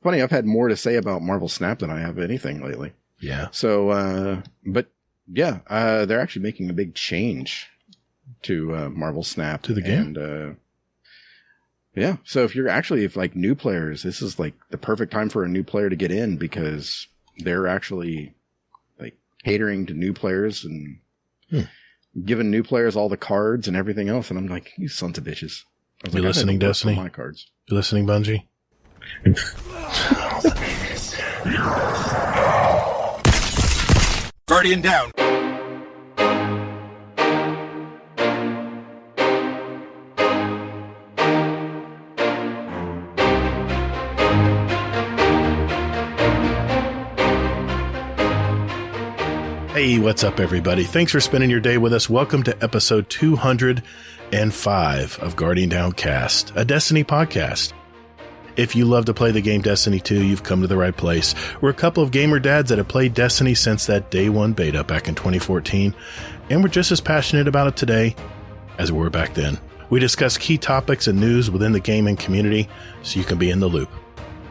funny. I've had more to say about Marvel Snap than I have anything lately. Yeah. So, but yeah, they're actually making a big change to Marvel Snap to the game. And yeah, so if like new players, this is like the perfect time for a new player to get in because they're actually like catering to new players and giving new players all the cards and everything else. And I'm like, you sons of bitches. You listening, Destiny? My cards. You listening, Bungie? Guardian down. Hey, what's up, everybody? Thanks for spending your day with us. Welcome to episode 205 of Guardian Downcast, a Destiny podcast. If you love to play the game Destiny 2, you've come to the right place. We're a couple of gamer dads that have played Destiny since that day one beta back in 2014, and we're just as passionate about it today as we were back then. We discuss key topics and news within the gaming community so you can be in the loop.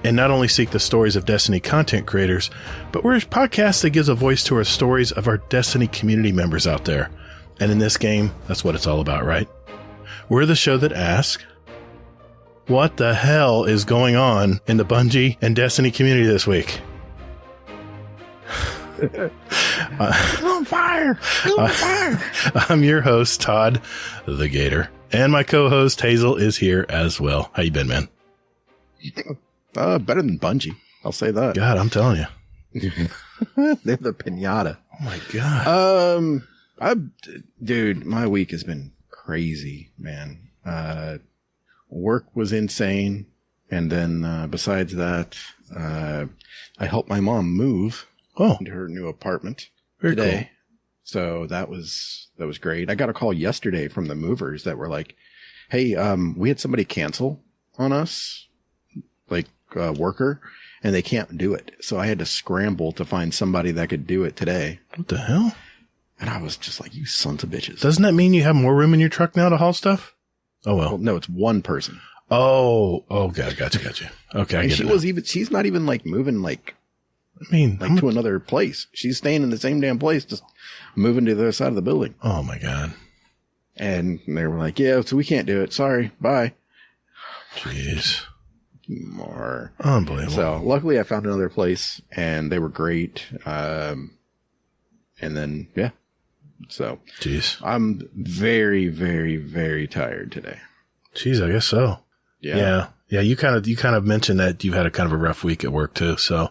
And not only seek the stories of Destiny content creators, but we're a podcast that gives a voice to our stories of our Destiny community members out there. And in this game, that's what it's all about, right? We're the show that asks, what the hell is going on in the Bungie and Destiny community this week? On fire! On fire! I'm your host, Todd the Gator. And my co-host, Hazel, is here as well. How you been, man? Better than Bungie. I'll say that. God, I'm telling you. They're the pinata. Oh my God. Dude, my week has been crazy, man. Work was insane. And then, besides that, I helped my mom move into her new apartment today. Cool. So that was great. I got a call yesterday from the movers that were like, hey, we had somebody cancel on us, like a worker, and they can't do it. So I had to scramble to find somebody that could do it today. What the hell? And I was just like, you sons of bitches. Doesn't that mean you have more room in your truck now to haul stuff? Oh, well. No, it's one person. Oh, gotcha. Okay. I get she's not even like moving like to another place. She's staying in the same damn place, just moving to the other side of the building. Oh my God. And they were like, yeah, so we can't do it. Sorry. Bye. Jeez. More. Unbelievable. So luckily I found another place and they were great. And then, yeah. So jeez, I'm very, very, very tired today. Jeez, I guess so. Yeah. You kind of mentioned that you've had a kind of a rough week at work too. So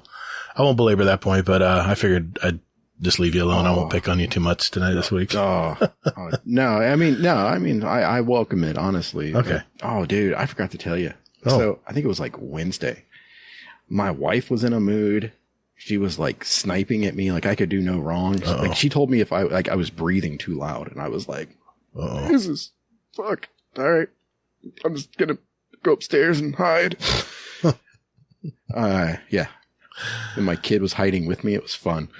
I won't belabor that point, but, I figured I'd just leave you alone. I won't pick on you too much tonight this week. No, I welcome it, honestly. Okay. Dude, I forgot to tell you. So I think it was like Wednesday. My wife was in a mood. She was like sniping at me like I could do no wrong. Like she told me if I was breathing too loud, and I was like, this is fuck. All right. I'm just going to go upstairs and hide. Yeah. And my kid was hiding with me. It was fun.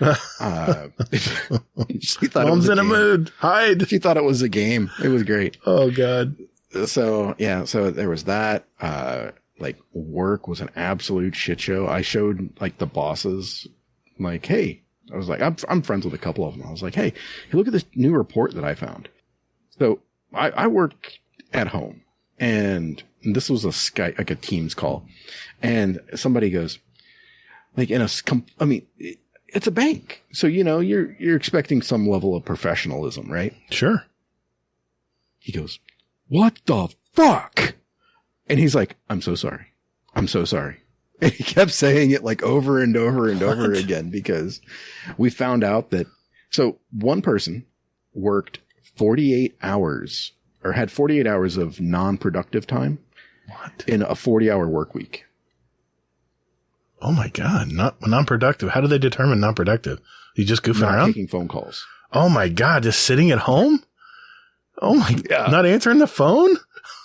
She thought Mom's in a mood. Hide. She thought it was a game. It was great. Oh God. So yeah, so there was that. Like work was an absolute shit show. I showed like the bosses, like, hey, I was like, I'm friends with a couple of them. I was like, hey, look at this new report that I found. So I work at home, and this was a Skype, like a Teams call, and somebody goes, like it's a bank, so you're expecting some level of professionalism, right? Sure. He goes, what the fuck? And he's like, I'm so sorry. I'm so sorry. And he kept saying it like over and over and over again, because we found out that, so one person worked 48 hours or had 48 hours of non-productive time in a 40-hour work week. Oh my God. Not non-productive. How do they determine non-productive? You just goofing around? Taking phone calls. Oh my God. Just sitting at home? Oh my God. Not answering the phone?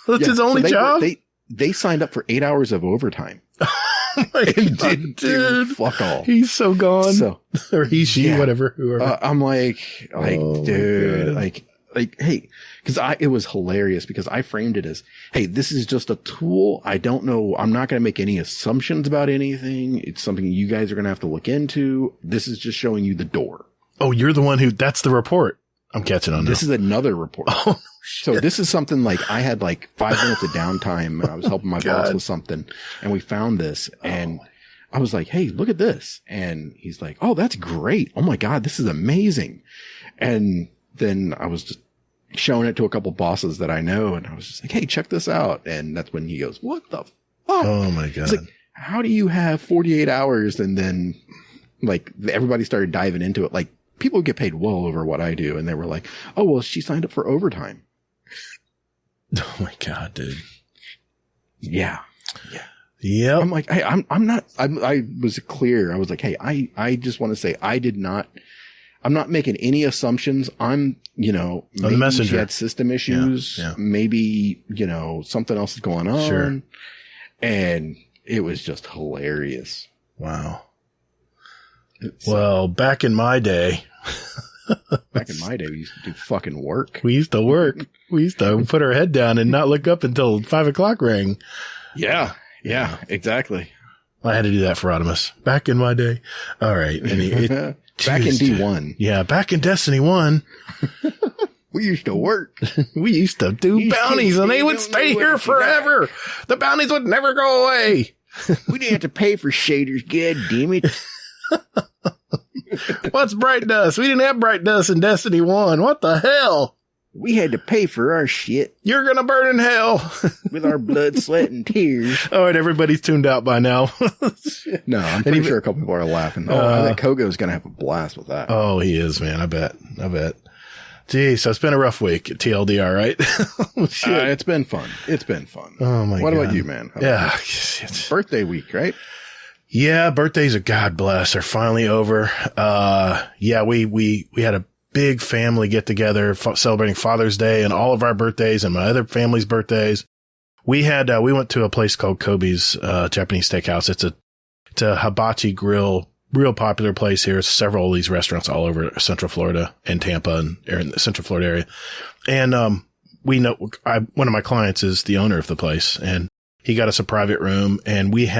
That's his only job? They signed up for 8 hours of overtime. Oh my God, didn't do fuck all. He's so gone. So, or he, she, whatever, whoever. I'm like, dude, like like, hey, because it was hilarious because I framed it as, hey, this is just a tool. I don't know. I'm not going to make any assumptions about anything. It's something you guys are going to have to look into. This is just showing you the door. Oh, you're the one that's the report. I'm catching on now. This is another report. Oh, no shit. So this is something like I had like 5 minutes of downtime and I was helping my boss with something and we found this and I was like, hey, look at this. And he's like, oh, that's great. Oh my God, this is amazing. And then I was just showing it to a couple bosses that I know. And I was just like, hey, check this out. And that's when he goes, what the fuck? Oh my God. It's like, how do you have 48 hours? And then like everybody started diving into it. Like people get paid well over what I do. And they were like, oh, well, she signed up for overtime. Oh my God, dude. Yeah. Yeah. Yeah. I'm like, hey, I was clear. I was like, hey, I just want to say I'm not making any assumptions. I'm, maybe she had system issues. Yeah. Maybe, something else is going on. Sure. And it was just hilarious. Wow. Well, back in my day, we used to do fucking work. We used to work. We used to put our head down and not look up until 5 o'clock rang. Yeah. Yeah, exactly. I had to do that for Rodimus. Back in my day. All right. Back in D1. Yeah, back in Destiny 1. We used to work. We used to do bounties and they would stay here forever. The bounties would never go away. We didn't have to pay for shaders. God damn it. What's bright dust? We didn't have bright dust in Destiny 1. What the hell? We had to pay for our shit. You're going to burn in hell. With our blood, sweat, and tears. All right, everybody's tuned out by now. No, I'm pretty sure a couple people are laughing. I think Kogo's going to have a blast with that. Oh, he is, man. I bet. Gee, so it's been a rough week at TLDR, right? Shit. It's been fun. Oh, my God. What about you, man? Yeah. It's birthday week, right? Yeah, birthdays are, God bless, are finally over. Yeah, we had a big family get together celebrating Father's Day and all of our birthdays and my other family's birthdays. We went to a place called Kobe's, Japanese Steakhouse. It's a hibachi grill, real popular place here. Several of these restaurants all over Central Florida and Tampa and in the Central Florida area. And, one of my clients is the owner of the place and he got us a private room and we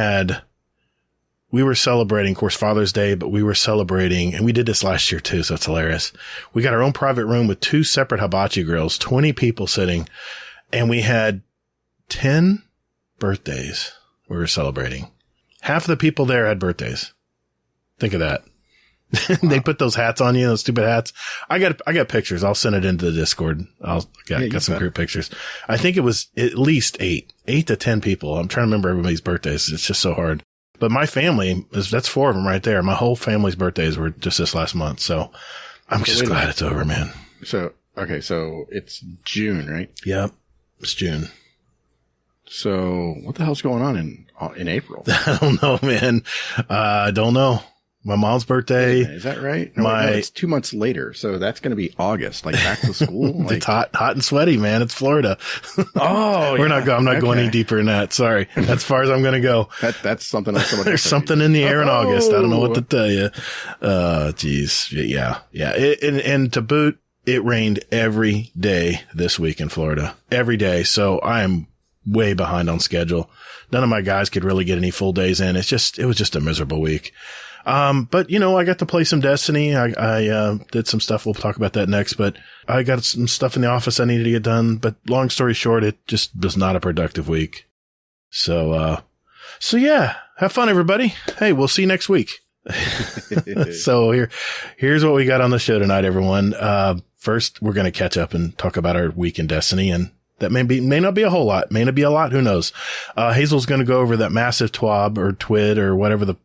were celebrating, of course, Father's Day, but we were celebrating, and we did this last year too, so it's hilarious. We got our own private room with 2 separate hibachi grills, 20 people sitting, and we had 10 birthdays we were celebrating. Half of the people there had birthdays. Think of that. Wow. They put those hats on you, those stupid hats. I got pictures. I'll send it into the Discord. Got some group pictures. I think it was at least 8 to 10 people. I'm trying to remember everybody's birthdays. It's just so hard. But my family, that's 4 of them right there. My whole family's birthdays were just this last month. So I'm just glad it's over, man. So it's June, right? Yep. It's June. So what the hell's going on in April? I don't know, man. I don't know. My mom's birthday. Is that right? No, it's 2 months later. So that's going to be August, like back to school. It's hot and sweaty, man. It's Florida. Oh, I'm not going any deeper than that. Sorry. That's as far as I'm going to go. That's something else. There's something in the air in August. I don't know what to tell you. Geez. Yeah. Yeah. And to boot, it rained every day this week in Florida. Every day. So I am way behind on schedule. None of my guys could really get any full days in. It was just a miserable week. But I got to play some Destiny. I did some stuff. We'll talk about that next, but I got some stuff in the office I needed to get done. But long story short, it just was not a productive week. So yeah, have fun, everybody. Hey, we'll see you next week. So here's what we got on the show tonight, everyone. First, we're going to catch up and talk about our week in Destiny, and that may not be a whole lot, may not be a lot. Who knows? Hazel's going to go over that massive TWAB or TWID or whatever the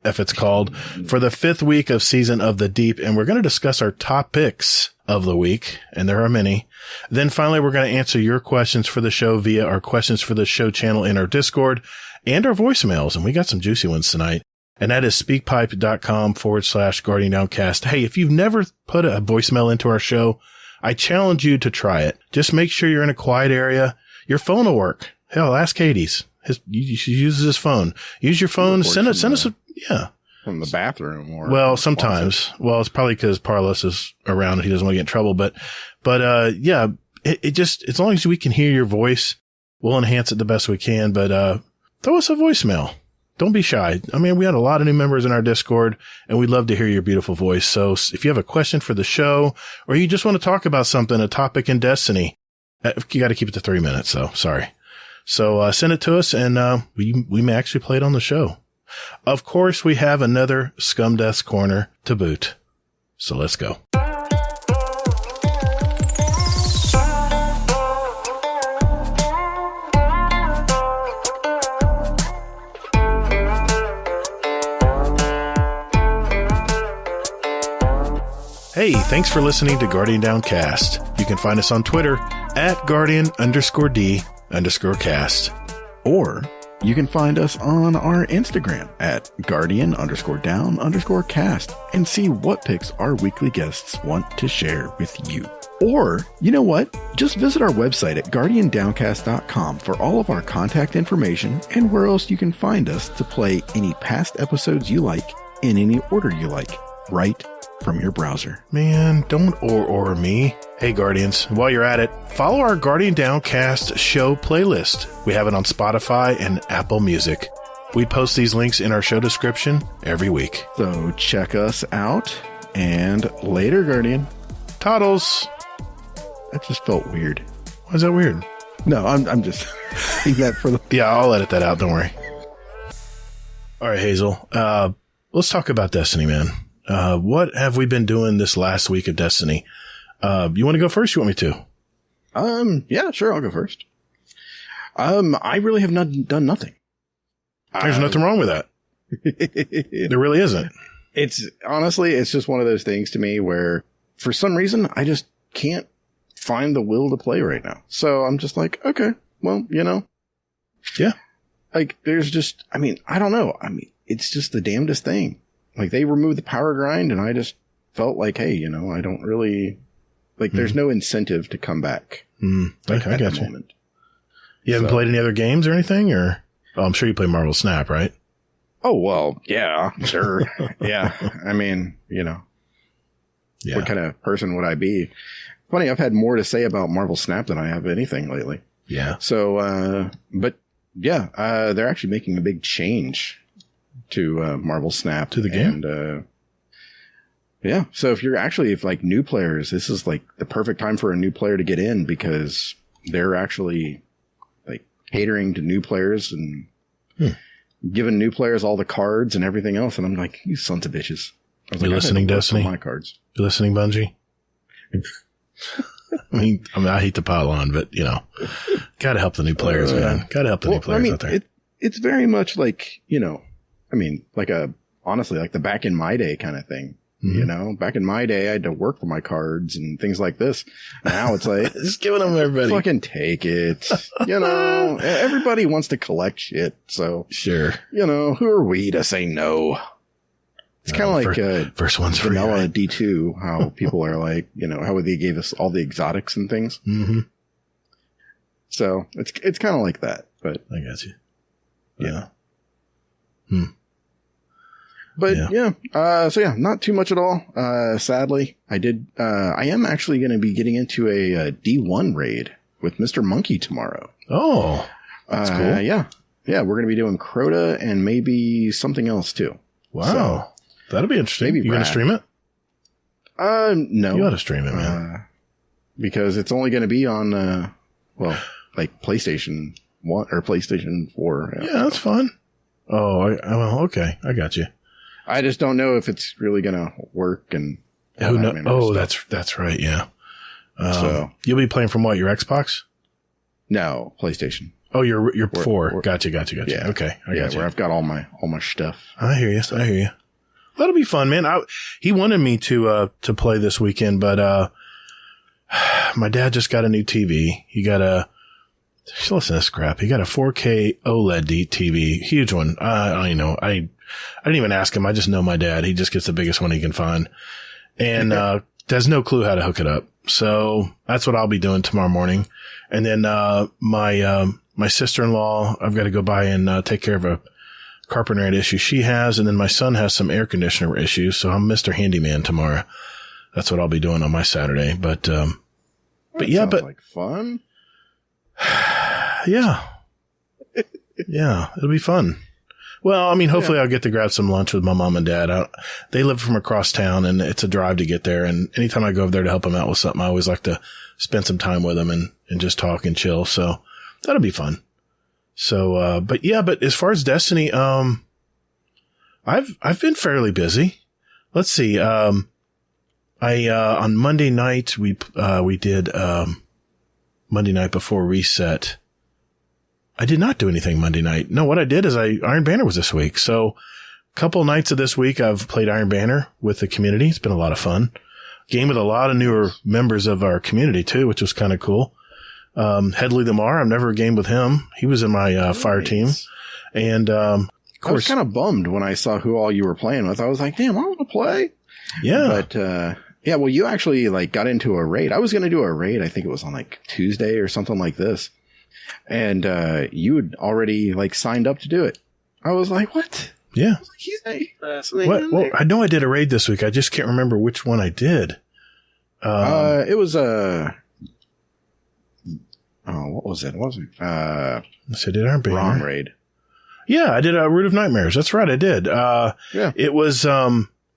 F it's called for the 5th week of Season of the Deep. And we're going to discuss our top picks of the week. And there are many. Then finally, we're going to answer your questions for the show via our questions for the show channel in our Discord and our voicemails. And we got some juicy ones tonight. And that is speakpipe.com/Guardian Downcast. Hey, if you've never put a voicemail into our show, I challenge you to try it. Just make sure you're in a quiet area. Your phone will work. Hell, ask Hades. He uses his phone. Use your phone. Send us from the bathroom or. Well, sometimes. Well, it's probably because Parlus is around and he doesn't want to get in trouble. But yeah, it just, as long as we can hear your voice, we'll enhance it the best we can. But, throw us a voicemail. Don't be shy. I mean, we had a lot of new members in our Discord and we'd love to hear your beautiful voice. So if you have a question for the show or you just want to talk about something, a topic in Destiny, you got to keep it to 3 minutes. So sorry. So, send it to us and, we may actually play it on the show. Of course, we have another Scum Death's Corner to boot. So let's go. Hey, thanks for listening to Guardian Downcast. You can find us on Twitter at Guardian_D_cast. Or you can find us on our Instagram at Guardian_Down_cast and see what picks our weekly guests want to share with you. Or, you know what? Just visit our website at GuardianDowncast.com for all of our contact information and where else you can find us to play any past episodes you like in any order you like, right from your browser. Man, don't or me. Hey, Guardians, while you're at it, follow our Guardian Downcast show playlist. We have it on Spotify and Apple Music. We post these links in our show description every week. So check us out, and later, Guardian. Toddles. That just felt weird. Why is that weird? No, I'm just saying that for the... Yeah, I'll edit that out, don't worry. All right, Hazel. Let's talk about Destiny, man. What have we been doing this last week of Destiny? You want to go first? You want me to? Yeah, sure. I'll go first. I really have done nothing. There's nothing wrong with that. There really isn't. It's honestly, it's just one of those things to me where for some reason I just can't find the will to play right now. So I'm just like, okay, well, yeah. Like there's just, I mean, I don't know. I mean, it's just the damnedest thing. Like they removed the power grind and I just felt like, hey, I don't really like, there's no incentive to come back. Okay, I got you. Moment. You haven't played any other games or anything or? Oh, I'm sure you play Marvel Snap, right? Oh, well, yeah, sure. Yeah. I mean, Yeah. What kind of person would I be? Funny, I've had more to say about Marvel Snap than I have anything lately. Yeah. So, but yeah, they're actually making a big change to Marvel Snap to the game. And yeah, so if like new players, this is like the perfect time for a new player to get in because they're actually like catering to new players and giving new players all the cards and everything else. And I'm like, you sons of bitches. I was you like, listening, Destiny? My cards. You listening, Bungie? I mean, I hate to pile on, but gotta help the new players, man. Gotta help the new players out there. It's very much like, I mean, honestly, like the back in my day kind of thing. Back in my day, I had to work for my cards and things like this. Now it's like, just giving them everybody. Fucking take it. Everybody wants to collect shit. So sure. Who are we to say no? It's kind of like, first one's vanilla right? D2, how people are like, how they gave us all the exotics and things. Mm-hmm. So it's kind of like that, but I got you. Yeah. But so yeah, not too much at all. Sadly, I am actually going to be getting into a D1 raid with Mr. Monkey tomorrow. Oh, that's cool. Yeah. Yeah. We're going to be doing Crota and maybe something else too. Wow. So, that'll be interesting. Maybe you going to stream it? No. You ought to stream it, man. Because it's only going to be on, like PlayStation 1 or PlayStation 4. Yeah, that's fun. Oh, okay. I got you. I just don't know if it's really going to work and who knows? Oh, that's right. Yeah. So you'll be playing from what? Your Xbox? No, PlayStation. Oh, you're 4. Gotcha. Yeah. Okay. I got you. Where I've got all my stuff. I hear you. That'll be fun, man. He wanted me to play this weekend, but, my dad just got a new TV. Listen to this crap. He got a 4K OLED TV, huge one. I don't even know. I didn't even ask him. I just know my dad. He just gets the biggest one he can find and, has no clue how to hook it up. So that's what I'll be doing tomorrow morning. And then, my sister-in-law, I've got to go by and, take care of carpenter issue she has. And then my son has some air conditioner issues. So I'm Mr. Handyman tomorrow. That's what I'll be doing on my Saturday. But yeah, but like fun. Yeah. Yeah, it'll be fun. Well, I mean, hopefully I'll get to grab some lunch with my mom and dad. They live from across town, and it's a drive to get there. And anytime I go over there to help them out with something, I always like to spend some time with them and just talk and chill. So that'll be fun. So, but as far as Destiny, I've been fairly busy. Let's see. On Monday night, we did, Monday night before reset. I did not do anything Monday night. No, what I did is Iron Banner was this week. So a couple nights of this week, I've played Iron Banner with the community. It's been a lot of fun. Game with a lot of newer members of our community too, which was kind of cool. Headley Lamar, I've never gamed with him. He was in my fire team. And of course, I was kind of bummed when I saw who all you were playing with. I was like, damn, I want to play. Yeah. But yeah, well, you actually like got into a raid. I was going to do a raid. I think it was on like Tuesday or something like this. And you had already like signed up to do it. I was like, what? Yeah. What? Well, I know I did a raid this week. I just can't remember which one I did. It was what was it? What was it? So did Iron Banner. Ron raid. Yeah, I did a Root of Nightmares. That's right, I did. Yeah. It was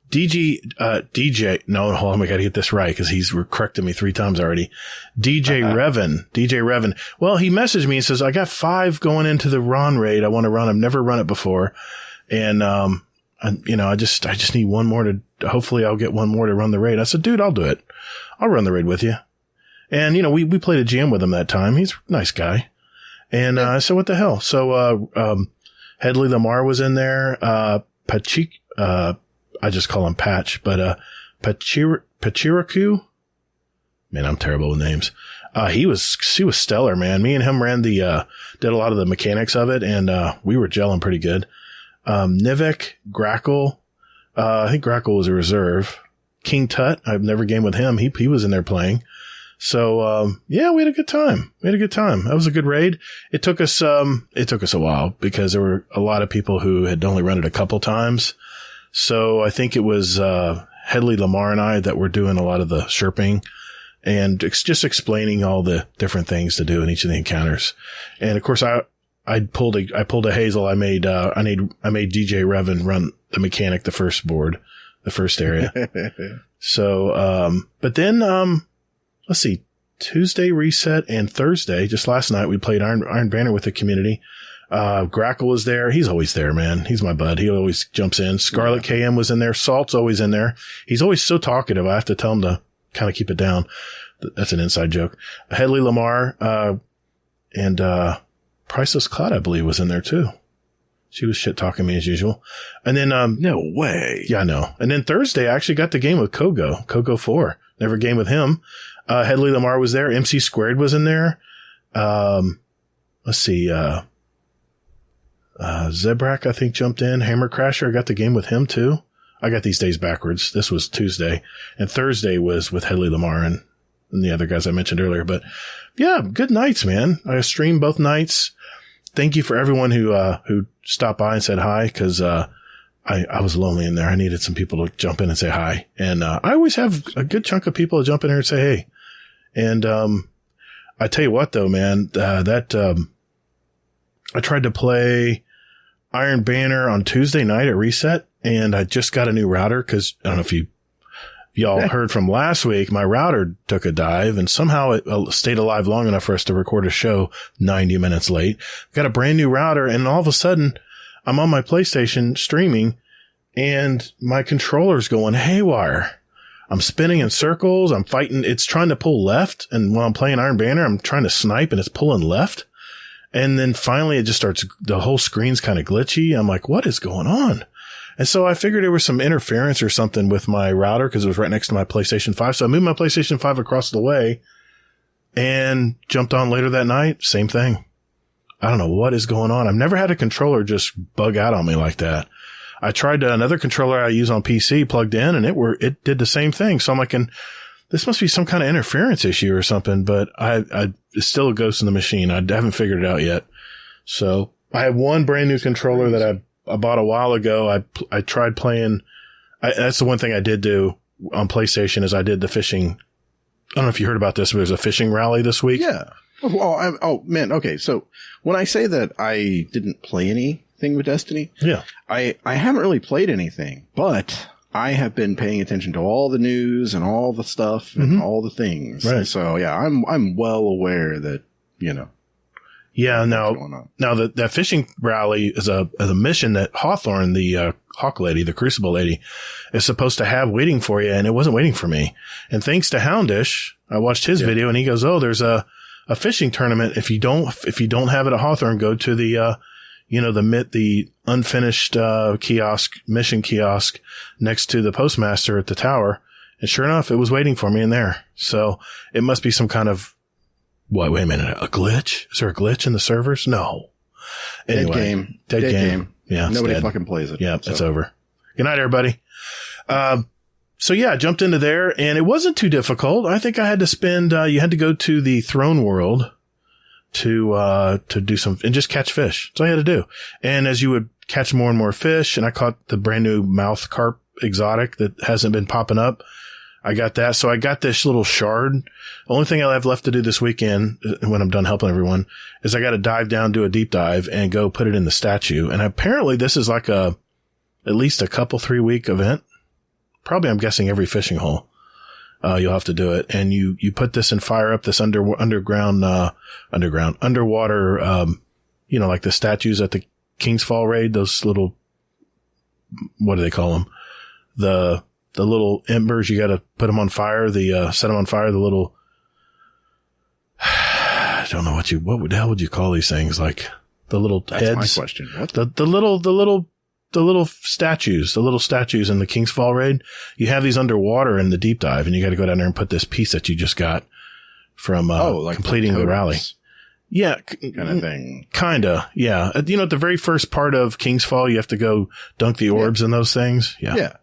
DJ. No, hold on, I gotta get this right because he's corrected me 3 times already. DJ Revan. Well, he messaged me and says, I got 5 going into the Ron raid. I want to run. I've never run it before. And, I just need one more hopefully I'll get one more to run the raid. I said, dude, I'll do it. I'll run the raid with you. And, we played a jam with him that time. He's a nice guy. And, I said, what the hell? So, Headley Lamar was in there. I just call him Patch, but, Pachiraku. Man, I'm terrible with names. She was stellar, man. Me and him did a lot of the mechanics of it, and, we were gelling pretty good. Nivek, Grackle. I think Grackle was a reserve. King Tut. I've never gamed with him. He was in there playing. So, yeah, we had a good time. That was a good raid. It took us a while because there were a lot of people who had only run it a couple times. So I think it was, Headley Lamar and I that were doing a lot of the Sherping and just explaining all the different things to do in each of the encounters. And of course, I pulled a Hazel. I made DJ Revan run the mechanic, the first area. So, but then, let's see, Tuesday reset and Thursday, just last night, we played Iron Banner with the community. Grackle was there. He's always there, man. He's my bud. He always jumps in. Scarlet KM was in there. Salt's always in there. He's always so talkative. I have to tell him to kind of keep it down. That's an inside joke. Headley Lamar, and Priceless Cloud, I believe, was in there too. She was shit talking me as usual. And then, no way. Yeah, I know. And then Thursday, I actually got the game with Kogo 4. Never game with him. Headley Lamar was there. MC Squared was in there. Let's see, Zebrak, I think, jumped in. Hammer Crasher, I got the game with him too. I got these days backwards. This was Tuesday. And Thursday was with Headley Lamar and the other guys I mentioned earlier. But yeah, good nights, man. I streamed both nights. Thank you for everyone who stopped by and said hi, because I was lonely in there. I needed some people to jump in and say hi. And I always have a good chunk of people to jump in here and say hey. And I tell you what, though, man, I tried to play Iron Banner on Tuesday night at Reset, and I just got a new router because I don't know if y'all heard from last week, my router took a dive and somehow it stayed alive long enough for us to record a show 90 minutes late. Got a brand new router, and all of a sudden I'm on my PlayStation streaming and my controller's going haywire. I'm spinning in circles. I'm fighting. It's trying to pull left. And while I'm playing Iron Banner, I'm trying to snipe and it's pulling left. And then finally it just starts, the whole screen's kind of glitchy. I'm like, what is going on? And so I figured there was some interference or something with my router because it was right next to my PlayStation 5. So I moved my PlayStation 5 across the way and jumped on later that night. Same thing. I don't know what is going on. I've never had a controller just bug out on me like that. I tried another controller I use on PC, plugged in, and it did the same thing. So I'm like, this must be some kind of interference issue or something, but it's still a ghost in the machine. I haven't figured it out yet. So I have one brand new controller that I bought a while ago. I tried playing. That's the one thing I did do on PlayStation is I did the fishing. I don't know if you heard about this, but there's a fishing rally this week. Yeah. Oh man. Okay. So when I say that I didn't play anything with Destiny, yeah, I haven't really played anything, but I have been paying attention to all the news and all the stuff and all the things. Right. So yeah, I'm well aware that, Yeah, now that fishing rally is a mission that Hawthorne, the Hawk Lady, the Crucible Lady, is supposed to have waiting for you, and it wasn't waiting for me. And thanks to Houndish, I watched his video, and he goes, "Oh, there's a fishing tournament. If you don't have it at Hawthorne, go to the the unfinished mission kiosk next to the postmaster at the tower." And sure enough, it was waiting for me in there. So it must be some kind of Wait a minute. A glitch? Is there a glitch in the servers? No. Anyway, dead game. Yeah. Nobody fucking plays it. Yeah. It's over. Good night, everybody. So yeah, I jumped into there and it wasn't too difficult. I think I had to spend, you had to go to the throne world to do some and just catch fish. That's all you had to do. And as you would catch more and more fish, and I caught the brand new mouth carp exotic that hasn't been popping up. I got that. So I got this little shard. The only thing I have left to do this weekend when I'm done helping everyone is I got to dive down, do a deep dive and go put it in the statue. And apparently this is like at least a 3-week event. Probably I'm guessing every fishing hole. You'll have to do it. And you put this and fire up this underwater, like the statues at the King's Fall raid, those little, what do they call them? The little embers, you got to put them on fire. Set them on fire. The little, I don't know what the hell would you call these things? Like the little heads. That's my question. What? The little statues in the King's Fall raid. You have these underwater in the deep dive and you got to go down there and put this piece that you just got from, completing the rally. Yeah. Kind of thing. Kinda. Yeah. At the very first part of King's Fall, you have to go dunk the orbs and those things. Yeah. Yeah.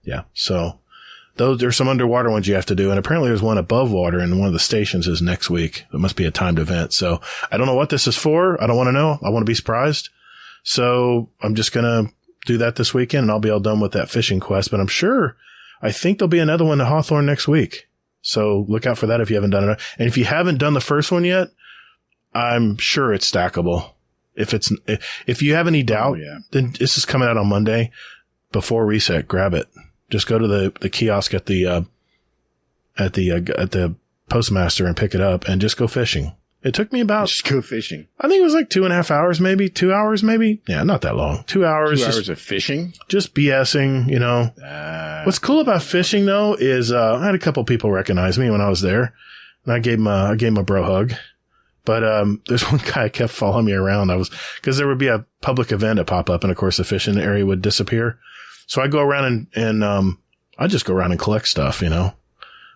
Yeah. So there's some underwater ones you have to do. And apparently there's one above water and one of the stations is next week. It must be a timed event. So I don't know what this is for. I don't want to know. I want to be surprised. So I'm just going to do that this weekend and I'll be all done with that fishing quest. But I think there'll be another one to Hawthorne next week. So look out for that if you haven't done it. And if you haven't done the first one yet, I'm sure it's stackable. If you have any doubt, then this is coming out on Monday before reset. Grab it. Just go to the kiosk at the postmaster and pick it up and just go fishing. It took me about, just go fishing. I think it was like 2.5 hours, maybe 2 hours, maybe. Yeah, not that long. 2 hours. 2 hours of fishing? Just BSing, What's cool about fishing though is, I had a couple people recognize me when I was there and I gave him a bro hug. But, there's one guy kept following me around. Cause there would be a public event to pop up and of course the fishing area would disappear. So I go around and I just go around and collect stuff,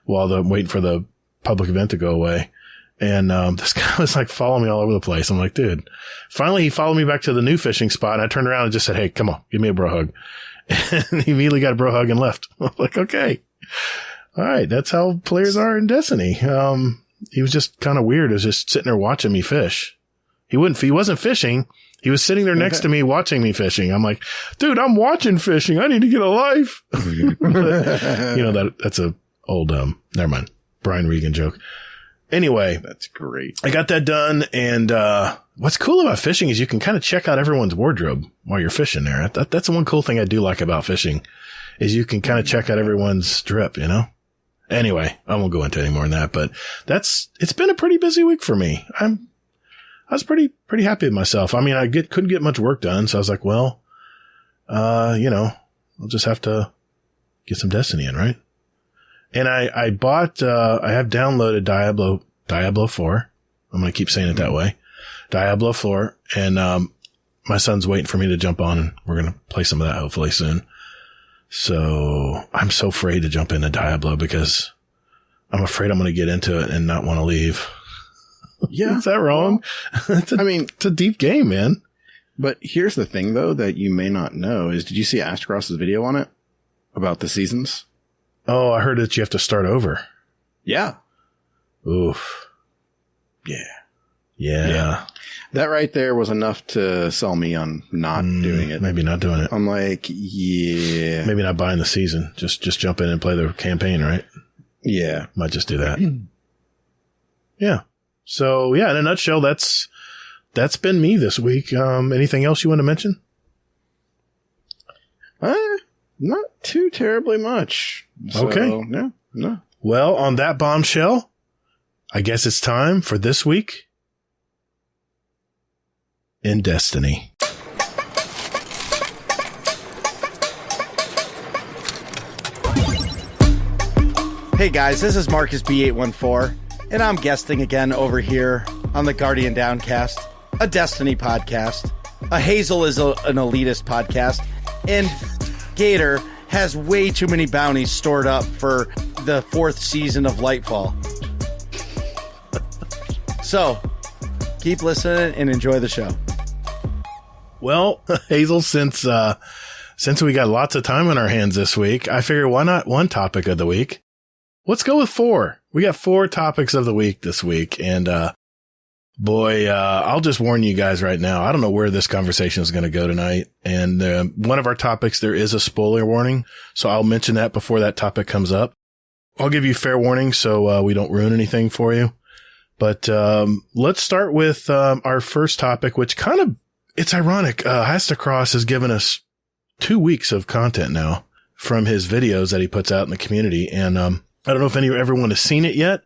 while I'm waiting for the public event to go away. And, this guy was like following me all over the place. I'm like, dude, finally he followed me back to the new fishing spot. And I turned around and just said, hey, come on, give me a bro hug. And he immediately got a bro hug and left. I'm like, okay. All right. That's how players are in Destiny. He was just kind of weird. He was just sitting there watching me fish. He wasn't fishing. He was sitting there next to me watching me fishing. I'm like, dude, I'm watching fishing. I need to get a life. That's a old, never mind. Brian Regan joke. Anyway. That's great. I got that done. And, what's cool about fishing is you can kind of check out everyone's wardrobe while you're fishing there. That's the one cool thing I do like about fishing is you can kind of check out everyone's drip, Anyway, I won't go into any more than that, but it's been a pretty busy week for me. I was pretty happy with myself. I mean, couldn't get much work done. So I was like, well, I'll just have to get some Destiny in, right? And I have downloaded Diablo 4. I'm going to keep saying it that way. Diablo 4. And, my son's waiting for me to jump on and we're going to play some of that hopefully soon. So I'm so afraid to jump into Diablo because I'm afraid I'm going to get into it and not want to leave. Yeah. Is that wrong? It's a deep game, man. But here's the thing though, that you may not know is, did you see Astrocross's video on it about the seasons? Oh, I heard that you have to start over. Yeah. Oof. Yeah. Yeah. That right there was enough to sell me on not doing it. Maybe not doing it. I'm like, yeah. Maybe not buying the season. Just jump in and play the campaign, right? Yeah. Might just do that. Yeah. So, yeah, in a nutshell, that's been me this week. Anything else you want to mention? Not too terribly much. So, okay. No. Well, on that bombshell, I guess it's time for this week in Destiny. Hey guys, this is Marcus B814, and I'm guesting again over here on the Guardian Downcast, a Destiny podcast. Hazel is an elitist podcast, and Gator has way too many bounties stored up for the 4th season of Lightfall. So, keep listening and enjoy the show. Well, Hazel, since we got lots of time on our hands this week, I figure why not one topic of the week? Let's go with 4. We got 4 topics of the week this week. And, I'll just warn you guys right now. I don't know where this conversation is going to go tonight. And, one of our topics, there is a spoiler warning. So I'll mention that before that topic comes up. I'll give you fair warning so, we don't ruin anything for you. But, let's start with, our first topic, which it's ironic. Hastacross has given us 2 weeks of content now from his videos that he puts out in the community. And, I don't know if everyone has seen it yet,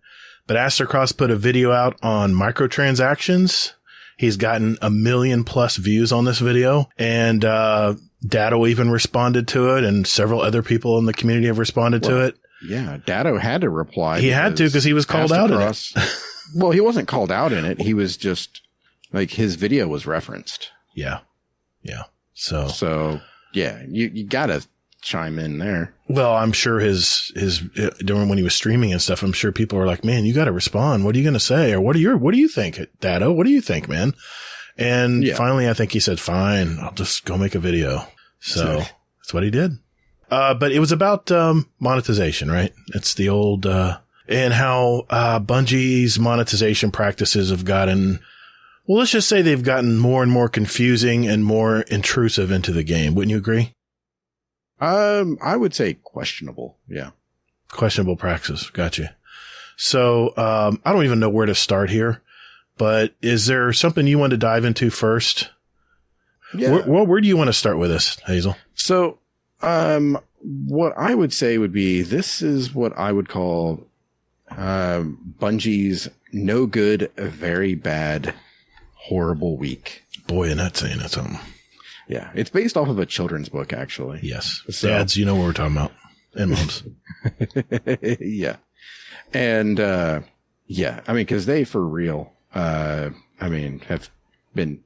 but Astercross put a video out on microtransactions. He's gotten 1 million+ views on this video, and Dado even responded to it, and several other people in the community have responded to it. Yeah, Dado had to reply. He had to because he was called out in it. Well, he wasn't called out in it. He was just like his video was referenced. Yeah. So yeah, you gotta chime in there. Well, I'm sure his during when he was streaming and stuff, I'm sure people are like, man, you got to respond. What are you going to say? Or what do you think, Dado? What do you think, man? And finally, I think he said, fine, I'll just go make a video. So that's what he did. But it was about, monetization, right? It's the old, and how, Bungie's monetization practices have gotten, well, let's just say they've gotten more and more confusing and more intrusive into the game. Wouldn't you agree? I would say questionable. Yeah. Questionable practice. Gotcha. So, I don't even know where to start here, but is there something you want to dive into first? Yeah. Where do you want to start with this, Hazel? So, what I would say would be, this is what I would call, Bungie's no good, very bad, horrible week. Boy, and that's saying it something. Yeah, it's based off of a children's book, actually. Yes. So, dads, you know what we're talking about. And moms. Yeah. And, I mean, because they, for real, have been,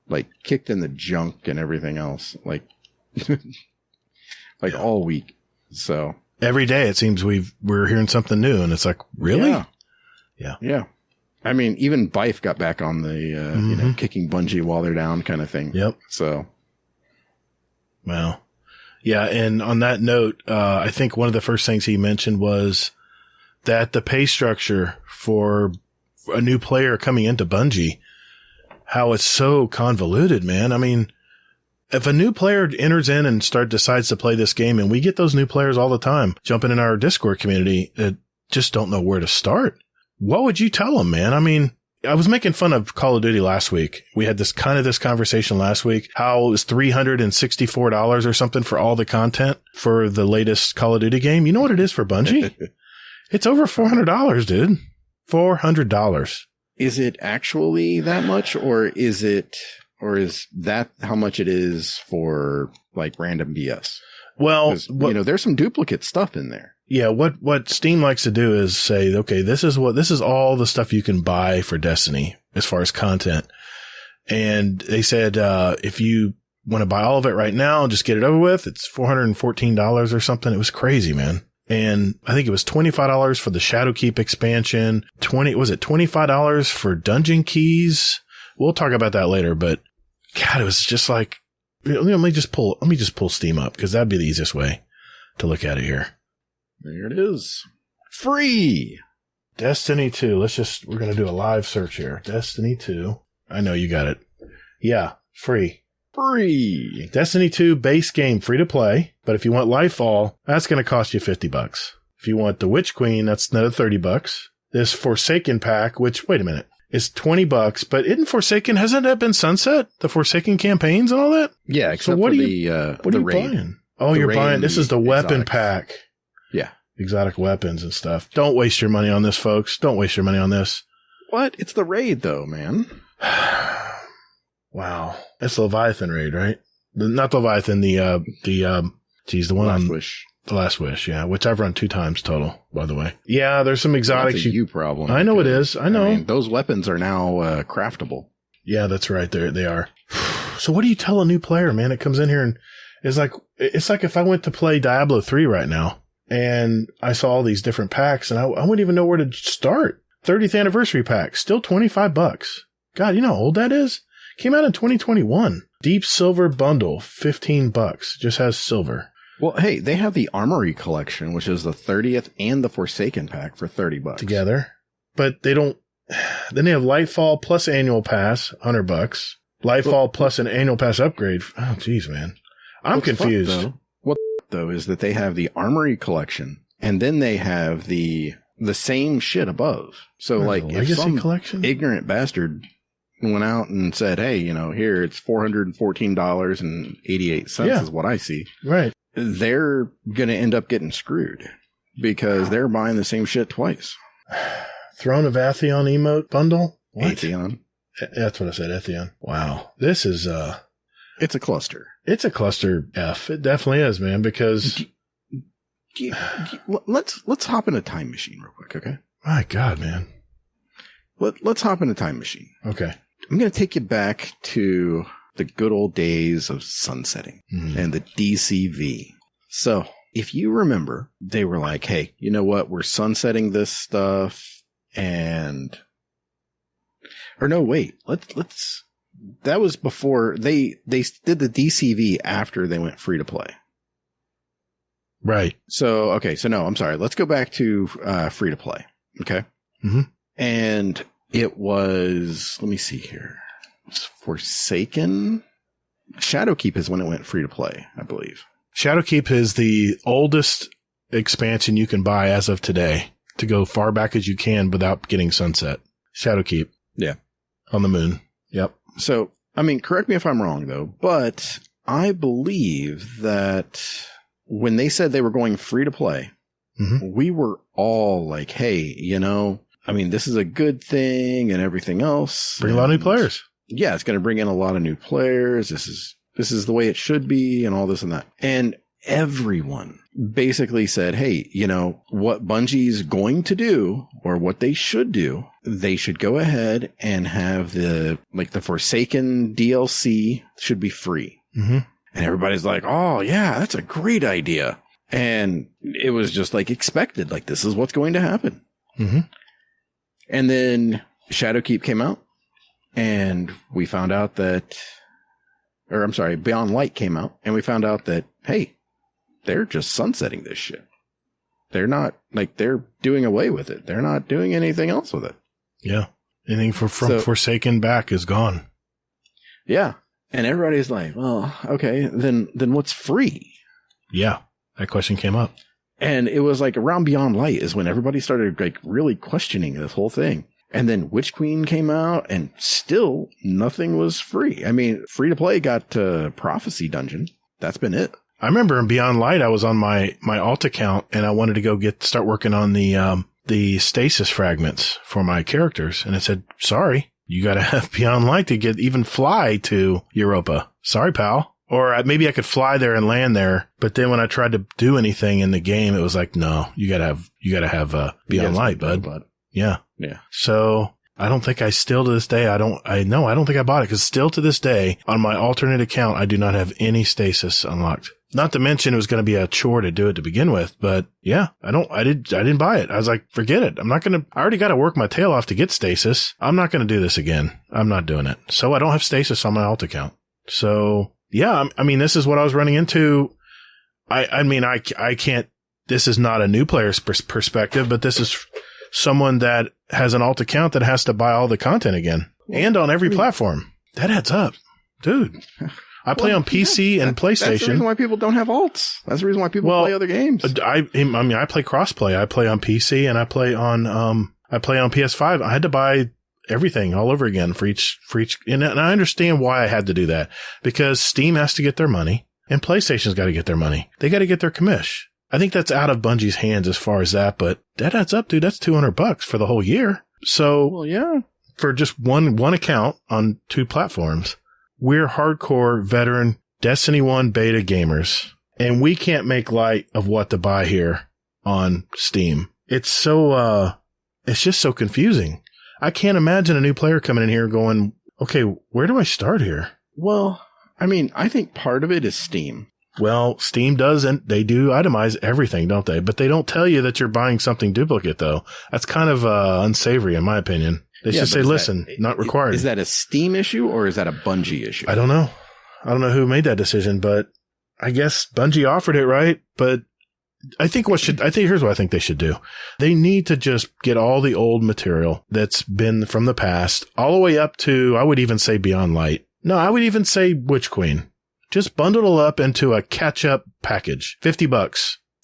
like, kicked in the junk and everything else, like all week. So. Every day, it seems we're hearing something new, and it's like, really? Yeah. I mean, even Bife got back on the, kicking Bungie while they're down kind of thing. Yep. So. Well, yeah. And on that note, I think one of the first things he mentioned was that the pay structure for a new player coming into Bungie, how it's so convoluted, man. I mean, if a new player enters in and decides to play this game, and we get those new players all the time jumping in our Discord community that just don't know where to start. What would you tell them, man? I mean, I was making fun of Call of Duty last week. We had this conversation last week, how it was $364 or something for all the content for the latest Call of Duty game. You know what it is for Bungie? It's over $400, dude. $400. Is it actually that much, or is that how much it is for like random BS? Well, there's some duplicate stuff in there. Yeah, what Steam likes to do is say, okay, this is all the stuff you can buy for Destiny as far as content. And they said, if you want to buy all of it right now and just get it over with, it's $414 or something. It was crazy, man. And I think it was $25 for the Shadowkeep expansion. $25 for dungeon keys? We'll talk about that later, but God, it was just like, let me just pull Steam up, because that'd be the easiest way to look at it here. There it is. Free. Destiny 2. We're going to do a live search here. Destiny 2. I know you got it. Yeah, free. Free. Destiny 2 base game, free to play. But if you want Lightfall, that's going to cost you $50. If you want the Witch Queen, that's another $30. This Forsaken pack, which, wait a minute, is $20. But hasn't that been sunset? The Forsaken campaigns and all that? Yeah, except what for are you buying? Oh, you're buying, this is the weapon pack. Yeah. Exotic weapons and stuff. Don't waste your money on this, folks. Don't waste your money on this. What? It's the raid, though, man. Wow. It's Leviathan raid, right? Not Leviathan, the one Last on Wish. The Last Wish, yeah, which I've run 2 times total, by the way. Yeah, there's some exotics. That's a you problem. I know it is. I know. Those weapons are now craftable. Yeah, that's right. They are. So what do you tell a new player, man? It comes in here and it's like if I went to play Diablo 3 right now and I saw all these different packs and I wouldn't even know where to start. 30th anniversary pack, still $25. God, you know how old that is? Came out in 2021. Deep Silver Bundle, $15. Just has silver. Well, hey, they have the Armory Collection, which is the 30th and the Forsaken pack for $30 together. But they don't. Then they have Lightfall plus annual pass, $100. Lightfall plus an annual pass upgrade. Oh, geez, man, I'm confused. What though is that they have the Armory Collection, and then they have the same shit above. So like, if some ignorant bastard went out and said, "Hey, here it's $414.88 is what I see," right? They're going to end up getting screwed because they're buying the same shit twice. Throne of Atheon emote bundle? What? Atheon. That's what I said, Atheon. Wow. This is, it's a cluster. It's a cluster F. It definitely is, man, because... Let's hop in a time machine real quick, okay? My God, man. Let's hop in a time machine. Okay. I'm going to take you back to the good old days of sunsetting and the DCV. So if you remember, they were like, hey, you know what? We're sunsetting this stuff that was before they did the DCV after they went free to play. Right. So, okay. So no, I'm sorry. Let's go back to free to play. Okay. Mm-hmm. And it was, let me see here. It's Forsaken. Shadowkeep is when it went free to play, I believe. Shadowkeep is the oldest expansion you can buy as of today to go far back as you can without getting sunset. Shadowkeep. Yeah. On the moon. Yep. So, I mean, correct me if I'm wrong though, but I believe that when they said they were going free to play, we were all like, hey, I mean, this is a good thing and everything else. Bring a lot of new players. Yeah, it's going to bring in a lot of new players. This is the way it should be and all this and that. And everyone basically said, hey, what Bungie's going to do or what they should do, they should go ahead and have the Forsaken DLC should be free. Mm-hmm. And everybody's like, oh yeah, that's a great idea. And it was just like expected, like this is what's going to happen. Mm-hmm. And then Shadowkeep came out. And we found out Beyond Light came out, and we found out that, hey, they're just sunsetting this shit. They're not, they're doing away with it. They're not doing anything else with it. Yeah. Anything from Forsaken back is gone. Yeah. And everybody's like, well, okay, then what's free? Yeah. That question came up. And it was around Beyond Light is when everybody started really questioning this whole thing. And then Witch Queen came out, and still nothing was free. I mean, free to play got Prophecy Dungeon. That's been it. I remember in Beyond Light, I was on my alt account, and I wanted to go start working on the stasis fragments for my characters, and it said, "Sorry, you got to have Beyond Light to even fly to Europa. Sorry, pal." Or maybe I could fly there and land there, but then when I tried to do anything in the game, it was like, "No, you got to have Beyond Light, bud." Yeah. Yeah. So I don't think I still to this day, I don't think I bought it because still to this day on my alternate account, I do not have any stasis unlocked. Not to mention it was going to be a chore to do it to begin with, but yeah, I didn't buy it. I was like, forget it. I already got to work my tail off to get stasis. I'm not going to do this again. I'm not doing it. So I don't have stasis on my alt account. So yeah, I mean, this is what I was running into. I mean, I can't, this is not a new player's perspective, but this is someone that has an alt account that has to buy all the content again and on every platform. That adds up, dude. I play on PC and PlayStation. That's the reason why people don't have alts. That's the reason why people play other games. I play crossplay. I play on PC and I play on PS5. I had to buy everything all over again for each, and I understand why I had to do that, because Steam has to get their money and PlayStation's got to get their money. They got to get their commish. I think that's out of Bungie's hands as far as that, but that adds up, dude. That's $200 for the whole year. So, well, yeah, for just one account on 2 platforms. We're hardcore veteran Destiny 1 beta gamers, and we can't make light of what to buy here on Steam. It's so, it's just so confusing. I can't imagine a new player coming in here going, okay, where do I start here? Well, I mean, I think part of it is Steam. Well, Steam doesn't. They do itemize everything, don't they? But they don't tell you that you're buying something duplicate, though. That's kind of unsavory, in my opinion. They should say, listen, not required. Is that a Steam issue or is that a Bungie issue? I don't know. I don't know who made that decision, but I guess Bungie offered it, right? But here's what I think they should do. They need to just get all the old material that's been from the past all the way up to, I would even say Beyond Light. No, I would even say Witch Queen. Just bundle it up into a catch-up package. $50,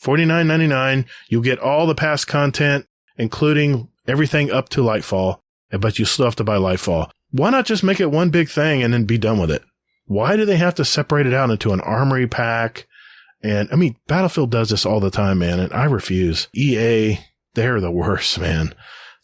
$49.99. You'll get all the past content, including everything up to Lightfall. But you still have to buy Lightfall. Why not just make it one big thing and then be done with it? Why do they have to separate it out into an armory pack? And I mean, Battlefield does this all the time, man, and I refuse. EA, they're the worst, man.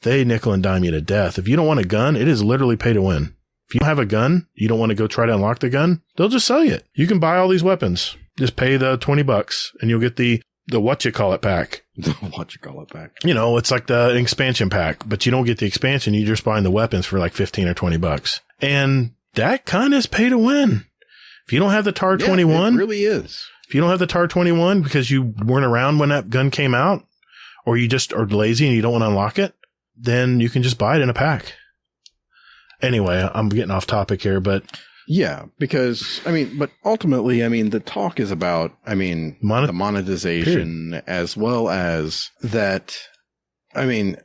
They nickel and dime you to death. If you don't want a gun, it is literally pay to win. If you don't have a gun, you don't want to go try to unlock the gun, they'll just sell you it. You can buy all these weapons. Just pay the $20 and you'll get the what-you-call-it pack. The what-you-call-it pack. You know, it's like the expansion pack, but you don't get the expansion. You're just buying the weapons for like $15 or $20. And that kind of is pay to win. If you don't have the TAR 21. It really is. If you don't have the TAR 21 because you weren't around when that gun came out, or you just are lazy and you don't want to unlock it, then you can just buy it in a pack. Anyway, I'm getting off topic here, but... Yeah, because, I mean, but ultimately, I mean, the talk is about, I mean, the monetization, period, as well as that, I mean,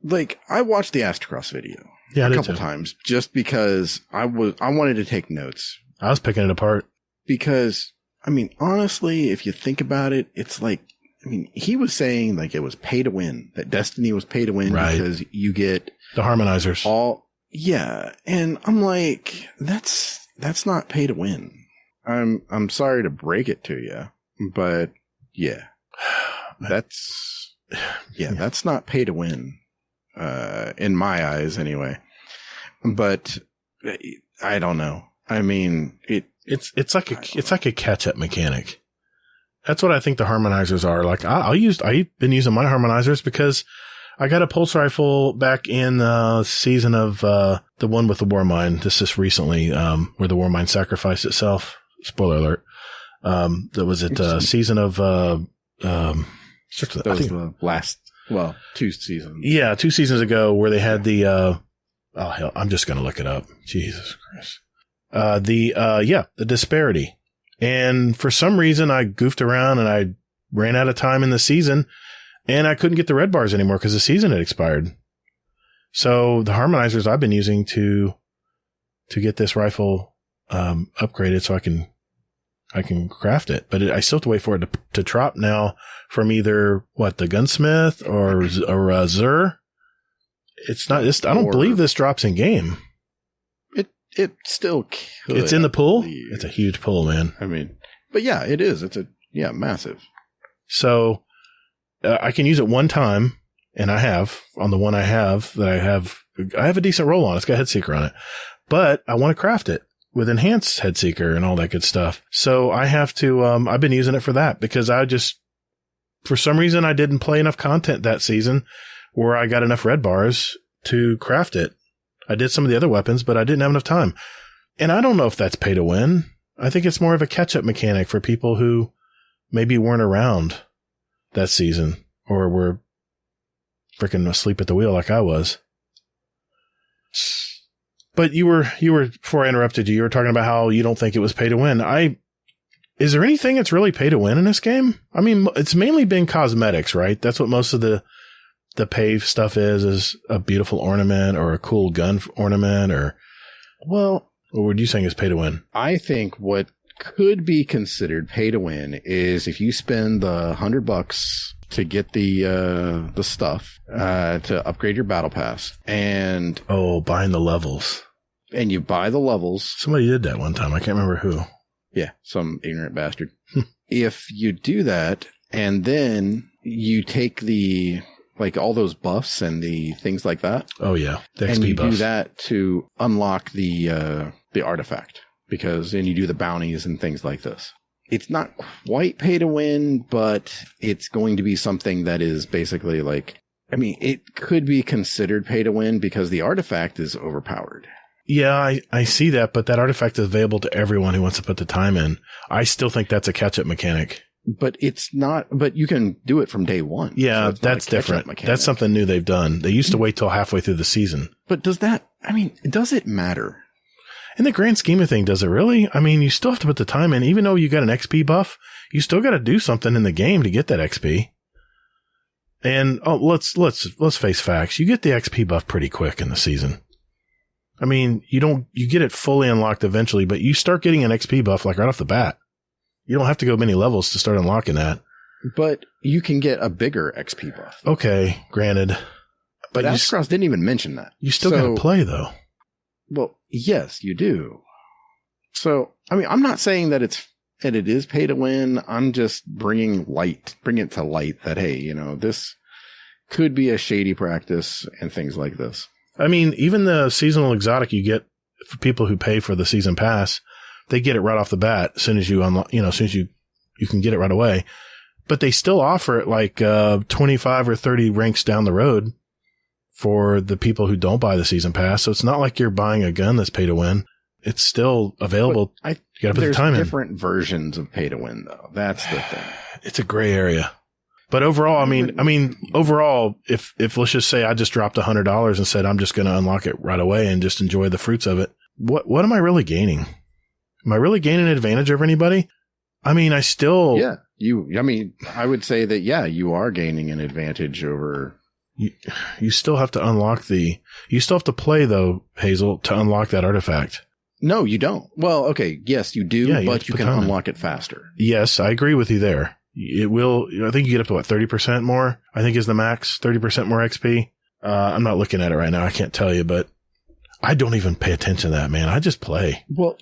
like, I watched the Astrocross video a couple times just because I wanted to take notes. I was picking it apart. Because, I mean, honestly, if you think about it, it's like, I mean, he was saying, like, it was pay to win, that Destiny was pay to win, right, because you get... the harmonizers. Yeah, and I'm like, that's not pay to win. I'm sorry to break it to you, but yeah, that's not pay to win, in my eyes anyway. But I don't know. I mean, it's like a catch up mechanic. That's what I think the harmonizers are. Like I've been using my harmonizers because I got a pulse rifle back in the season of the one with the Warmind. Just recently, where the Warmind sacrificed itself. Spoiler alert. That was at season of that was the last 2 seasons. Yeah, 2 seasons ago, where they had the oh hell, I'm just gonna look it up. Jesus Christ. The disparity. And for some reason, I goofed around and I ran out of time in the season. And I couldn't get the red bars anymore because the season had expired. So the harmonizers I've been using to get this rifle upgraded so I can craft it. But I still have to wait for it to drop now from either the gunsmith or Zur. It's not. I don't believe this drops in game. It still could. It's in the pool. It's a huge pool, man. I mean, but yeah, it is. It's massive. So. I can use it one time, and I have on the one I have a decent roll on. It's got Headseeker on it, but I want to craft it with enhanced Headseeker and all that good stuff. So I have to, I've been using it for that because for some reason I didn't play enough content that season where I got enough red bars to craft it. I did some of the other weapons, but I didn't have enough time. And I don't know if that's pay to win. I think it's more of a catch up mechanic for people who maybe weren't around that season, or were freaking asleep at the wheel like I was. But you were, before I interrupted you were talking about how you don't think it was pay to win. Is there anything that's really pay to win in this game? I mean, it's mainly been cosmetics, right? That's what most of the the pave stuff is a beautiful ornament or a cool gun ornament, or what would you saying is pay to win? I think what could be considered pay to win is if you spend the $100 to get the stuff to upgrade your battle pass, and buying the levels, and you buy the levels. Somebody did that one time. I can't remember who. Yeah, some ignorant bastard. If you do that, and then you take all those buffs and the things like that. Oh yeah, the XP and you buffs. do that to unlock the artifact, then you do the bounties and things like this. It's not quite pay to win, but it's going to be something that is basically it could be considered pay to win because the artifact is overpowered. Yeah, I see that, but that artifact is available to everyone who wants to put the time in. I still think that's a catch-up mechanic. But it's not, but you can do it from day one. Yeah, so that's different. That's something new they've done. They used to wait till halfway through the season. But does it matter? In the grand scheme of things, does it really? I mean, you still have to put the time in. Even though you got an XP buff, you still got to do something in the game to get that XP. And let's face facts. You get the XP buff pretty quick in the season. I mean, you get it fully unlocked eventually, but you start getting an XP buff right off the bat. You don't have to go many levels to start unlocking that. But you can get a bigger XP buff. Okay, granted. But Ascross didn't even mention that. You still got to play, though. Well, yes, you do. So, I mean, I'm not saying that it is pay to win. I'm just bringing it to light that, hey, this could be a shady practice and things like this. I mean, even the seasonal exotic you get for people who pay for the season pass, they get it right off the bat as soon as you unlock, as soon as you can get it right away. But they still offer it 25 or 30 ranks down the road for the people who don't buy the season pass. So it's not like you're buying a gun that's pay to win. It's still available. You got to put the time in. There's different versions of pay to win, though. That's the thing. It's a gray area. But overall, I mean, overall, if let's just say I just dropped $100 and said I'm just going to unlock it right away and just enjoy the fruits of it, what am I really gaining? Am I really gaining an advantage over anybody? I mean, I still... Yeah, I would say that, you are gaining an advantage over... You still have to unlock you still have to play, though, Hazel, to unlock that artifact. No, you don't. Well, okay, yes, you do, but you can unlock it faster. Yes, I agree with you there. It will, I think you get up to 30% more, I think is the max, 30% more XP. I'm not looking at it right now. I can't tell you, but I don't even pay attention to that, man. I just play. Well,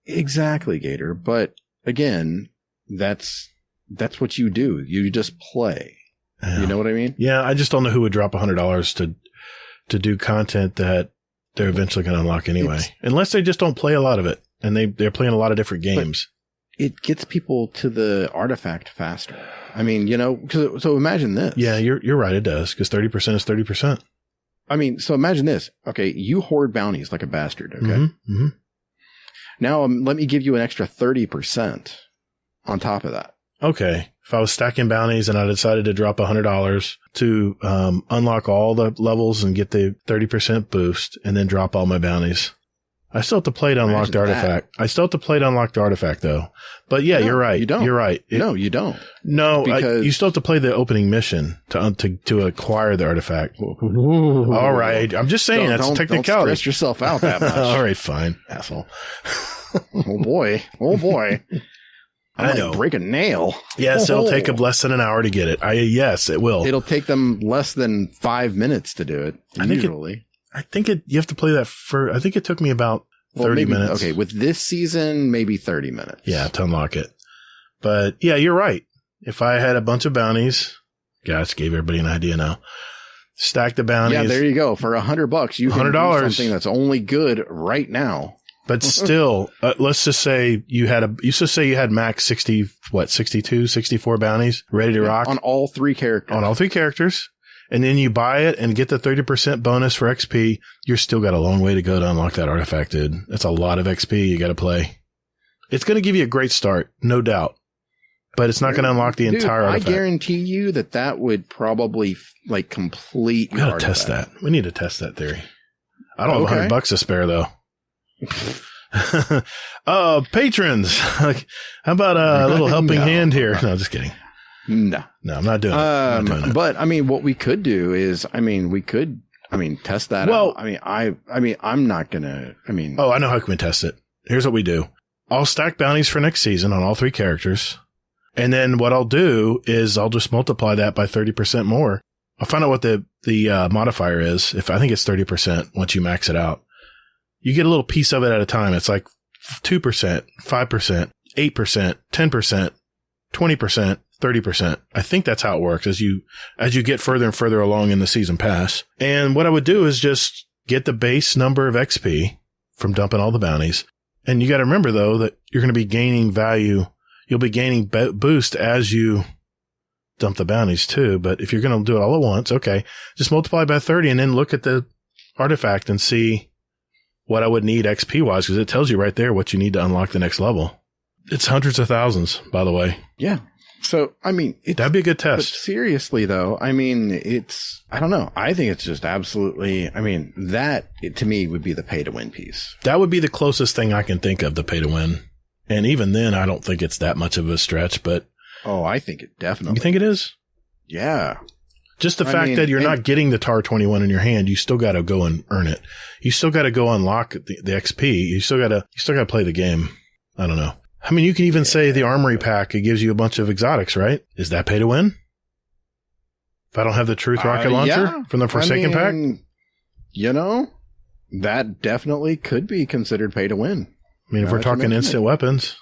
exactly, Gator. But again, that's what you do. You just play. Yeah. You know what I mean? Yeah. I just don't know who would drop $100 to do content that they're eventually going to unlock anyway, unless they just don't play a lot of it and they're playing a lot of different games. It gets people to the artifact faster. I mean, so imagine this. Yeah, you're right. It does, because 30% is 30%. I mean, so imagine this. Okay, you hoard bounties like a bastard. Okay. Mm-hmm. Now let me give you an extra 30% on top of that. Okay. If I was stacking bounties and I decided to drop $100 to unlock all the levels and get the 30% boost and then drop all my bounties. I still have to play to unlock the artifact. I still have to play to unlock the artifact, though. But yeah, you're right. You don't. You're right. No, you don't. No, you still have to play the opening mission to acquire the artifact. All right. I'm just saying that's a technicality. Don't stress yourself out that much. All right, fine, asshole. Oh boy. I know. Break a nail. Yes, it'll take them less than an hour to get it. Yes, it will. It'll take them less than 5 minutes to do it. I think you have to play that I think it took me about 30 minutes. Okay, with this season, maybe 30 minutes. Yeah, to unlock it. But yeah, you're right. If I had a bunch of bounties, gosh, gave everybody an idea now. Stack the bounties. Yeah, there you go. For $100, you can do something that's only good right now. But still, let's just say you had max 62, 64 bounties ready to rock. On all three characters. And then you buy it and get the 30% bonus for XP. You're still got a long way to go to unlock that artifact, dude. That's a lot of XP you got to play. It's going to give you a great start, no doubt. But it's not going to unlock the entire artifact. I guarantee you that would probably complete your artifact. Test that. We need to test that theory. I don't have $100 to spare, though. Patrons. How about a little helping hand here? No, just kidding. No, I'm not doing it. I'm not doing it. But I mean, what we could do is, test that Well, out. I'm not gonna. Oh, I know how we can test it. Here's what we do. I'll stack bounties for next season on all 3 characters. And then what I'll do is I'll just multiply that by 30% more. I'll find out what the modifier is. If I think it's 30% once you max it out. You get a little piece of it at a time. It's like 2%, 5%, 8%, 10%, 20%, 30%. I think that's how it works as you get further and further along in the season pass. And what I would do is just get the base number of XP from dumping all the bounties. And you got to remember, though, that you're going to be gaining value. You'll be gaining boost as you dump the bounties, too. But if you're going to do it all at once, okay, just multiply by 30 and then look at the artifact and see what I would need XP-wise, because it tells you right there what you need to unlock the next level. It's hundreds of thousands, by the way. Yeah. So, that'd be a good test. But seriously, though, I don't know. I think it's just absolutely, to me would be the pay to win piece. That would be the closest thing I can think of, the pay to win. And even then, I don't think it's that much of a stretch, but. Oh, I think it definitely. You think it is? Yeah. Just the fact that you're not getting the TAR 21 in your hand, you still got to go and earn it. You still got to go unlock the XP. You still got to play the game. I don't know. You can even say the armory pack, it gives you a bunch of exotics, right? Is that pay to win? If I don't have the Truth rocket launcher from the Forsaken pack? That definitely could be considered pay to win. If we're talking instant weapons,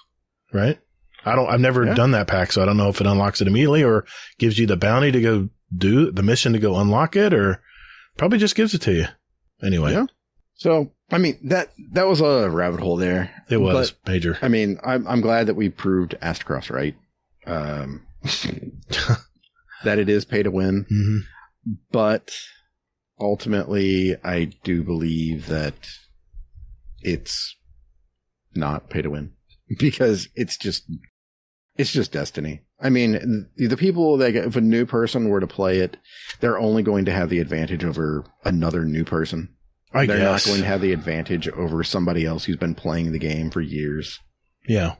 right? I've never done that pack, so I don't know if it unlocks it immediately or gives you the bounty to go do the mission to go unlock it, or probably just gives it to you. Anyway. Yeah. So, that was a rabbit hole there. It was major. I'm glad that we proved Astacross right. That it is pay to win. Mm-hmm. But ultimately, I do believe that it's not pay to win because it's just Destiny. The people if a new person were to play it, they're only going to have the advantage over another new person. They're not going to have the advantage over somebody else who's been playing the game for years. Yeah.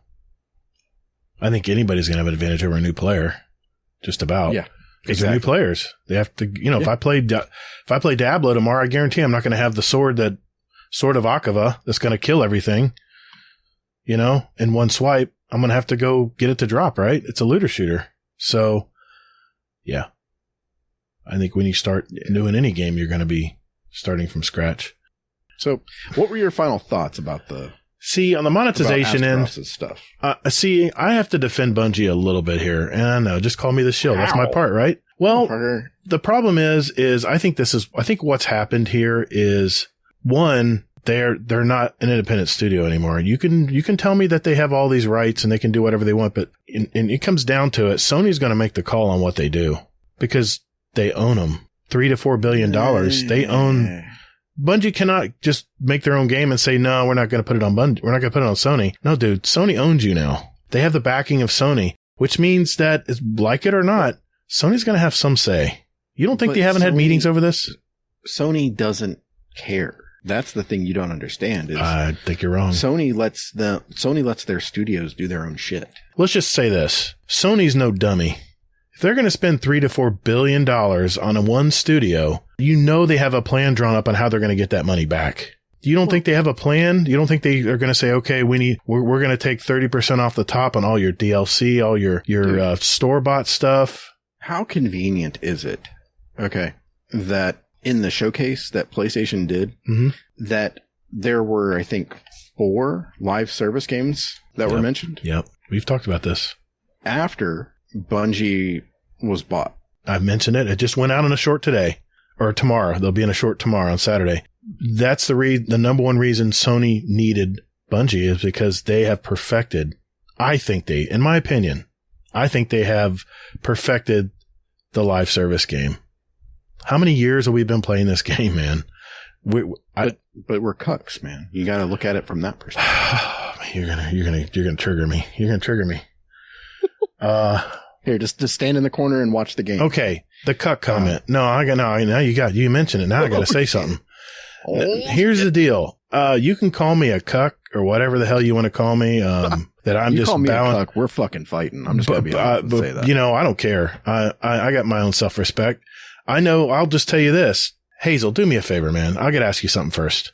I think anybody's going to have an advantage over a new player. Just about. Yeah. Because they're new players. They have to, if I play Diablo tomorrow, I guarantee I'm not going to have the sword of Akava that's going to kill everything. In one swipe. I'm going to have to go get it to drop, right? It's a looter shooter. So, yeah. I think when you start doing any game, you're going to be starting from scratch. So, what were your final thoughts about the... See, on the monetization end, stuff. I have to defend Bungie a little bit here. And I know, just call me the shield. That's my part, right? Well, the problem is I think what's happened here is, one, they're not an independent studio anymore. You can tell me that they have all these rights and they can do whatever they want, but and it comes down to it. Sony's going to make the call on what they do because they own them. $3 to $4 billion. They own. Bungie cannot just make their own game and say, no, we're not going to put it on Bungie. We're not going to put it on Sony. No, dude, Sony owns you now. They have the backing of Sony, which means that, like it or not, Sony's going to have some say. You don't think they haven't had meetings over this? Sony doesn't care. That's the thing you don't understand. Is I think you're wrong. Sony lets their studios do their own shit. Let's just say this. Sony's no dummy. If they're going to spend $3 to $4 billion on one studio, they have a plan drawn up on how they're going to get that money back. You don't think they have a plan? You don't think they are going to say, okay, we're going to take 30% off the top on all your DLC, all your store-bought stuff? How convenient is it? Okay. That in the showcase that PlayStation did, that there were, I think, 4 live service games that were mentioned. Yep. We've talked about this. After Bungie was bought. I've mentioned it. It just went out on a short today or tomorrow. They'll be in a short tomorrow on Saturday. That's the number one reason Sony needed Bungie is because they have perfected. In my opinion, I think they have perfected the live service game. How many years have we been playing this game, man? But we're cucks, man. You got to look at it from that perspective. You're gonna trigger me. You're gonna trigger me. Here, just stand in the corner and watch the game. Okay, the cuck comment. Now you mentioned it. Now I got to say something. Here's the deal. You can call me a cuck or whatever the hell you want to call me. That I'm you just call me bowing. a cuck, we're fucking fighting. I'm just going to be honest and say that. You know, I don't care. I got my own self-respect. I know. I'll just tell you this. Hazel, do me a favor, man. I got to ask you something first.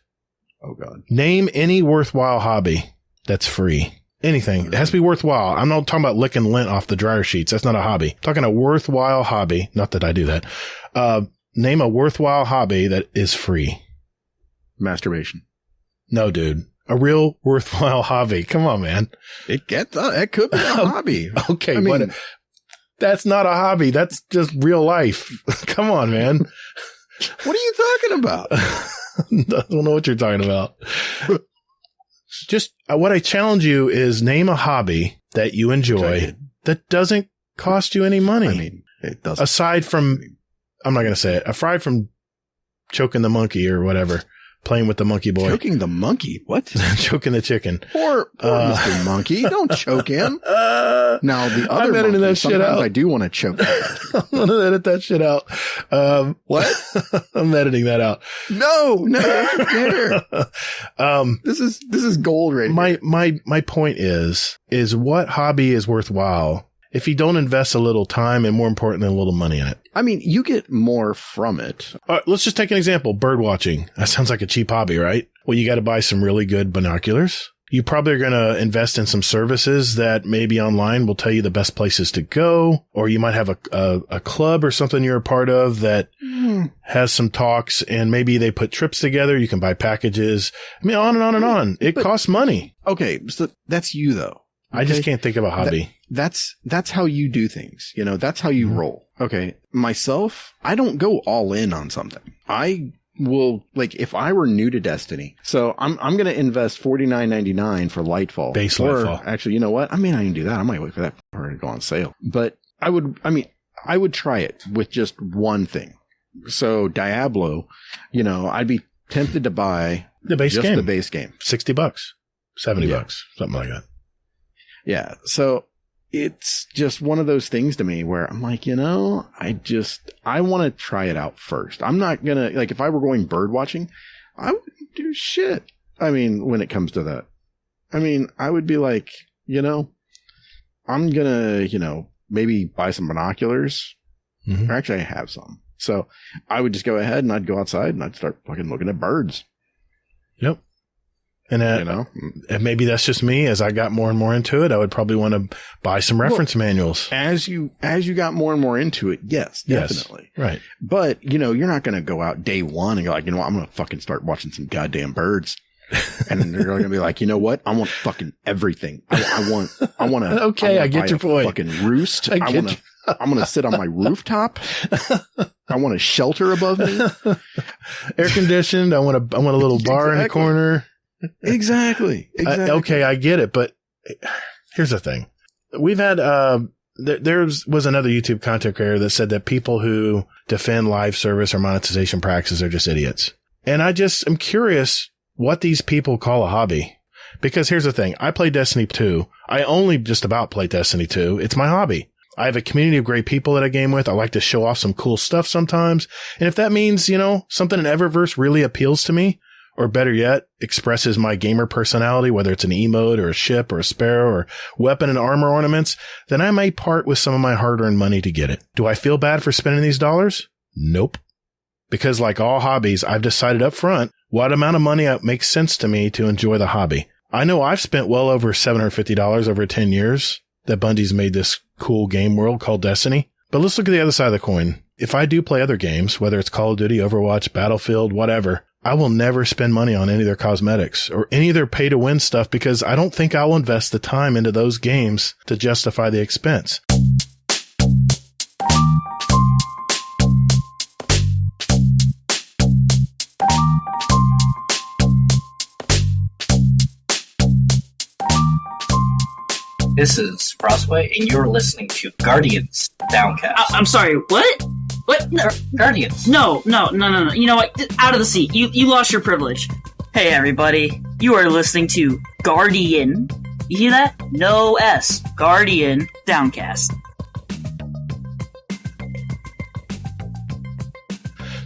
Oh, God. Name any worthwhile hobby that's free. Anything. It has to be worthwhile. I'm not talking about licking lint off the dryer sheets. That's not a hobby. I'm talking a worthwhile hobby. Not that I do that. Name a worthwhile hobby that is free. Masturbation. No, dude. A real worthwhile hobby. Come on, man. It could be a hobby. Okay, but that's not a hobby. That's just real life. Come on, man. What are you talking about? I don't know what you're talking about. Just what I challenge you is name a hobby that you enjoy that doesn't cost you any money. I mean, it doesn't. Aside from, I'm not going to say it, aside from choking the monkey or whatever, playing with the monkey boy. Choking the monkey? What? Choking the chicken. Poor Mr. Monkey. Don't choke him. Now, the other I'm editing that shit out. I do want to choke him. I'm going to edit that shit out. What? I'm editing that out. No, don't care. This is gold right here. My point is what hobby is worthwhile if you don't invest a little time and, more importantly, a little money in it? I mean, you get more from it. Let's just take an example. Bird watching. That sounds like a cheap hobby, right? Well, you got to buy some really good binoculars. You probably are going to invest in some services that maybe online will tell you the best places to go, or you might have a club or something you're a part of that has some talks, and maybe they put trips together. You can buy packages. I mean, on and on and on. It costs money. Okay. So that's you though. Okay? I just can't think of a hobby. That's how you do things. You know, that's how you roll. Okay. Myself, I don't go all in on something. I will, like, if I were new to Destiny, so I'm going to invest $49.99 for Lightfall. Base Lightfall. Actually, you know what? I may not even do that. I might wait for that to go on sale. But I would try it with just one thing. So Diablo, you know, I'd be tempted to buy the base game. The base game. $60, $70, something like that. Yeah. So it's just one of those things to me where I'm like, you know, I want to try it out first. I'm not going to, like, if I were going bird watching, I wouldn't do shit. I mean, when it comes to that, I mean, I would be like, you know, I'm going to, you know, maybe buy some binoculars. Mm-hmm. Or actually, I have some. So I would just go ahead and I'd go outside and I'd start fucking looking at birds. Yep. And you know, and maybe that's just me. As I got more and more into it, I would probably want to buy some reference manuals. As you got more and more into it, yes, definitely. Right. But, you know, you're not going to go out day one and go like, you know what, I'm going to fucking start watching some goddamn birds. And then they're going to be like, you know what? I want fucking everything. I want to. Okay, I get your point. Fucking roost. I'm going to sit on my rooftop. I want a shelter above me. Air conditioned. I want a little bar in the corner. Exactly. Okay, I get it. But here's the thing. We've had, there was another YouTube content creator that said that people who defend live service or monetization practices are just idiots. And I just am curious what these people call a hobby. Because here's the thing. I play Destiny 2. I only just about play Destiny 2. It's my hobby. I have a community of great people that I game with. I like to show off some cool stuff sometimes. And if that means, you know, something in Eververse really appeals to me, or better yet, expresses my gamer personality, whether it's an emote or a ship or a sparrow or weapon and armor ornaments, then I may part with some of my hard-earned money to get it. Do I feel bad for spending these dollars? Nope. Because like all hobbies, I've decided up front what amount of money makes sense to me to enjoy the hobby. I know I've spent well over $750 over 10 years that Bungie's made this cool game world called Destiny. But let's look at the other side of the coin. If I do play other games, whether it's Call of Duty, Overwatch, Battlefield, whatever, I will never spend money on any of their cosmetics or any of their pay-to-win stuff because I don't think I'll invest the time into those games to justify the expense. This is Frostway, and you're listening to Guardians Downcast. I'm sorry, what? What? No, Guardians. No. You know what? Out of the seat. You lost your privilege. Hey, everybody. You are listening to Guardian. You hear that? No S. Guardian Downcast.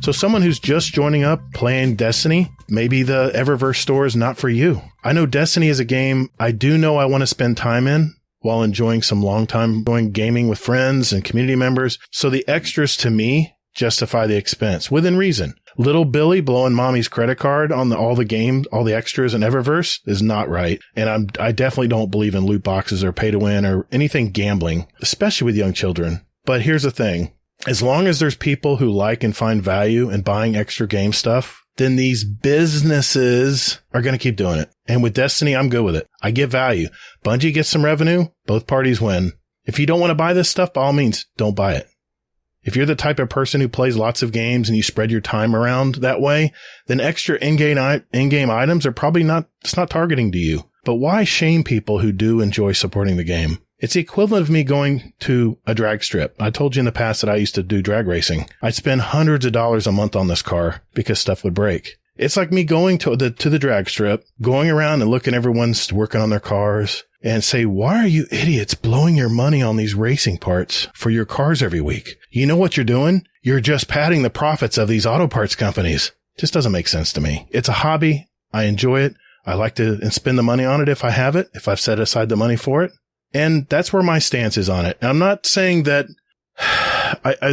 So someone who's just joining up playing Destiny, maybe the Eververse store is not for you. I know Destiny is a game I do know I want to spend time in while enjoying some long time going gaming with friends and community members. So the extras to me justify the expense within reason. Little Billy blowing mommy's credit card on all the games, all the extras in Eververse is not right. And I definitely don't believe in loot boxes or pay to win or anything gambling, especially with young children. But here's the thing. As long as there's people who like and find value in buying extra game stuff, then these businesses are going to keep doing it. And with Destiny, I'm good with it. I get value. Bungie gets some revenue. Both parties win. If you don't want to buy this stuff, by all means, don't buy it. If you're the type of person who plays lots of games and you spread your time around that way, then extra in-game items are probably it's not targeting to you. But why shame people who do enjoy supporting the game? It's the equivalent of me going to a drag strip. I told you in the past that I used to do drag racing. I'd spend hundreds of dollars a month on this car because stuff would break. It's like me going to the drag strip, going around and looking everyone's working on their cars and say, why are you idiots blowing your money on these racing parts for your cars every week? You know what you're doing? You're just padding the profits of these auto parts companies. Just doesn't make sense to me. It's a hobby. I enjoy it. I like to spend the money on it if I have it, if I've set aside the money for it. And that's where my stance is on it. And I'm not saying that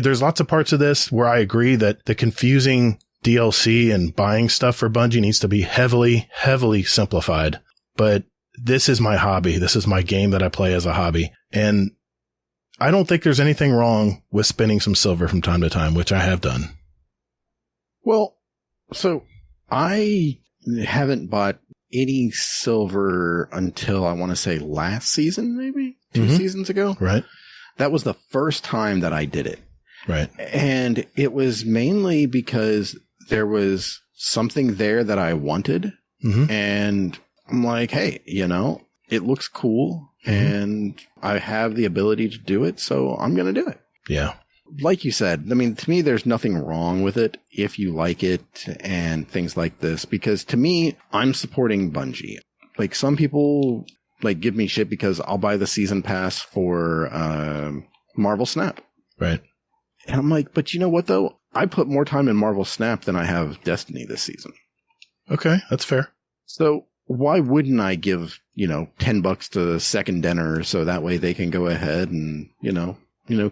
there's lots of parts of this where I agree that the confusing DLC and buying stuff for Bungie needs to be heavily, heavily simplified. But this is my hobby. This is my game that I play as a hobby. And I don't think there's anything wrong with spending some silver from time to time, which I have done. Well, so I haven't bought any silver until I want to say last season, maybe 2 seasons ago. Right. That was the first time that I did it. Right. And it was mainly because there was something there that I wanted. And I'm like, hey, it looks cool and I have the ability to do it. So I'm going to do it. Yeah. Like you said, I mean, to me, there's nothing wrong with it if you like it and things like this, because to me, I'm supporting Bungie. Like some people give me shit because I'll buy the season pass for Marvel Snap. Right. And I'm like, but you know what though? I put more time in Marvel Snap than I have Destiny this season. Okay. That's fair. So why wouldn't I give, $10 to Second Dinner so that way they can go ahead and,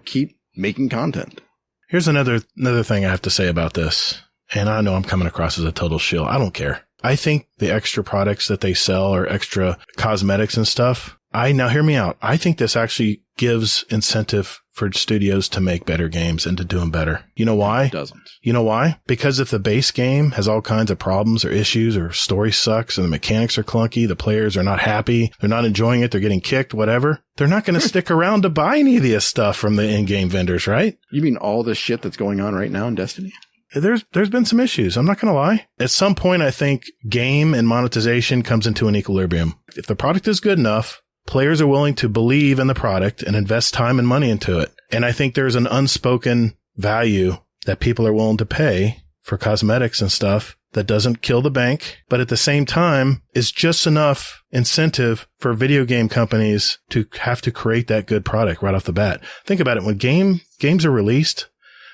keep making content. Here's another thing I have to say about this. And I know I'm coming across as a total shill. I don't care. I think the extra products that they sell or extra cosmetics and stuff. Now hear me out. I think this actually gives incentive for studios to make better games and to do them better. You know why? It doesn't. You know why? Because if the base game has all kinds of problems or issues or story sucks and the mechanics are clunky, the players are not happy, they're not enjoying it, they're getting kicked, whatever, they're not going to stick around to buy any of this stuff from the in-game vendors, right? You mean all this shit that's going on right now in Destiny? There's been some issues. I'm not going to lie. At some point, I think game and monetization comes into an equilibrium. If the product is good enough, players are willing to believe in the product and invest time and money into it. And I think there's an unspoken value that people are willing to pay for cosmetics and stuff that doesn't kill the bank, but at the same time is just enough incentive for video game companies to have to create that good product right off the bat. Think about it. When games are released,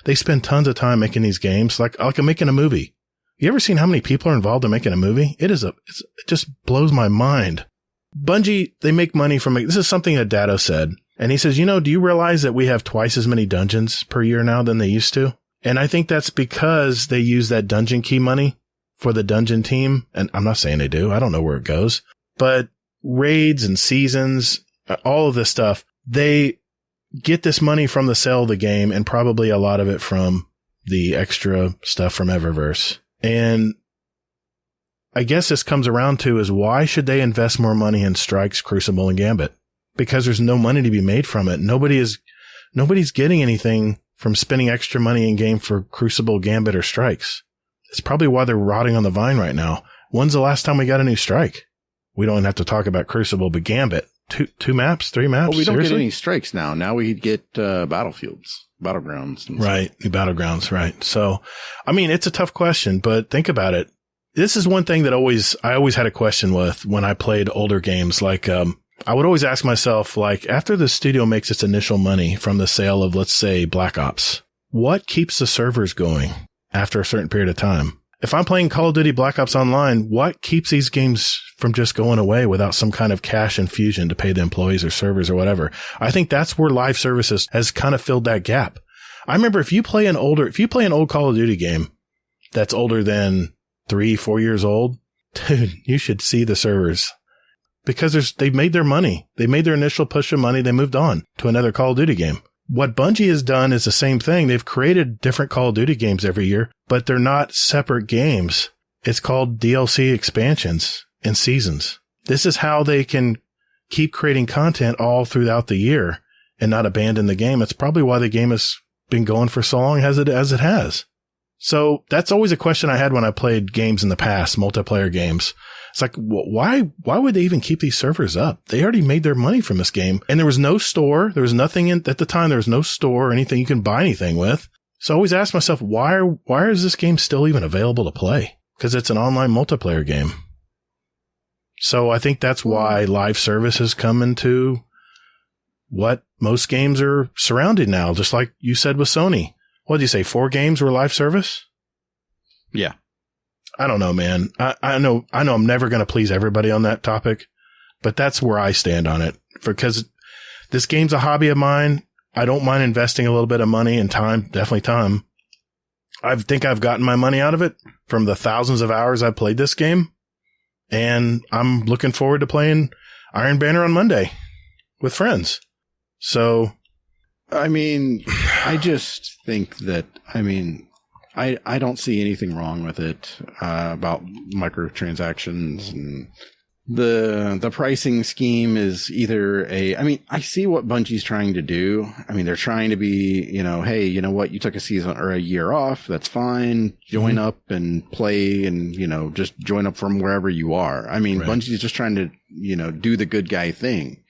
they spend tons of time making these games like making a movie. You ever seen how many people are involved in making a movie? It just blows my mind. Bungie, they make money from it. This is something that Dado said. And he says, do you realize that we have twice as many dungeons per year now than they used to? And I think that's because they use that dungeon key money for the dungeon team. And I'm not saying they do. I don't know where it goes. But raids and seasons, all of this stuff, they get this money from the sale of the game and probably a lot of it from the extra stuff from Eververse. And I guess this comes around to is why should they invest more money in Strikes, Crucible, and Gambit? Because there's no money to be made from it. Nobody's getting anything from spending extra money in game for Crucible, Gambit, or Strikes. It's probably why they're rotting on the vine right now. When's the last time we got a new Strike? We don't have to talk about Crucible, but Gambit. Two maps, 3 maps? Well, we don't Seriously? get any Strikes now. Now we get battlegrounds. Right, new battlegrounds, right. So, I mean, it's a tough question, but think about it. This is one thing that I always had a question with when I played older games. Like, I would always ask myself, after the studio makes its initial money from the sale of, let's say, Black Ops, what keeps the servers going? after a certain period of time. If I'm playing Call of Duty Black Ops Online, what keeps these games from just going away without some kind of cash infusion to pay the employees or servers or whatever? I think that's where live services has kind of filled that gap. I remember if you play an old Call of Duty game that's older than 3-4 years old, dude, you should see the servers. Because they've made their money. They made their initial push of money. They moved on to another Call of Duty game. What Bungie has done is the same thing. They've created different Call of Duty games every year, but they're not separate games. It's called DLC expansions and seasons. This is how they can keep creating content all throughout the year and not abandon the game. It's probably why the game has been going for so long as it has. So that's always a question I had when I played games in the past, multiplayer games. It's like, why would they even keep these servers up? They already made their money from this game. And there was no store. There was nothing at the time. There was no store or anything you can buy anything with. So I always ask myself, why is this game still even available to play? Because it's an online multiplayer game. So I think that's why live service has come into what most games are surrounded now. Just like you said with Sony. What did you say? 4 games were live service? Yeah. I don't know, man. I know I'm never going to please everybody on that topic, but that's where I stand on it. Because this game's a hobby of mine. I don't mind investing a little bit of money and time, definitely time. I think I've gotten my money out of it from the thousands of hours I've played this game. And I'm looking forward to playing Iron Banner on Monday with friends. So, I mean, I just think that, I don't see anything wrong with it, about microtransactions, and the pricing scheme is either I see what Bungie's trying to do. They're trying to be, hey, you know what? You took a season or a year off. That's fine. Join up and play and, just join up from wherever you are. Right. Bungie's just trying to, do the good guy thing.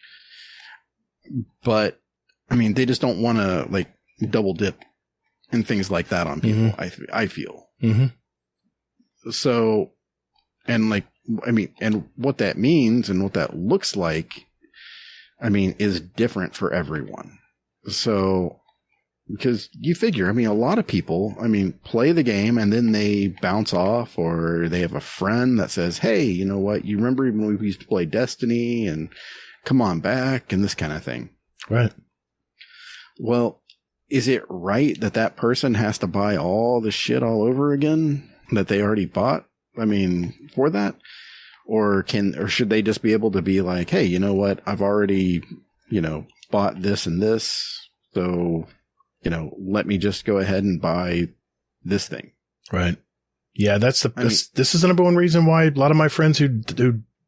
But, they just don't want to double dip and things like that on people. Mm-hmm. I feel. Mm-hmm. So, and what that means and what that looks like, is different for everyone. So, because you figure, a lot of people, play the game and then they bounce off, or they have a friend that says, hey, you know what? You remember when we used to play Destiny and come on back and this kind of thing. Right. Well, is it right that person has to buy all the shit all over again that they already bought? For that? Or should they just be able to be like, hey, you know what? I've already, bought this and this. So, let me just go ahead and buy this thing. Right. Yeah. This is the number one reason why a lot of my friends who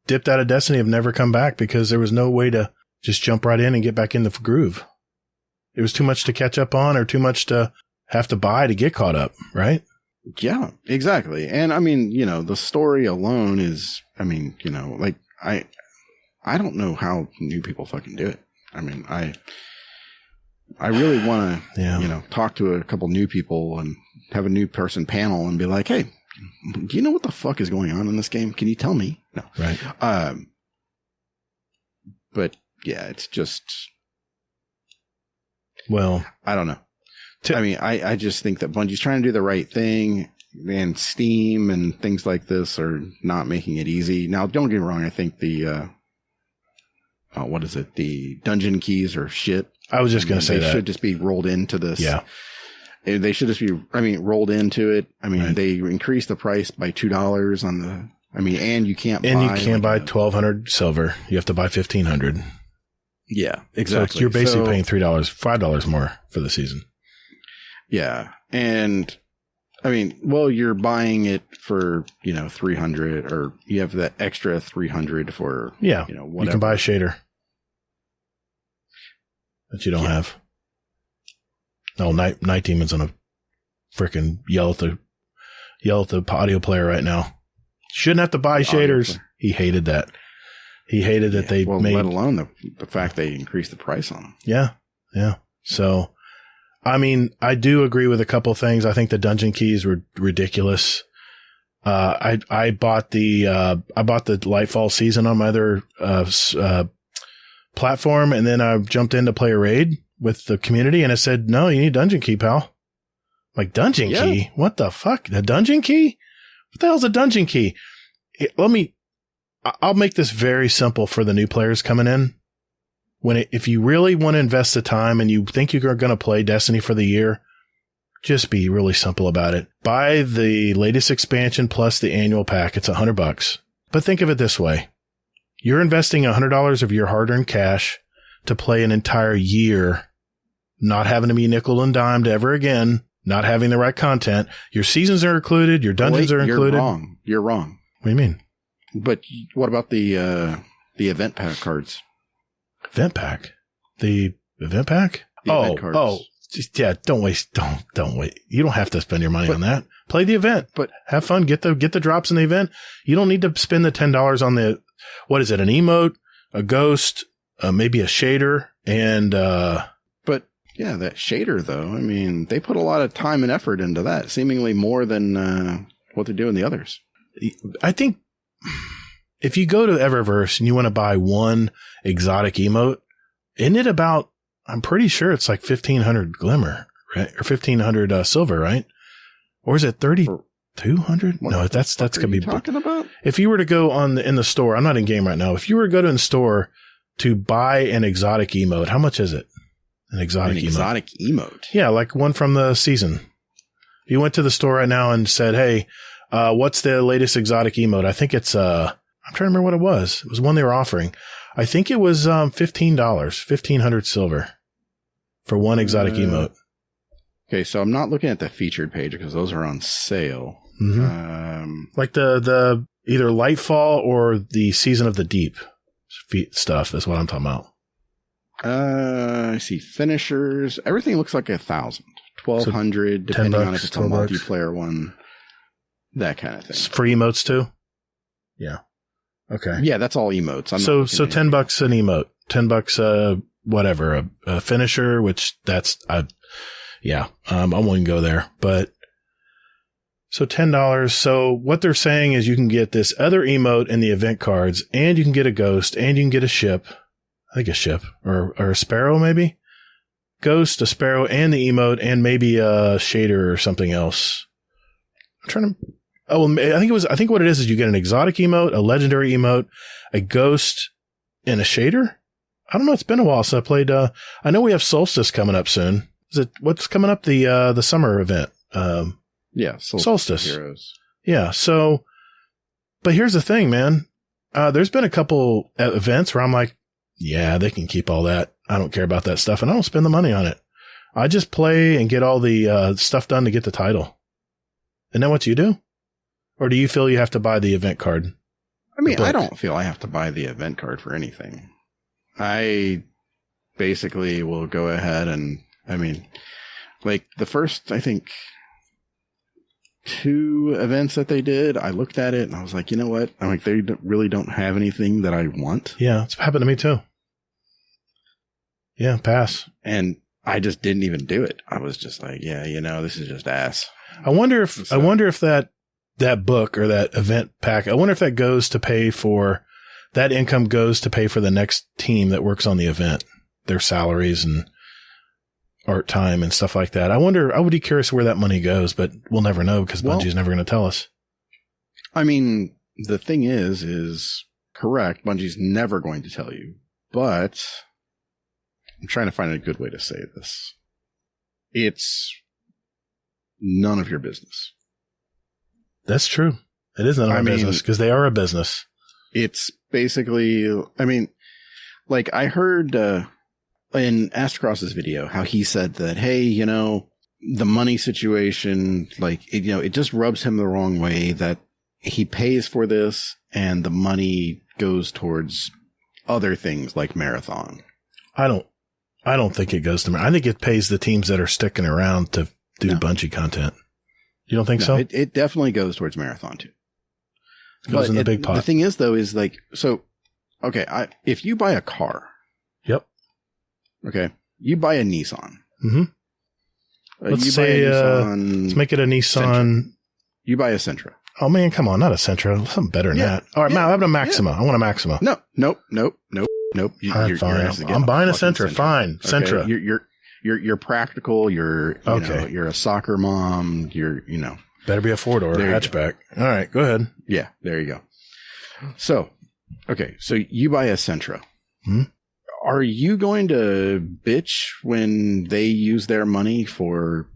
dipped out of Destiny have never come back, because there was no way to just jump right in and get back in the groove. It was too much to catch up on, or too much to have to buy to get caught up, right? Yeah, exactly. And the story alone is, I don't know how new people fucking do it. I really want to, talk to a couple new people and have a new person panel and be like, hey, do you know what the fuck is going on in this game? Can you tell me? No. Right. But yeah, it's just, well, I don't know. I just think that Bungie's trying to do the right thing, and Steam and things like this are not making it easy. Now, don't get me wrong. I think the dungeon keys are shit. I was just going to say they should just be rolled into this. Yeah. They should just be, rolled into it. Right. They increased the price by $2 on the, and you can't buy. And you can't buy 1,200 silver. You have to buy 1,500. Yeah, exactly. So you're basically paying $5 more for the season. Yeah. And you're buying it for, 300, or you have that extra 300 for, whatever. You can buy a shader that you don't have. No, Night Demon's on a frickin' yell at the audio player right now. Shouldn't have to buy shaders. He hated that. He hated that they made, let alone the fact they increased the price on them. Yeah. Yeah. So, I do agree with a couple things. I think the dungeon keys were ridiculous. I bought the Lightfall season on my other, platform, and then I jumped in to play a raid with the community, and it said, no, you need dungeon key, pal. Like dungeon key? What the fuck? The dungeon key? What the hell's a dungeon key? I'll make this very simple for the new players coming in. If you really want to invest the time and you think you're going to play Destiny for the year, just be really simple about it. Buy the latest expansion plus the annual pack. It's $100. But think of it this way. You're investing $100 of your hard-earned cash to play an entire year, not having to be nickel and dimed ever again, not having the right content. Your seasons are included. Your dungeons are included. You're wrong. What do you mean? But what about the event pack cards? Event pack? The event pack? Event cards. Yeah, don't wait. You don't have to spend your money on that. Play the event, but have fun. Get the drops in the event. You don't need to spend the $10 on the, what is it? An emote, a ghost, maybe a shader, and, but yeah, that shader though. I mean, they put a lot of time and effort into that, seemingly more than, what they do in the others. I think if you go to Eververse and you want to buy one exotic emote, isn't it about, I'm pretty sure it's like 1,500 glimmer, right? Or 1,500 silver, right? Or is it 3,200? No, that's going to be talking about. If you were to go in the store, I'm not in game right now. If you were to go to the store to buy an exotic emote, how much is it? An exotic emote? Yeah, like one from the season. If you went to the store right now and said, hey, what's the latest exotic emote? I think it's, I'm trying to remember what it was. It was one they were offering. I think it was $15, 1,500 silver for one exotic emote. Okay, so I'm not looking at the featured page because those are on sale. Mm-hmm. Like the either Lightfall or the Season of the Deep stuff is what I'm talking about. I see finishers. Everything looks like 1,000, 1,200, depending on if it's a multiplayer one. That kind of thing. For emotes too? Yeah. Okay. Yeah, that's all emotes. So $10 an emote, $10 whatever, a finisher, which that's I won't go there, but so $10. So what they're saying is you can get this other emote in the event cards, and you can get a ghost, and you can get a ship. I think a ship or a sparrow maybe. Ghost, a sparrow, and the emote, and maybe a shader or something else. I'm trying to. Oh, I think what it is you get an exotic emote, a legendary emote, a ghost, and a shader. I don't know. It's been a while since I played. I know we have Solstice coming up soon. Is it what's coming up? The summer event. Yeah, Solstice Heroes. Yeah. So, but here's the thing, man. There's been a couple events where I'm like, yeah, they can keep all that. I don't care about that stuff, and I don't spend the money on it. I just play and get all the stuff done to get the title. Isn't that what you do? Or do you feel you have to buy the event card? I mean, I don't feel I have to buy the event card for anything. I basically will go ahead and, I mean, like the first, I think, 2 events that they did, I looked at it and I was like, you know what? I'm like, they really don't have anything that I want. Yeah, it's happened to me too. Yeah, pass. And I just didn't even do it. I was just like, yeah, this is just ass. I wonder if that book or that event pack, I wonder if that goes to pay for, that income goes to pay for the next team that works on the event, their salaries and art time and stuff like that. I would be curious where that money goes, but we'll never know because Bungie's never going to tell us. I mean, the thing is correct. Bungie's never going to tell you, but I'm trying to find a good way to say this. It's none of your business. That's true. It is none of our business because they are a business. It's basically, I mean, like I heard in Astrocross's video how he said that, hey, the money situation, like, it just rubs him the wrong way that he pays for this and the money goes towards other things like Marathon. I don't think it goes to I think it pays the teams that are sticking around to do Bungie content. You don't think so? It definitely goes towards Marathon too. It goes in the big pot. The thing is though, is like, so, okay, if you buy a car. Yep. Okay. You buy a Nissan. Mm-hmm. Let's make it a Nissan. Sentra. You buy a Sentra. Oh man, come on, not a Sentra. Something better than that. All right, I have a Maxima. I want a Maxima. Nope. Fine. I'm buying a Sentra. Fine, okay. Sentra. you're practical. You're you're a soccer mom. Better be a 4-door hatchback. All right, go ahead. Yeah, there you go. So, okay, so you buy a Sentra. Are you going to bitch when they use their money for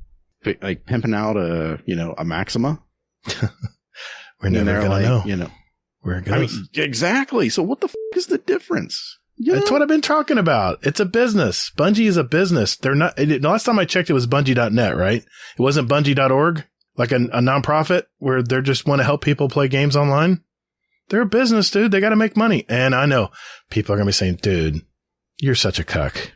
like pimping out a Maxima? We're never gonna know. Where it goes. I mean, exactly. So what the is the difference? That's what I've been talking about. It's a business. Bungie is a business. They're not. Last time I checked, it was Bungie.net, right? It wasn't Bungie.org, like a nonprofit where they just want to help people play games online. They're a business, dude. They got to make money. And I know people are going to be saying, dude, you're such a cuck.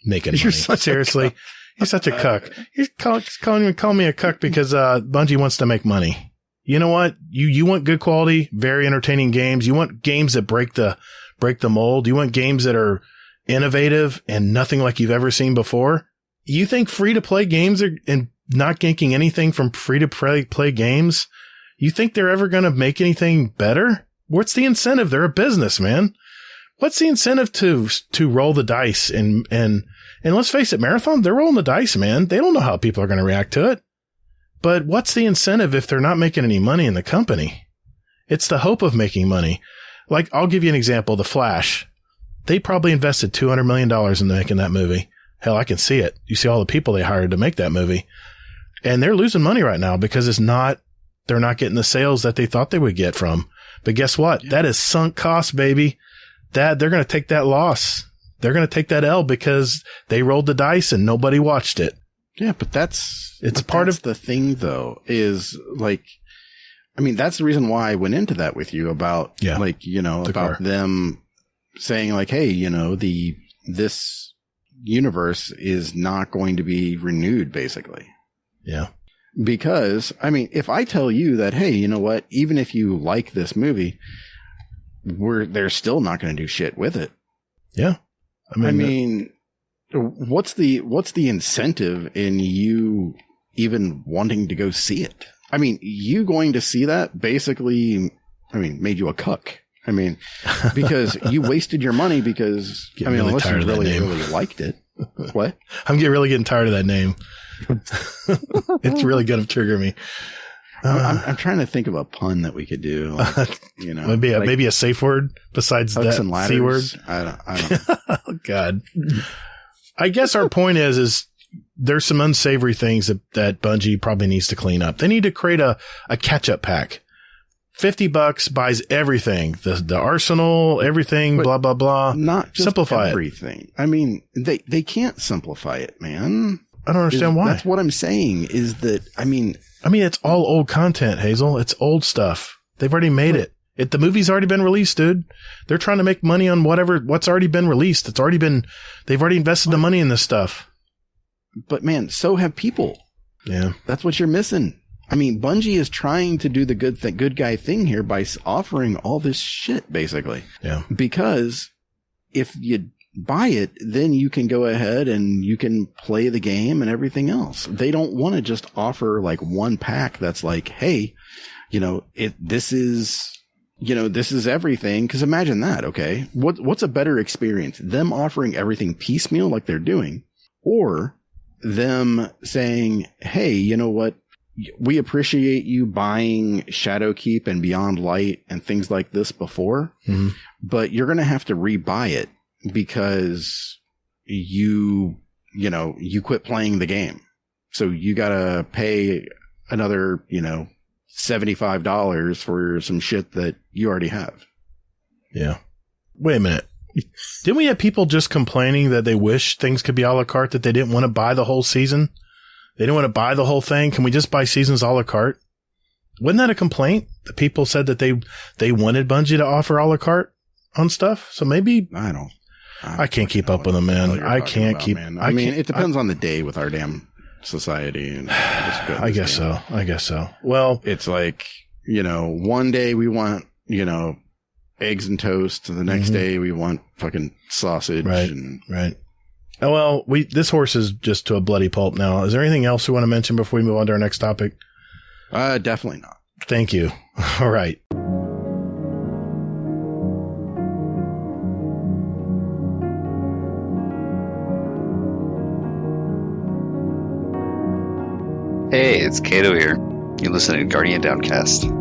Making money. Seriously. You're such a cuck. You're calling me a cuck because Bungie wants to make money. You know what? You want good quality, very entertaining games. You want games that break the mold. You want games that are innovative and nothing like you've ever seen before. You think free to play games are and not ganking anything from free to play games? You think they're ever going to make anything better? What's the incentive? They're a business, man. What's the incentive to roll the dice and let's face it, Marathon, they're rolling the dice, man. They don't know how people are going to react to it. But what's the incentive if they're not making any money in the company? It's the hope of making money. Like, I'll give you an example. The Flash. They probably invested $200 million in making that movie. Hell, I can see it. You see all the people they hired to make that movie. And they're losing money right now because they're not getting the sales that they thought they would get from. But guess what? Yeah. That is sunk cost, baby. They're going to take that loss. They're going to take that L because they rolled the dice and nobody watched it. Yeah, but it's part of the thing, though, is like, I mean, that's the reason why I went into that with you about, about them saying like, hey, this universe is not going to be renewed, basically. Yeah. Because, I mean, if I tell you that, hey, you know what, even if you like this movie, they're still not going to do shit with it. Yeah. I mean, what's the incentive in you even wanting to go see it? I mean, you going to see that basically, made you a cuck. I mean, because you wasted your money because, unless you really liked it. What? I'm really getting tired of that name. It's really going to trigger me. I'm trying to think of a pun that we could do. Like, maybe a safe word besides that C word. I don't know. Oh, God. I guess our point is there's some unsavory things that Bungie probably needs to clean up. They need to create a catch-up pack. $50 buys everything. The arsenal, everything, but blah, blah, blah. Not just simplify everything. I mean, they can't simplify it, man. I don't understand why. That's what I'm saying is that, I mean, it's all old content, Hazel. It's old stuff. They've already made it. The movie's already been released, dude. They're trying to make money on what's already been released. They've already invested the money in this stuff. But man, so have people. Yeah. That's what you're missing. I mean, Bungie is trying to do the good guy thing here by offering all this shit, basically. Yeah. Because if you buy it, then you can go ahead and you can play the game and everything else. They don't want to just offer like one pack that's like, hey, this is everything. Because imagine that, okay? What's a better experience? Them offering everything piecemeal like they're doing, or them saying, hey, you know what? We appreciate you buying Shadowkeep and Beyond Light and things like this before, but you're going to have to rebuy it because you quit playing the game. So you got to pay another, $75 for some shit that you already have. Yeah. Wait a minute. Didn't we have people just complaining that they wish things could be a la carte, that they didn't want to buy the whole season? They didn't want to buy the whole thing. Can we just buy seasons a la carte? Wasn't that a complaint? The people said that they wanted Bungie to offer a la carte on stuff. So maybe I can't keep up with them, man. I can't keep. Man. I mean, it depends on the day with our damn society. And I guess so. Well, it's like, one day we want, eggs and toast, and the next day we want fucking sausage. Right. Oh, well, this horse is just to a bloody pulp now. Is there anything else we want to mention before we move on to our next topic? Definitely not. Thank you. All right. Hey, it's Kato here. You're listening to Guardian Downcast. All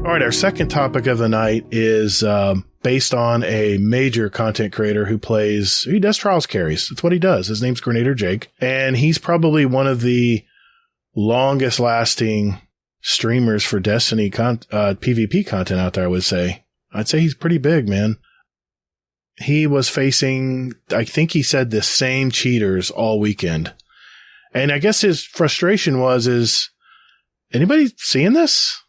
right, our second topic of the night is based on a major content creator he does trials carries. That's what he does. His name's Grenader Jake, and he's probably one of the longest lasting streamers for Destiny PvP content out there, I would say. I'd say he's pretty big, man. He was facing, I think he said, the same cheaters all weekend. And I guess his frustration is anybody seeing this?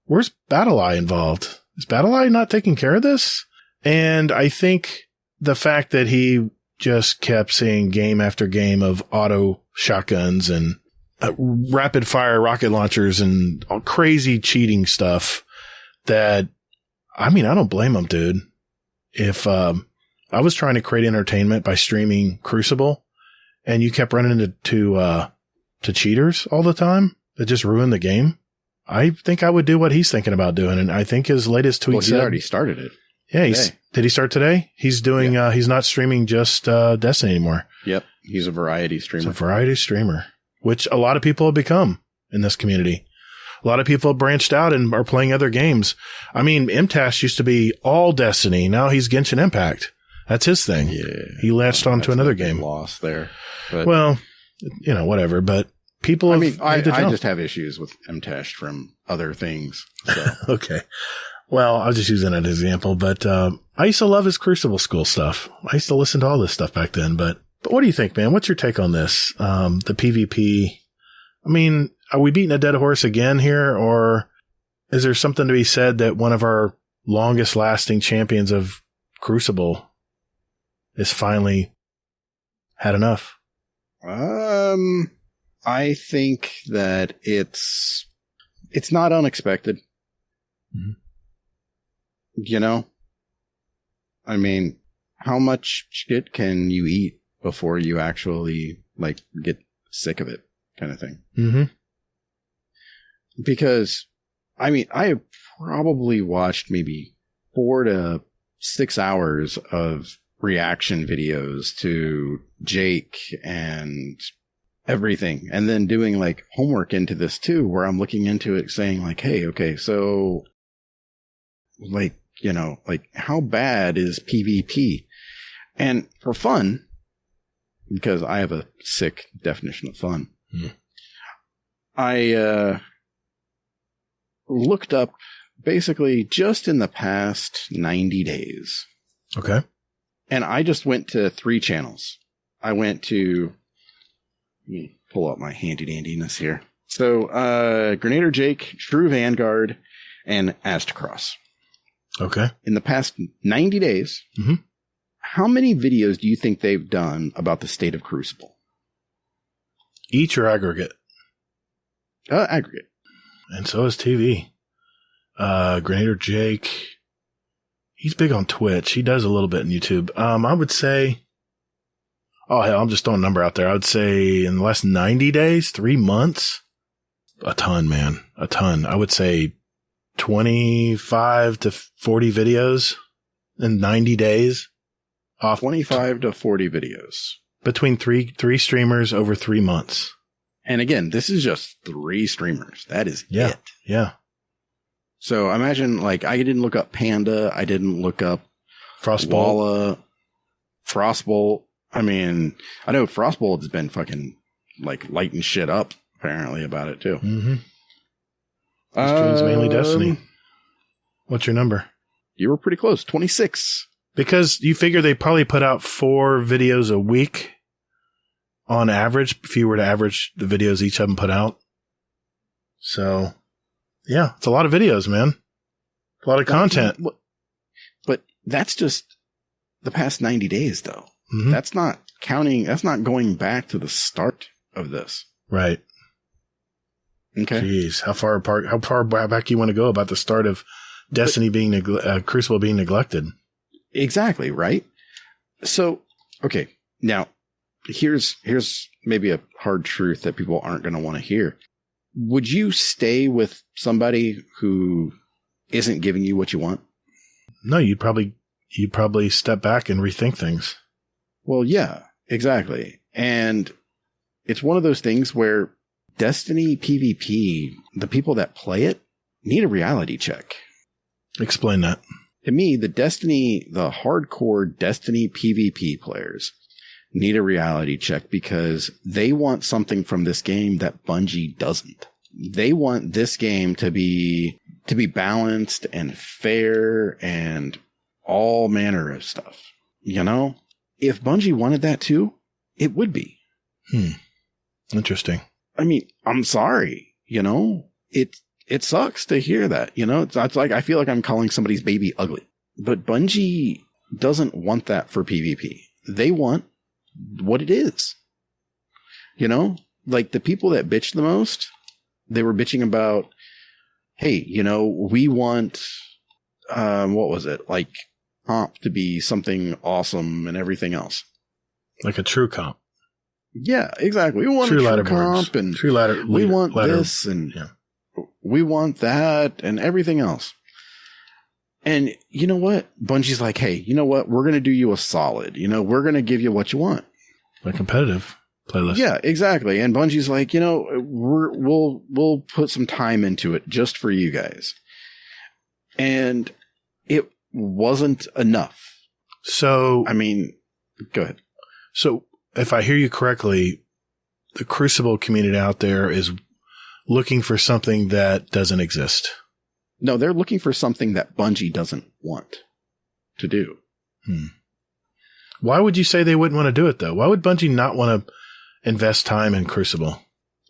Where's BattleEye involved? Is BattleEye not taking care of this? And I think the fact that he just kept seeing game after game of auto shotguns and rapid fire rocket launchers and all crazy cheating stuff that, I mean, I don't blame him, dude. If I was trying to create entertainment by streaming Crucible and you kept running into cheaters all the time that just ruined the game, I think I would do what he's thinking about doing. And I think his latest tweet he already started it. Yeah. Did he start today? He's doing, he's not streaming just Destiny anymore. Yep. He's a variety streamer. He's a variety streamer, which a lot of people have become in this community. A lot of people have branched out and are playing other games. I mean, MTash used to be all Destiny. Now he's Genshin Impact. That's his thing. Yeah. He latched on to another game. Lost there. But, well, whatever. But people I just have issues with MTash from other things. So. Okay. Well, I was just using an example, but I used to love his Crucible School stuff. I used to listen to all this stuff back then. But what do you think, man? What's your take on this? The PvP. I mean, are we beating a dead horse again here, or is there something to be said that one of our longest lasting champions of Crucible has finally had enough? I think that it's not unexpected. Mm-hmm. I mean, how much shit can you eat before you actually get sick of it, kind of thing? Mm-hmm. Because, I mean, I have probably watched maybe 4 to 6 hours of reaction videos to Jake and everything, and then doing homework into this too, where I'm looking into it saying hey, okay, so how bad is PvP? And for fun, because I have a sick definition of fun, I looked up basically just in the past 90 days. Okay. And I just went to 3 channels. I went to, let me pull out my handy dandiness here. So, Grenader Jake, True Vanguard, and Astacross. Okay. In the past 90 days, mm-hmm. How many videos do you think they've done about the state of Crucible? Each or aggregate? Aggregate. And so is TV. Grenader Jake, he's big on Twitch. He does a little bit in YouTube. I would say, I'm just throwing a number out there. I would say in the last 90 days, 3 months, a ton, man. A ton. I would say 25 to 40 videos in 90 days. Off 25 to 40 videos. Between three streamers over 3 months. And again, this is just 3 streamers. That is it. Yeah. So imagine, I didn't look up Panda. I didn't look up Frostbolt. Frostbolt. I mean, I know Frostbolt has been fucking, lighting shit up, apparently, about it, too. Mm-hmm. Streams mainly Destiny. What's your number? You were pretty close. 26. Because you figure they probably put out 4 videos a week on average, if you were to average the videos each of them put out. So, yeah, it's a lot of videos, man. A lot of content. But that's just the past 90 days, though. Mm-hmm. That's not counting. That's not going back to the start of this. Right. Okay. Jeez, how far back you want to go about the start of Destiny being Crucible being neglected? Exactly, right? So, okay, now, here's maybe a hard truth that people aren't going to want to hear. Would you stay with somebody who isn't giving you what you want? No, you'd probably step back and rethink things. Well, yeah, exactly. And it's one of those things where Destiny PvP, the people that play it need a reality check. Explain that. To me, the hardcore Destiny PvP players need a reality check because they want something from this game that Bungie doesn't. They want this game to be balanced and fair and all manner of stuff. You know, if Bungie wanted that too, it would be. Interesting. I mean, I'm sorry, you know, it sucks to hear that, you know, it's like, I feel like I'm calling somebody's baby ugly, but Bungie doesn't want that for PvP. They want what it is, you know, like the people that bitch the most, they were bitching about, hey, you know, we want, what was it? Like comp to be something awesome and everything else. Like a true comp. Yeah, exactly. We want true a ladder true comp boards. and True ladder, we want ladder, this and yeah. we want that and everything else. And you know what? Bungie's like, hey, you know what? We're going to do you a solid. You know, we're going to give you what you want. A competitive playlist. Yeah, exactly. And Bungie's like, you know, we'll put some time into it just for you guys. And it wasn't enough. So, I mean, go ahead. So if I hear you correctly, the Crucible community out there is looking for something that doesn't exist. No, they're looking for something that Bungie doesn't want to do. Why would you say they wouldn't want to do it, though? Why would Bungie not want to invest time in Crucible?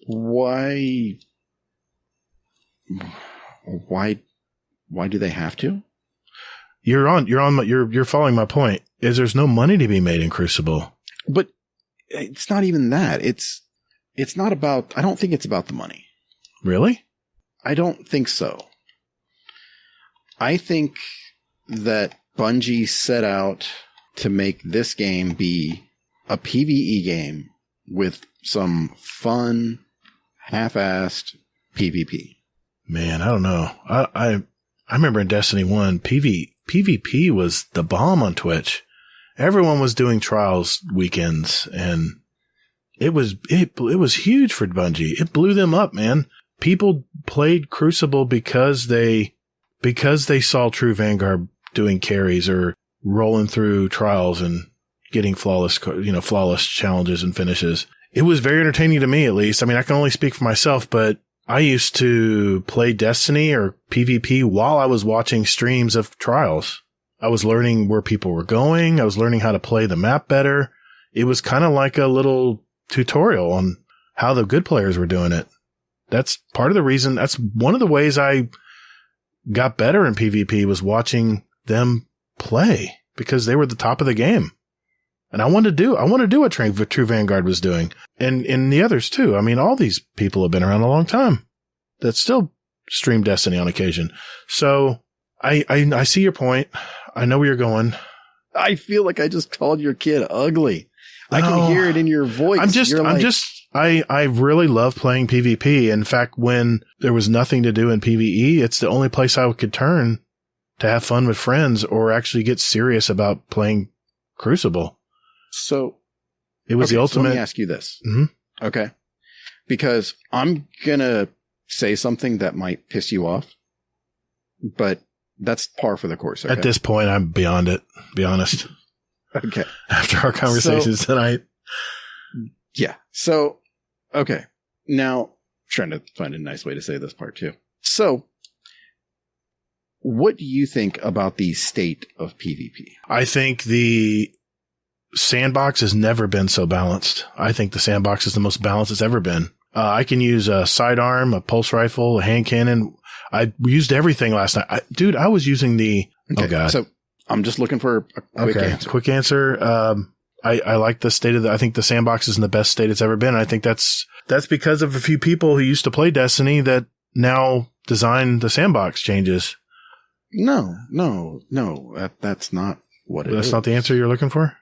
Why do they have to? You're following my point. Is there's no money to be made in Crucible. But it's not even that. It's not about, I don't think it's about the money. Really? I don't think so. I think that Bungie set out to make this game be a PvE game with some fun, half-assed PvP. Man, I don't know. I remember in Destiny 1, PvP was the bomb on Twitch. Everyone was doing trials weekends, and it was huge for Bungie. It blew them up, man. People played Crucible because they saw True Vanguard doing carries or rolling through trials and getting flawless challenges and finishes. It was very entertaining to me, at least. I mean, I can only speak for myself, but I used to play Destiny or PvP while I was watching streams of trials. I was learning where people were going. I was learning how to play the map better. It was kind of like a little tutorial on how the good players were doing it. That's part of the reason. That's one of the ways I got better in PvP was watching them play because they were the top of the game. And I want to do what True Vanguard was doing. And the others too. I mean, all these people have been around a long time that still stream Destiny on occasion. So I see your point. I know where you're going. I feel like I just called your kid ugly. I can hear it in your voice. I really love playing PvP. In fact, when there was nothing to do in PvE, it's the only place I could turn to have fun with friends or actually get serious about playing Crucible. So it was the ultimate. So let me ask you this. Mm-hmm. Okay. Because I'm going to say something that might piss you off, but that's par for the course. Okay? At this point, I'm beyond it, be honest. Okay. After our conversations tonight. Yeah. So, okay. Now, trying to find a nice way to say this part too. So, what do you think about the state of PvP? I think the sandbox has never been so balanced. I think the sandbox is the most balanced it's ever been. I can use a sidearm, a pulse rifle, a hand cannon. I used everything last night. I was using the... Okay, oh, God. So I'm just looking for a quick answer. Quick answer. I like the state of I think the sandbox is in the best state it's ever been. I think that's because of a few people who used to play Destiny that now design the sandbox changes. No. That's not what it is. That's not the answer you're looking for?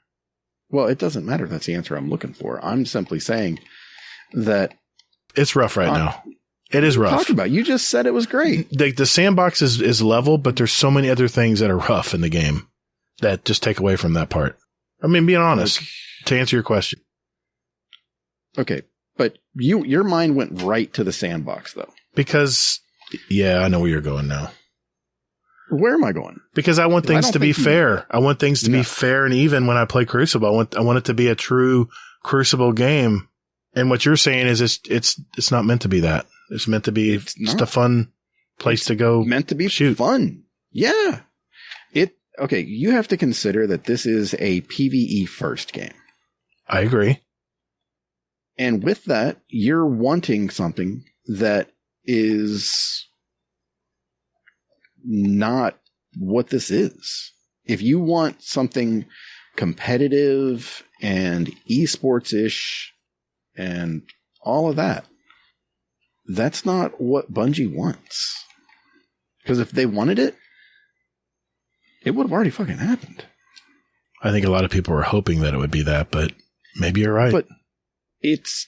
Well, it doesn't matter if that's the answer I'm looking for. I'm simply saying that it's rough right now. It is rough. Talk about. You just said it was great. The sandbox is level, but there's so many other things that are rough in the game that just take away from that part. I mean, being honest, to answer your question. Okay, but your mind went right to the sandbox, though. Because, yeah, I know where you're going now. Where am I going? Because I want things to be fair. I want things to be fair and even when I play Crucible. I want it to be a true Crucible game. And what you're saying is it's not meant to be that. It's meant to be just a fun place to go. Meant to be fun. Yeah. Okay, you have to consider that this is a PvE first game. I agree. And with that, you're wanting something that is not what this is. If you want something competitive and esports-ish and all of that, that's not what Bungie wants. Because if they wanted it, it would have already fucking happened. I think a lot of people were hoping that it would be that, but maybe you're right. But it's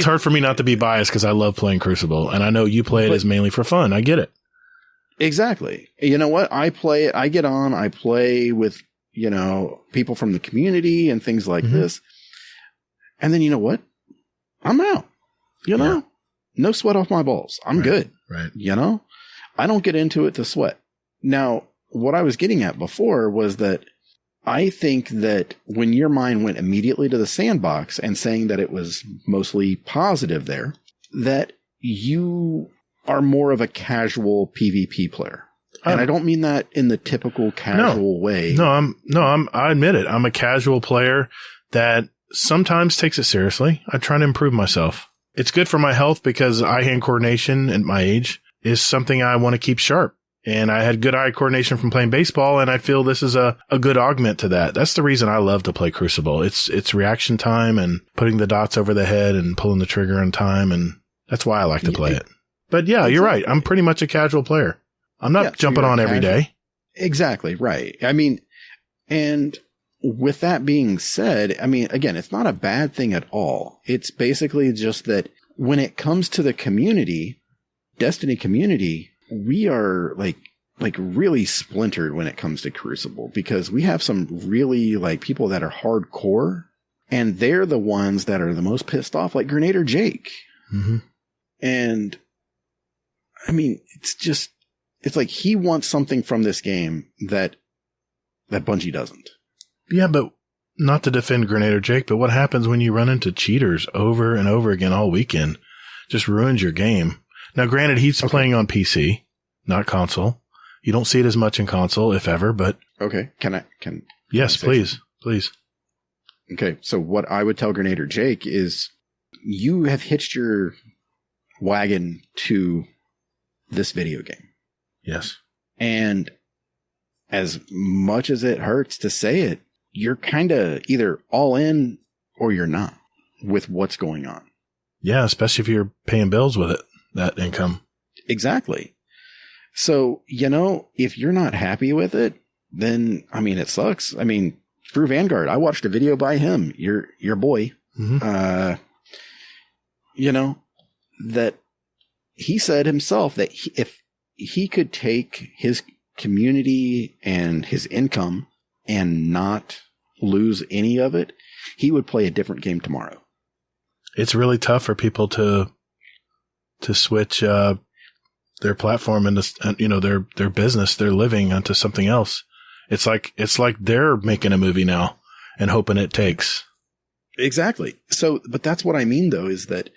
hard for me not to be biased because I love playing Crucible, and I know you play it as mainly for fun. I get it. Exactly. You know what? I play it. I get on. I play with, people from the community and things like this. And then you know what? I'm out. No sweat off my balls. I'm good. Right. I don't get into it to sweat. Now, what I was getting at before was that I think that when your mind went immediately to the sandbox and saying that it was mostly positive there, that you are more of a casual PvP player. And I don't mean that in the typical casual way. I admit it. I'm a casual player that sometimes takes it seriously. I try to improve myself. It's good for my health because eye-hand coordination at my age is something I want to keep sharp. And I had good eye coordination from playing baseball, and I feel this is a good augment to that. That's the reason I love to play Crucible. It's reaction time and putting the dots over the head and pulling the trigger in time, and that's why I like to play it. But yeah, you're right. I'm pretty much a casual player. I'm not jumping on every day. Exactly, right. I mean, and with that being said, I mean, again, it's not a bad thing at all. It's basically just that when it comes to the community, Destiny community, we are like really splintered when it comes to Crucible because we have some really people that are hardcore and they're the ones that are the most pissed off, like Grenader Jake. Mm-hmm. And I mean, it's like he wants something from this game that Bungie doesn't. Yeah, but not to defend Grenader Jake, but what happens when you run into cheaters over and over again all weekend? Just ruins your game. Now, granted, he's playing on PC, not console. You don't see it as much in console, if ever, but... Okay. Yes, please. Okay, so what I would tell Grenader Jake is you have hitched your wagon to this video game. Yes. And as much as it hurts to say it, you're kind of either all in or you're not with what's going on. Yeah, especially if you're paying bills with it. That income. Exactly. So, if you're not happy with it, then, I mean, it sucks. I mean, True Vanguard, I watched a video by him, your boy, mm-hmm. That he said himself that if he could take his community and his income and not lose any of it, he would play a different game tomorrow. It's really tough for people to switch their platform and their business, their living onto something else. It's like they're making a movie now and hoping it takes. Exactly. So, but that's what I mean though, is that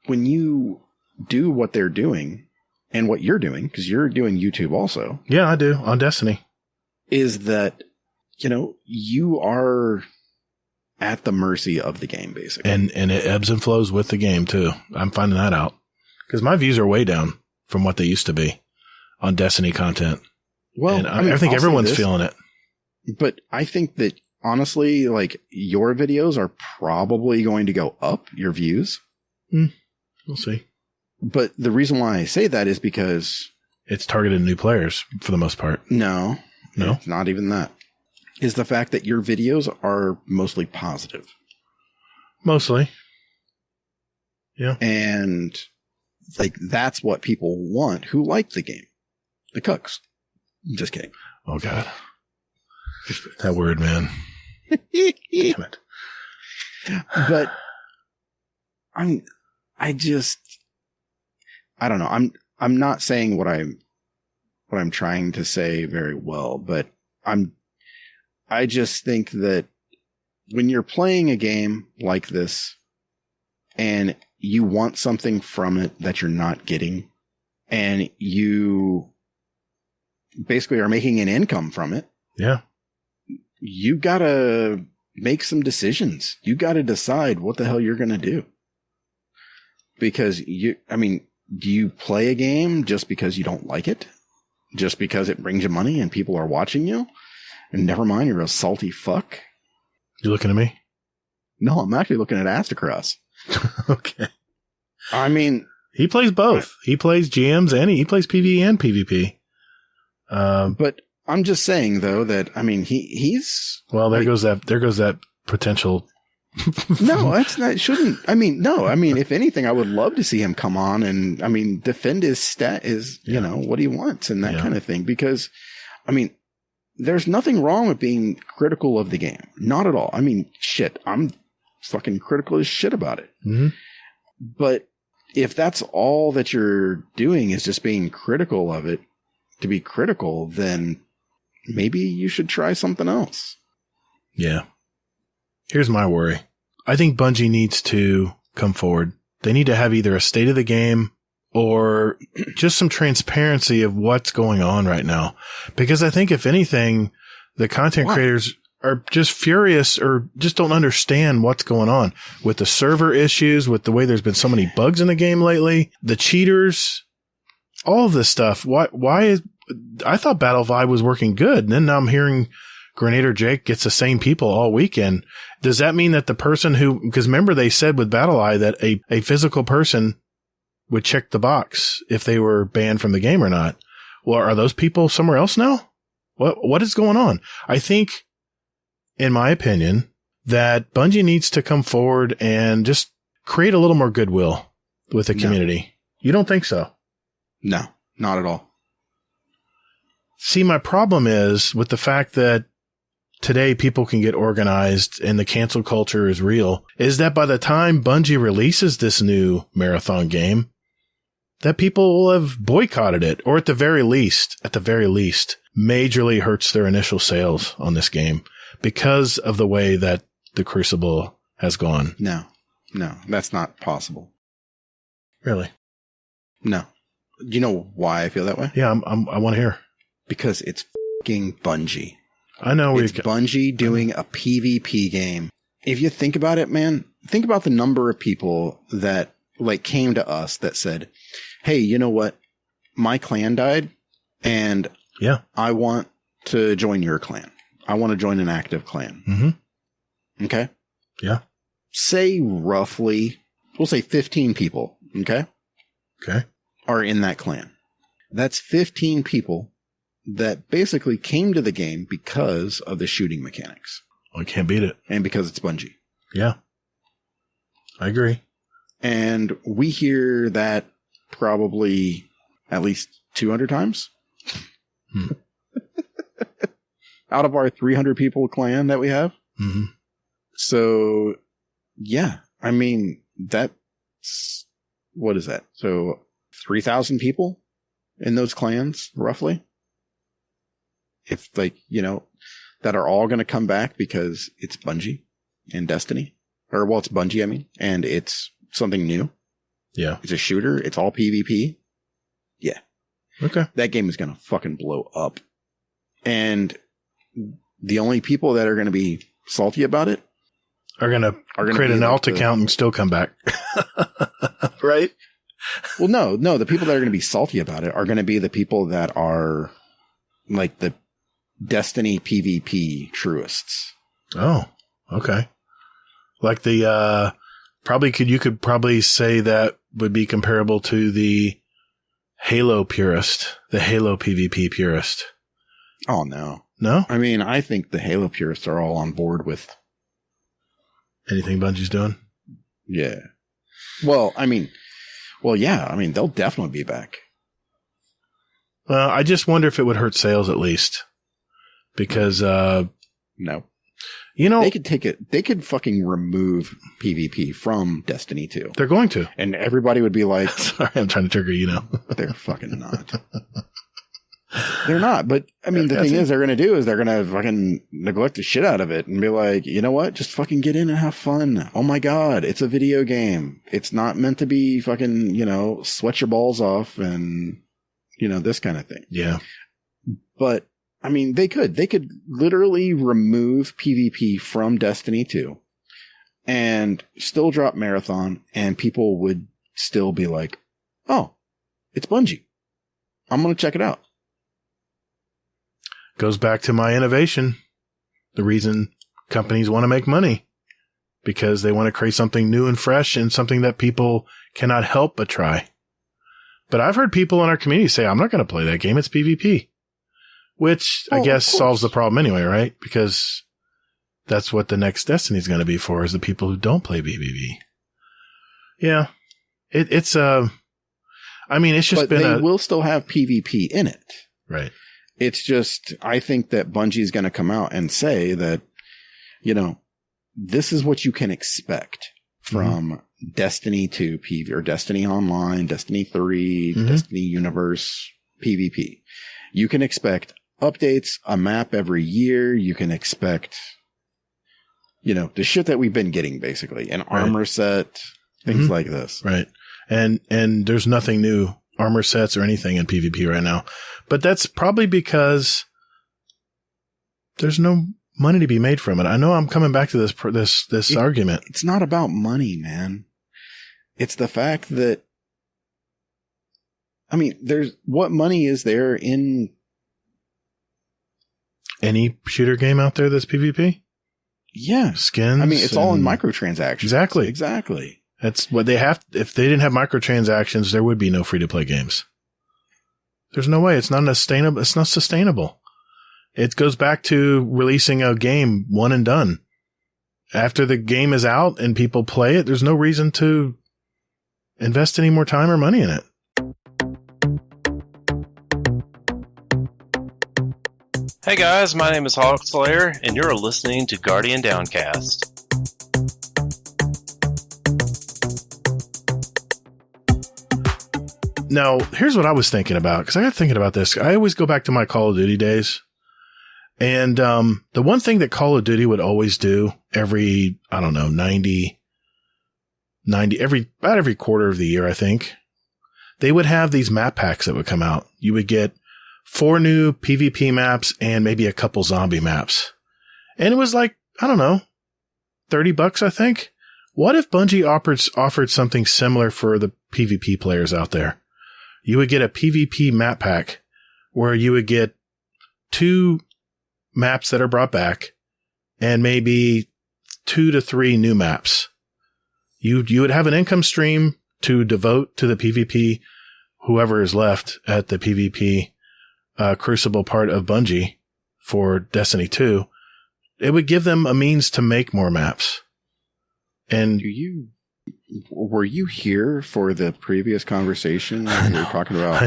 when you do what they're doing and what you're doing, because you're doing YouTube also. Yeah, I do on Destiny. Is that, you are at the mercy of the game, basically. And it ebbs and flows with the game, too. I'm finding that out. Because my views are way down from what they used to be on Destiny content. Well, and I think everyone's feeling it. But I think that, honestly, your videos are probably going to go up, your views. We'll see. But the reason why I say that is because... it's targeted new players, for the most part. No? It's not even that. Is the fact that your videos are mostly positive. Mostly. Yeah. And like, that's what people want who like the game. The cucks. Just kidding. Oh, God. That word, man. Damn it. But I don't know. I'm not saying what I'm trying to say very well, but I just think that when you're playing a game like this and you want something from it that you're not getting, and you basically are making an income from it. Yeah. You gotta make some decisions. You gotta decide what the hell you're gonna do. Because do you play a game just because you don't like it? Just because it brings you money and people are watching you? And never mind, you're a salty fuck? You looking at me? No, I'm actually looking at Astacross. Okay. I mean, he plays both. He plays GMs and he plays PvE and PvP. But I'm just saying though that, I mean, he's well, there goes that potential. No, that's not, shouldn't. I mean, no, I mean, if anything, I would love to see him come on and, I mean, defend his you know, what he wants and that kind of thing. Because, I mean, there's nothing wrong with being critical of the game. Not at all. I mean, shit, I'm fucking critical as shit about it. Mm-hmm. But if that's all that you're doing is just being critical of it to be critical, then maybe you should try something else. Yeah. Here's my worry. I think Bungie needs to come forward. They need to have either a state of the game or just some transparency of what's going on right now. Because I think if anything, the content creators are just furious or just don't understand what's going on with the server issues, with the way there's been so many bugs in the game lately, the cheaters, all of this stuff. I thought Battle Vibe was working good. And then now I'm hearing Grenader Jake gets the same people all weekend. Does that mean that the person because remember they said with BattleEye that a physical person would check the box if they were banned from the game or not? Well, are those people somewhere else now? What is going on? I think, in my opinion, that Bungie needs to come forward and just create a little more goodwill with the community. You don't think so? No, not at all. See, my problem is with the fact that today people can get organized and the cancel culture is real, is that by the time Bungie releases this new marathon game, that people will have boycotted it, or at the very least, majorly hurts their initial sales on this game because of the way that the Crucible has gone. No, that's not possible. Really? No. Do you know why I feel that way? Yeah, I want to hear. Because it's fucking Bungie. I know. It's Bungie doing a PvP game. If you think about it, man, think about the number of people that came to us that said, hey, you know what? My clan died and I want to join your clan. I want to join an active clan. Mm-hmm. Okay. Yeah. Say roughly, we'll say 15 people. Okay. Okay. Are in that clan. That's 15 people that basically came to the game because of the shooting mechanics. I can't beat it. And because it's Bungie. Yeah. I agree. And we hear that probably at least 200 times. Out of our 300 people clan that we have. Mm-hmm. So, yeah. I mean, that's, what is that? So 3,000 people in those clans, roughly. If that are all going to come back because it's Bungie and Destiny. Or, well, it's Bungie, I mean. And it's something new. Yeah. It's a shooter. It's all PvP. Yeah. Okay. That game is going to fucking blow up. And the only people that are going to be salty about it are going to create an alt account and still come back. Right? Well, no. The people that are going to be salty about it are going to be the people that are like the Destiny PvP truists. Oh, okay. Like the, you could probably say that would be comparable to the Halo purist, the Halo PvP purist. Oh, no. No? I mean, I think the Halo purists are all on board with anything Bungie's doing. Yeah. Well, yeah. They'll definitely be back. Well, I just wonder if it would hurt sales at least. Because, no. They could take it. They could fucking remove PvP from Destiny 2. They're going to. And everybody would be like, sorry, I'm trying to trigger you now. They're fucking not. They're not. But the thing is, they're going to do is they're going to fucking neglect the shit out of it and be like, you know what? Just fucking get in and have fun. Oh my God. It's a video game. It's not meant to be fucking, sweat your balls off and, this kind of thing. Yeah. But they could literally remove PvP from Destiny 2 and still drop Marathon, and people would still be like, oh, it's Bungie. I'm going to check it out. Goes back to my innovation. The reason companies want to make money, because they want to create something new and fresh and something that people cannot help but try. But I've heard people in our community say, I'm not going to play that game. It's PvP. Which I guess solves the problem anyway, right? Because that's what the next Destiny is going to be for, is the people who don't play PvP. Yeah. It's just but been they will still have PvP in it. Right. It's just, I think that Bungie is going to come out and say that, this is what you can expect from Destiny 2 PvP, or Destiny Online, Destiny 3, Destiny Universe PvP. You can expect updates, a map every year. You can expect, the shit that we've been getting, basically. An armor set, things like this. Right. And there's nothing new, armor sets or anything in PvP right now. But that's probably because there's no money to be made from it. I know I'm coming back to this argument. It's not about money, man. It's the fact that, there's what money is there in any shooter game out there that's PvP? Yeah. Skins. It's all in microtransactions. Exactly. That's what they have. If they didn't have microtransactions, there would be no free to play games. There's no way. It's not sustainable. It goes back to releasing a game one and done. After the game is out and people play it, there's no reason to invest any more time or money in it. Hey guys, my name is Hawkslayer, and you're listening to Guardian Downcast. Now, here's what I was thinking about, because I got thinking about this. I always go back to my Call of Duty days. And the one thing that Call of Duty would always do every, about every quarter of the year, I think, they would have these map packs that would come out. You would get 4 new PvP maps and maybe a couple zombie maps. And it was like, $30, I think. What if Bungie offered something similar for the PvP players out there? You would get a PvP map pack where you would get 2 maps that are brought back and maybe 2 to 3 new maps. You would have an income stream to devote to the PvP, whoever is left at the PvP Crucible part of Bungie for Destiny 2. It would give them a means to make more maps. And were you here for the previous conversation that we were talking about?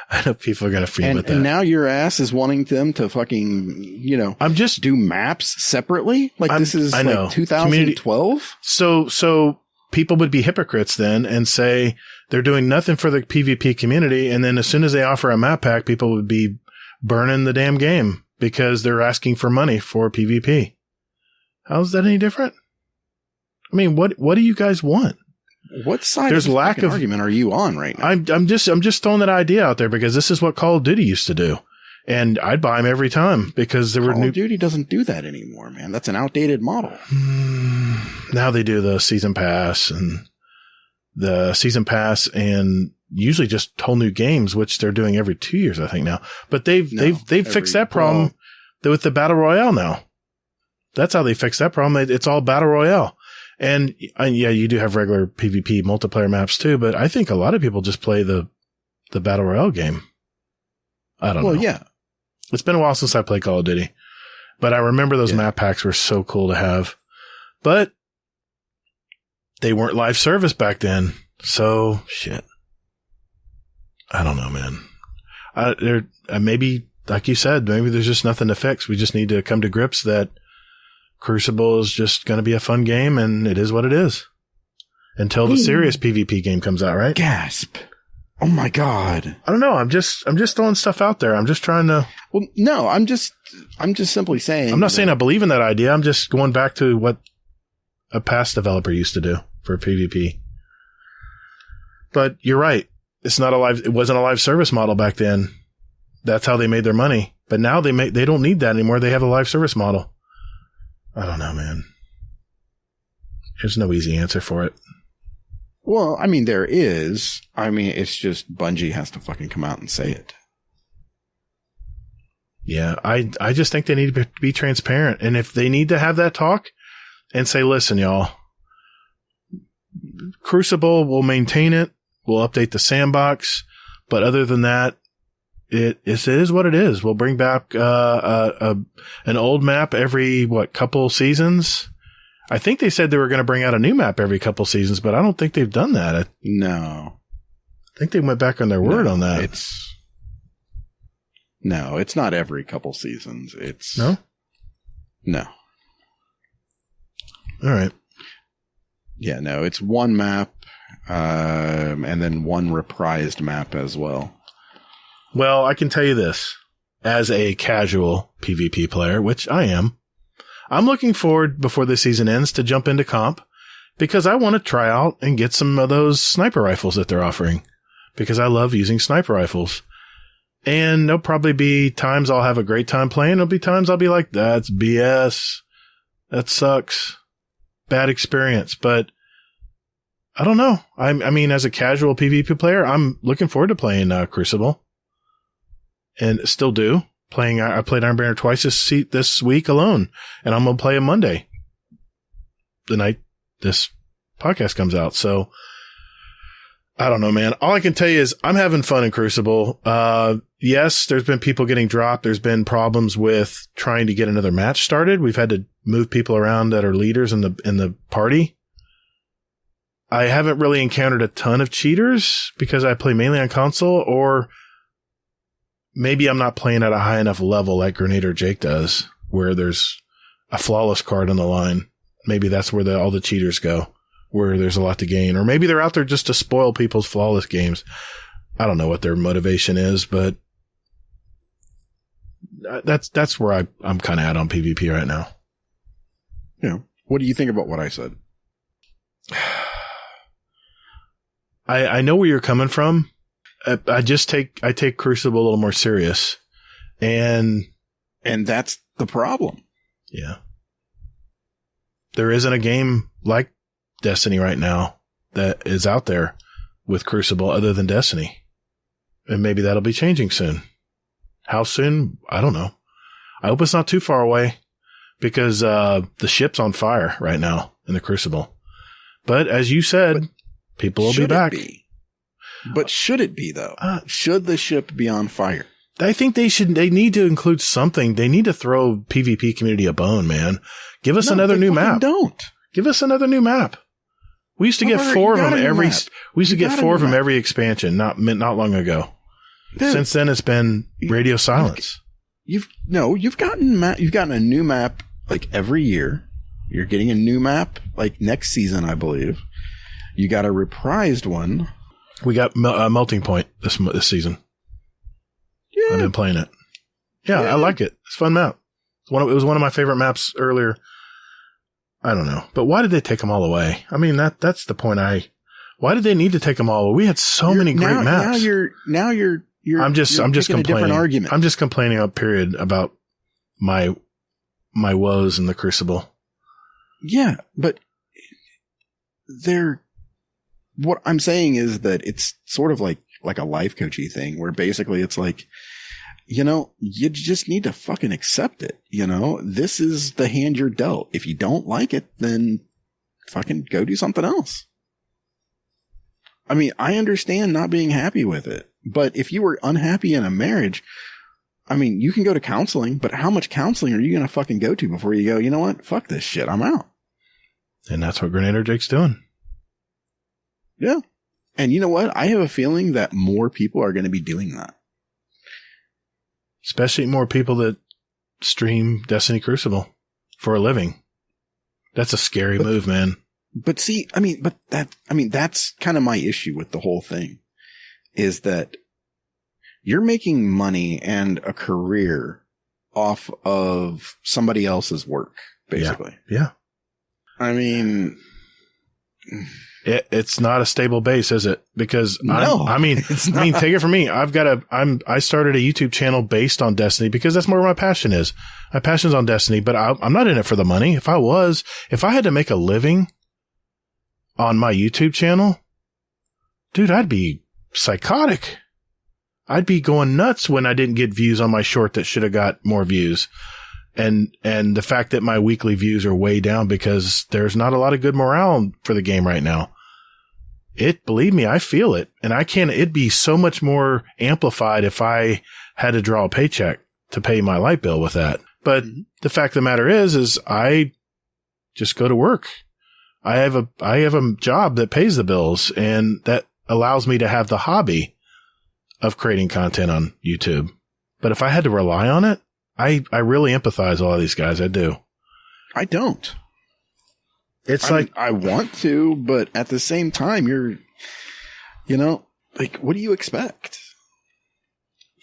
I know people are going to feel with that. And now your ass is wanting them to fucking, I'm just do maps separately. This is like 2012. So people would be hypocrites then and say they're doing nothing for the PvP community. And then as soon as they offer a map pack, people would be burning the damn game because they're asking for money for PvP. How's that any different? What do you guys want? What side of the argument are you on right now? I'm just throwing that idea out there because this is what Call of Duty used to do. And I'd buy them every time because there were Call of Duty doesn't do that anymore, man. That's an outdated model. Now they do the season pass and usually just whole new games, which they're doing every 2 years, I think now. But they've fixed that problem with the Battle Royale now. That's how they fixed that problem. It's all Battle Royale. And yeah, you do have regular PvP multiplayer maps too, but I think a lot of people just play the Battle Royale game. I don't know. Well, yeah. It's been a while since I played Call of Duty, but I remember those map packs were so cool to have. But they weren't live service back then. So shit. I don't know, man. Maybe, like you said, maybe there's just nothing to fix. We just need to come to grips that Crucible is just going to be a fun game, and it is what it is until the serious PvP game comes out, right? Gasp. Oh my God. I don't know. I'm just throwing stuff out there. I'm just trying to. Well, no, I'm just simply saying. I'm not saying I believe in that idea. I'm just going back to what a past developer used to do for PvP. But you're right. It wasn't a live service model back then. That's how they made their money. But now they don't need that anymore. They have a live service model. I don't know, man. There's no easy answer for it. Well, I mean, there is. I mean, it's just Bungie has to fucking come out and say it. Yeah, I just think they need to be transparent. And if they need to have that talk and say, listen, y'all, Crucible will maintain it. We'll update the sandbox. But other than that, it is what it is. We'll bring back an old map every, couple seasons? I think they said they were going to bring out a new map every couple seasons, but I don't think they've done that. No. I think they went back on their word on that. It's not every couple seasons. No? No. All right. Yeah, no, it's one map, and then one reprised map as well. Well, I can tell you this. As a casual PvP player, which I am, I'm looking forward, before the season ends, to jump into comp, because I want to try out and get some of those sniper rifles that they're offering, because I love using sniper rifles. And there'll probably be times I'll have a great time playing. There'll be times I'll be like, that's BS. That sucks. Bad experience. But I don't know. I mean, as a casual PvP player, I'm looking forward to playing Crucible. And still do. I played Iron Banner twice this week alone. And I'm going to play it Monday, the night this podcast comes out. So I don't know, man. All I can tell you is I'm having fun in Crucible. Yes, there's been people getting dropped. There's been problems with trying to get another match started. We've had to move people around that are leaders in the party. I haven't really encountered a ton of cheaters because I play mainly on console, or maybe I'm not playing at a high enough level like Grenadier Jake does, where there's a flawless card on the line. Maybe that's where all the cheaters go, where there's a lot to gain. Or maybe they're out there just to spoil people's flawless games. I don't know what their motivation is, but that's where I'm kind of at on PvP right now. Yeah. What do you think about what I said? I know where you're coming from. I take Crucible a little more serious, and that's the problem. Yeah. There isn't a game like Destiny right now that is out there with Crucible other than Destiny. And maybe that'll be changing soon. How soon? I don't know. I hope it's not too far away, because the ship's on fire right now in the Crucible. But as you said, people will be back. But should it be, though? Should the ship be on fire? I think they need to include something. They need to throw PvP community a bone, man. Give us another new map. Give us another new map. We used to get 4 of them every. We used to get 4 of them every expansion. Not long ago. Dude, since then, it's been radio silence. You've gotten a new map like every year. You're getting a new map like next season, I believe. You got a reprised one. We got Melting Point this season. Yeah, I've been playing it. Yeah, I like it. It's a fun map. It was one of my favorite maps earlier. I don't know, but why did they take them all away? I mean, that's the point. Why did they need to take them all away? We had so many great maps. Now you're. I'm just complaining. A different argument. I'm just complaining about my woes in the Crucible. Yeah, but what I'm saying is that it's sort of like a life coachy thing, where basically it's like, you just need to fucking accept it. This is the hand you're dealt. If you don't like it, then fucking go do something else. I mean, I understand not being happy with it, but if you were unhappy in a marriage, I mean, you can go to counseling, but how much counseling are you going to fucking go to before you go, you know what? Fuck this shit. I'm out. And that's what Grenadier Jake's doing. Yeah. And you know what? I have a feeling that more people are going to be doing that. Especially more people that stream Destiny Crucible for a living. That's a scary move, man. But see, that's kind of my issue with the whole thing, is that you're making money and a career off of somebody else's work, basically. Yeah. I mean, it's not a stable base, is it? Because no, take it from me. I started a YouTube channel based on Destiny because that's more where my passion is. My passion's on Destiny, but I'm not in it for the money. If I had to make a living on my YouTube channel, dude, I'd be psychotic. I'd be going nuts when I didn't get views on my short that should have got more views. And the fact that my weekly views are way down because there's not a lot of good morale for the game right now. Believe me, I feel it. And it'd be so much more amplified if I had to draw a paycheck to pay my light bill with that. But the fact of the matter is I just go to work. I have a job that pays the bills, and that allows me to have the hobby of creating content on YouTube. But if I had to rely on it, I really empathize with all these guys. I do. I don't. I want to, but at the same time, what do you expect?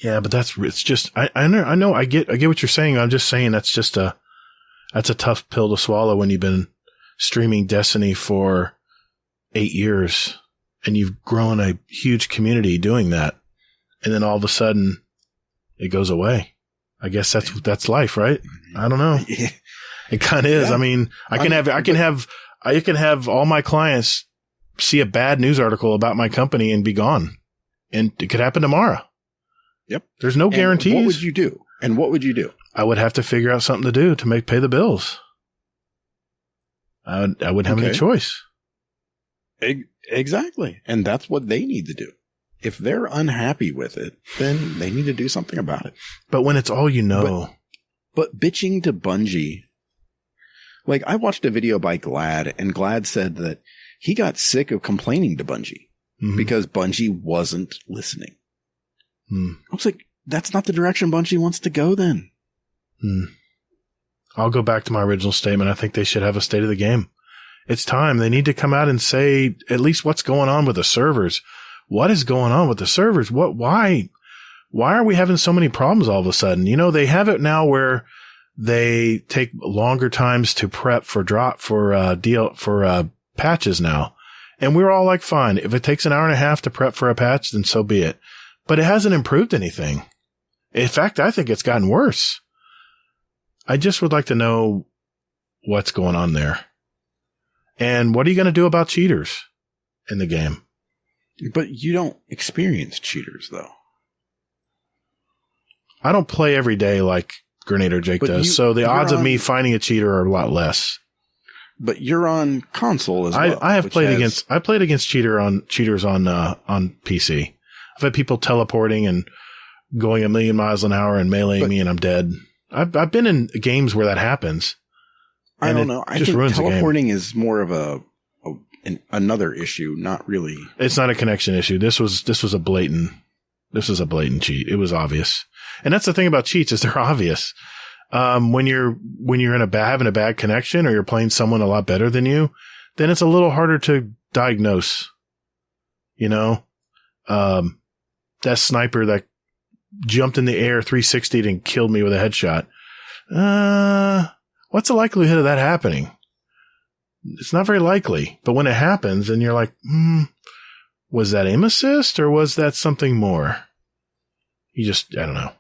Yeah, but it's just, I know, I get what you're saying. I'm just saying that's a tough pill to swallow when you've been streaming Destiny for 8 years and you've grown a huge community doing that. And then all of a sudden it goes away. I guess that's life, right? I don't know. It kind of is. Yeah. I mean, I can have all my clients see a bad news article about my company and be gone. And it could happen tomorrow. Yep. There's no guarantees. What would you do? I would have to figure out something to do to pay the bills. I wouldn't have any choice. Exactly. And that's what they need to do. If they're unhappy with it, then they need to do something about it. But when it's all you know. But bitching to Bungie. Like, I watched a video by Glad, and Glad said that he got sick of complaining to Bungie because Bungie wasn't listening. I was like, that's not the direction Bungie wants to go then. I'll go back to my original statement. I think they should have a state of the game. It's time. They need to come out and say at least what's going on with the servers. What is going on with the servers? Why are we having so many problems all of a sudden? They have it now where they take longer times to prep for patches now. And we're all like, fine. If it takes an hour and a half to prep for a patch, then so be it. But it hasn't improved anything. In fact, I think it's gotten worse. I just would like to know what's going on there. And what are you going to do about cheaters in the game? But you don't experience cheaters, though. I don't play every day like Grenader Jake does, so the odds of me finding a cheater are a lot less. But you're on console as well. I played against cheaters on PC. I've had people teleporting and going 1,000,000 miles an hour and meleeing me, and I'm dead. I've been in games where that happens. I don't know. I think teleporting is more of another issue, not really. It's not a connection issue. This was a blatant cheat. It was obvious. And that's the thing about cheats is they're obvious. When you're having a bad connection or you're playing someone a lot better than you, then it's a little harder to diagnose. That sniper that jumped in the air 360'd and killed me with a headshot. What's the likelihood of that happening? It's not very likely. But when it happens and you're like, was that aim assist or was that something more? I don't know.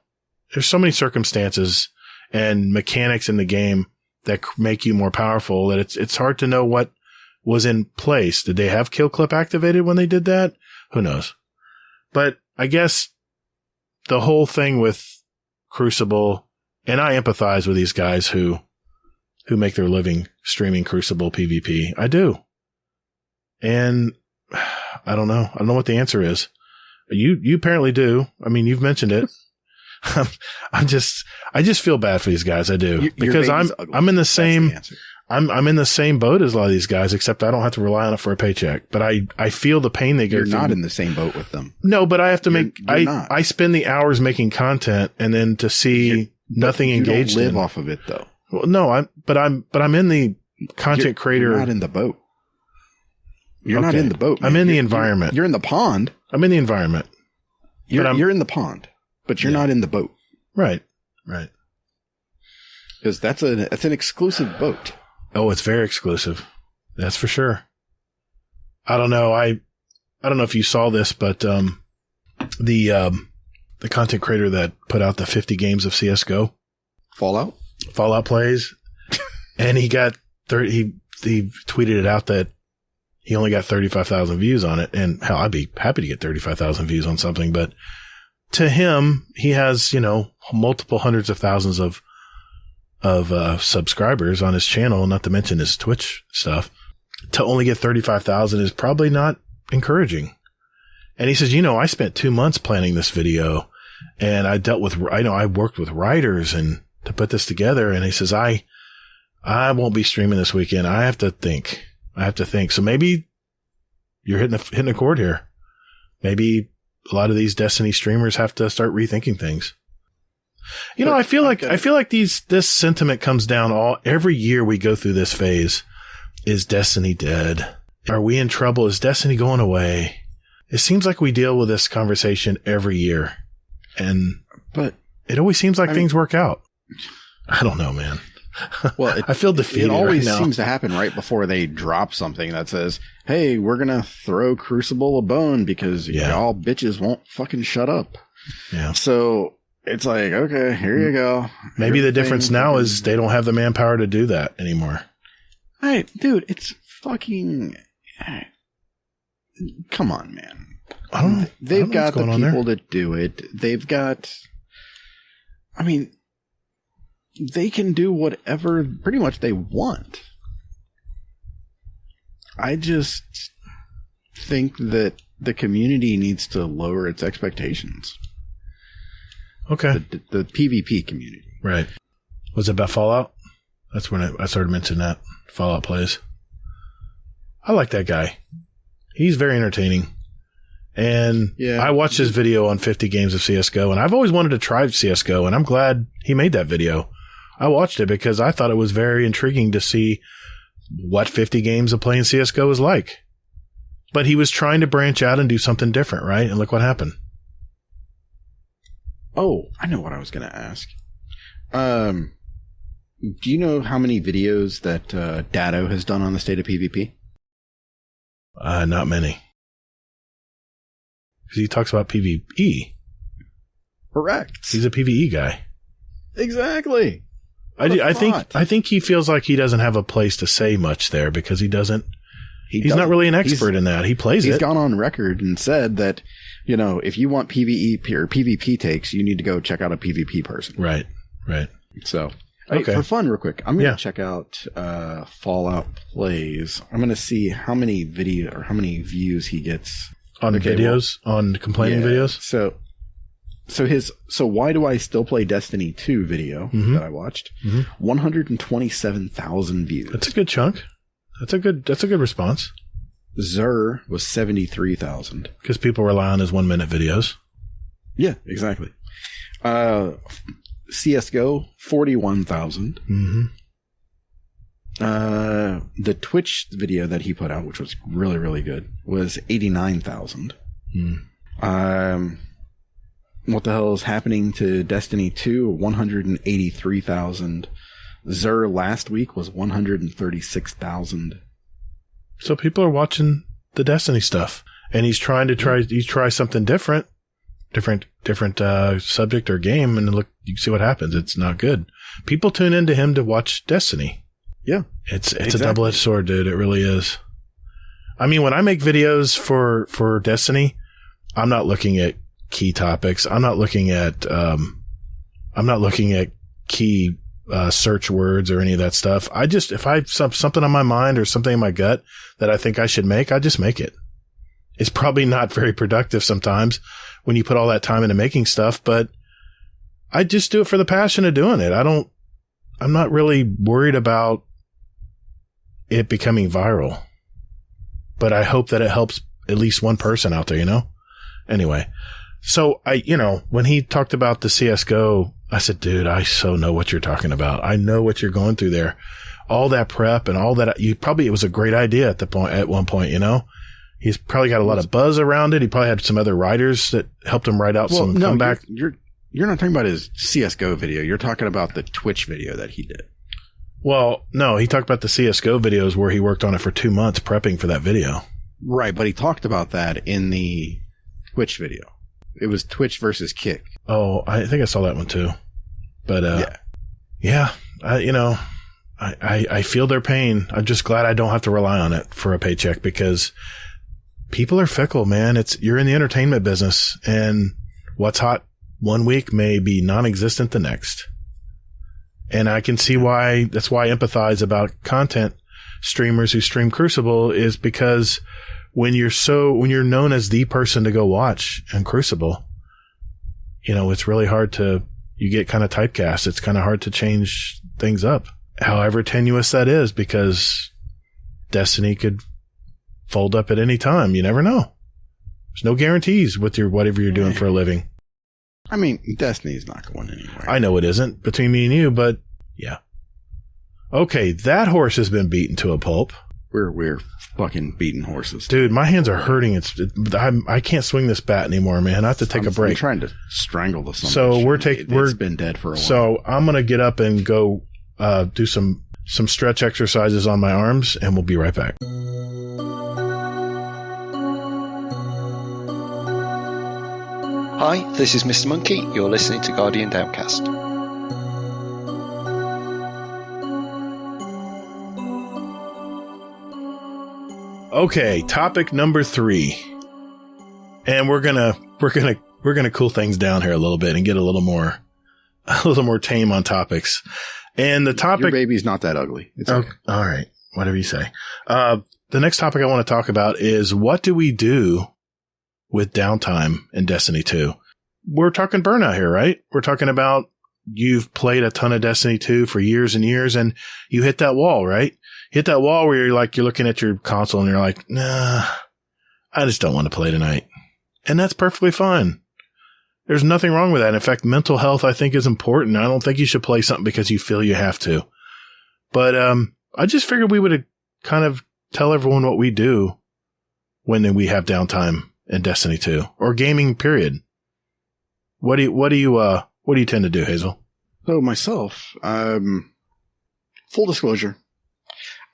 There's so many circumstances and mechanics in the game that make you more powerful that it's hard to know what was in place. Did they have kill clip activated when they did that? Who knows? But I guess the whole thing with Crucible, and I empathize with these guys who make their living streaming Crucible PvP. I do. And I don't know. I don't know what the answer is. You apparently do. I mean, you've mentioned it. I just feel bad for these guys. I do. Because I'm in the same, I'm in the same boat as a lot of these guys, except I don't have to rely on it for a paycheck. But I feel the pain they go You're through. not in the same boat with them. No, but I have to not. I spend the hours making content, and then to see nothing engaged. You don't live in. off of it though. Well, no, I'm in the content creator. You're not in the boat. You're not in the boat. Man. I'm in the environment. You're in the pond. I'm in the environment. You're in the pond, but you're not in the boat. Right. Because that's an exclusive boat. Oh, it's very exclusive. That's for sure. I don't know. I don't know if you saw this, but the content creator that put out the 50 games of CS:GO, Fallout plays, and he got he tweeted it out that he only got 35,000 views on it. And hell, I'd be happy to get 35,000 views on something, but to him, he has, multiple hundreds of thousands of subscribers on his channel, not to mention his Twitch stuff. To only get 35,000 is probably not encouraging. And he says, I spent 2 months planning this video, and I worked with writers and to put this together. And he says, I won't be streaming this weekend. I have to think. So maybe you're hitting a chord here. Maybe a lot of these Destiny streamers have to start rethinking things. I feel like this sentiment comes down every year we go through this phase. Is Destiny dead? Are we in trouble? Is Destiny going away? It seems like we deal with this conversation every year, but it always seems like things work out. I don't know, man. Well, I feel defeated. It always right now. seems to happen right before they drop something that says, "Hey, we're gonna throw Crucible a bone because y'all bitches won't fucking shut up." Yeah. So it's like, okay, here you go. Maybe the difference now is they don't have the manpower to do that anymore. Hey, dude, it's fucking. Come on, man. They've got the people to do it. They've got. I mean, they can do whatever pretty much they want. I just think that the community needs to lower its expectations. Okay. The PvP community. Right. Was it about Fallout? That's when I started mentioning that. Fallout plays. I like that guy. He's very entertaining. And I watched his video on 50 games of CSGO, and I've always wanted to try CSGO, and I'm glad he made that video. I watched it because I thought it was very intriguing to see what 50 games of playing CSGO is like. But he was trying to branch out and do something different, right? And look what happened. Oh, I know what I was going to ask. Do you know how many videos that Datto has done on the state of PvP? Not many. Because he talks about PvE. Correct. He's a PvE guy. Exactly. I think he feels like he doesn't have a place to say much there because he doesn't. He's not really an expert in that. He plays it. He's gone on record and said that, if you want PvE or PvP takes, you need to go check out a PvP person. Right. So, okay. For fun, real quick, I'm going to check out Fallout Plays. I'm going to see how many views he gets on videos, on complaining videos. So why do I still play Destiny 2 video that I watched? 127,000 views. That's a good chunk. That's a good response. Xur was 73,000. Because people rely on his 1-minute videos. Yeah, exactly. CSGO, 41,000. The Twitch video that he put out, which was really, really good, was 89,000. What the hell is happening to Destiny 2? 183,000. Xur last week was 136,000. So people are watching the Destiny stuff, and he's trying to try something different subject or game, and look, you see what happens. It's not good. People tune into him to watch Destiny. Yeah, it's a double-edged sword, dude. It really is. I mean, when I make videos for Destiny, I'm not looking at key topics. I'm not looking at key search words or any of that stuff. If I have something on my mind or something in my gut that I think I should make, I just make it. It's probably not very productive sometimes when you put all that time into making stuff, but I just do it for the passion of doing it. I'm not really worried about it becoming viral. But I hope that it helps at least one person out there, you know? Anyway, so when he talked about the CSGO, I said, dude, I so know what you're talking about. I know what you're going through there. All that prep and all that. It was a great idea at one point, you know? He's probably got a lot of buzz around it. He probably had some other writers that helped him write out some comeback. You're not talking about his CSGO video. You're talking about the Twitch video that he did. Well, no, he talked about the CSGO videos where he worked on it for 2 months prepping for that video. Right, but he talked about that in the Twitch video. It was Twitch versus Kick. Oh, I think I saw that one too. But, yeah, I feel their pain. I'm just glad I don't have to rely on it for a paycheck because people are fickle, man. You're in the entertainment business and what's hot one week may be non-existent the next. And I can see why, that's why I empathize about content streamers who stream Crucible is because when you're known as the person to go watch in Crucible, it's really hard you get kind of typecast. It's kind of hard to change things up. However tenuous that is, because Destiny could fold up at any time. You never know. There's no guarantees with whatever you're doing for a living. I mean, Destiny's not going anywhere. I know it isn't between me and you, but yeah. Okay, that horse has been beaten to a pulp. We're fucking beating horses. Dude, my hands are hurting. I can't swing this bat anymore, man. I have to take a break. I'm trying to strangle the son. So it's been dead for a while. So I'm going to get up and go do some stretch exercises on my arms, and we'll be right back. Hi, this is Mr. Monkey. You're listening to Guardian Downcast. Okay, topic number 3. And we're gonna cool things down here a little bit and get a little more tame on topics. And the topic, your baby's not that ugly. It's okay. All right. Whatever you say. The next topic I want to talk about is what do we do with downtime in Destiny 2? We're talking burnout here, right? We're talking about you've played a ton of Destiny 2 for years and years and you hit that wall, right? Hit that wall where you're looking at your console and you're like, nah, I just don't want to play tonight. And that's perfectly fine. There's nothing wrong with that. In fact, mental health, I think, is important. I don't think you should play something because you feel you have to. But I just figured we would kind of tell everyone what we do when we have downtime in Destiny 2 or gaming, period. What do you tend to do, Hazel? So myself, full disclosure,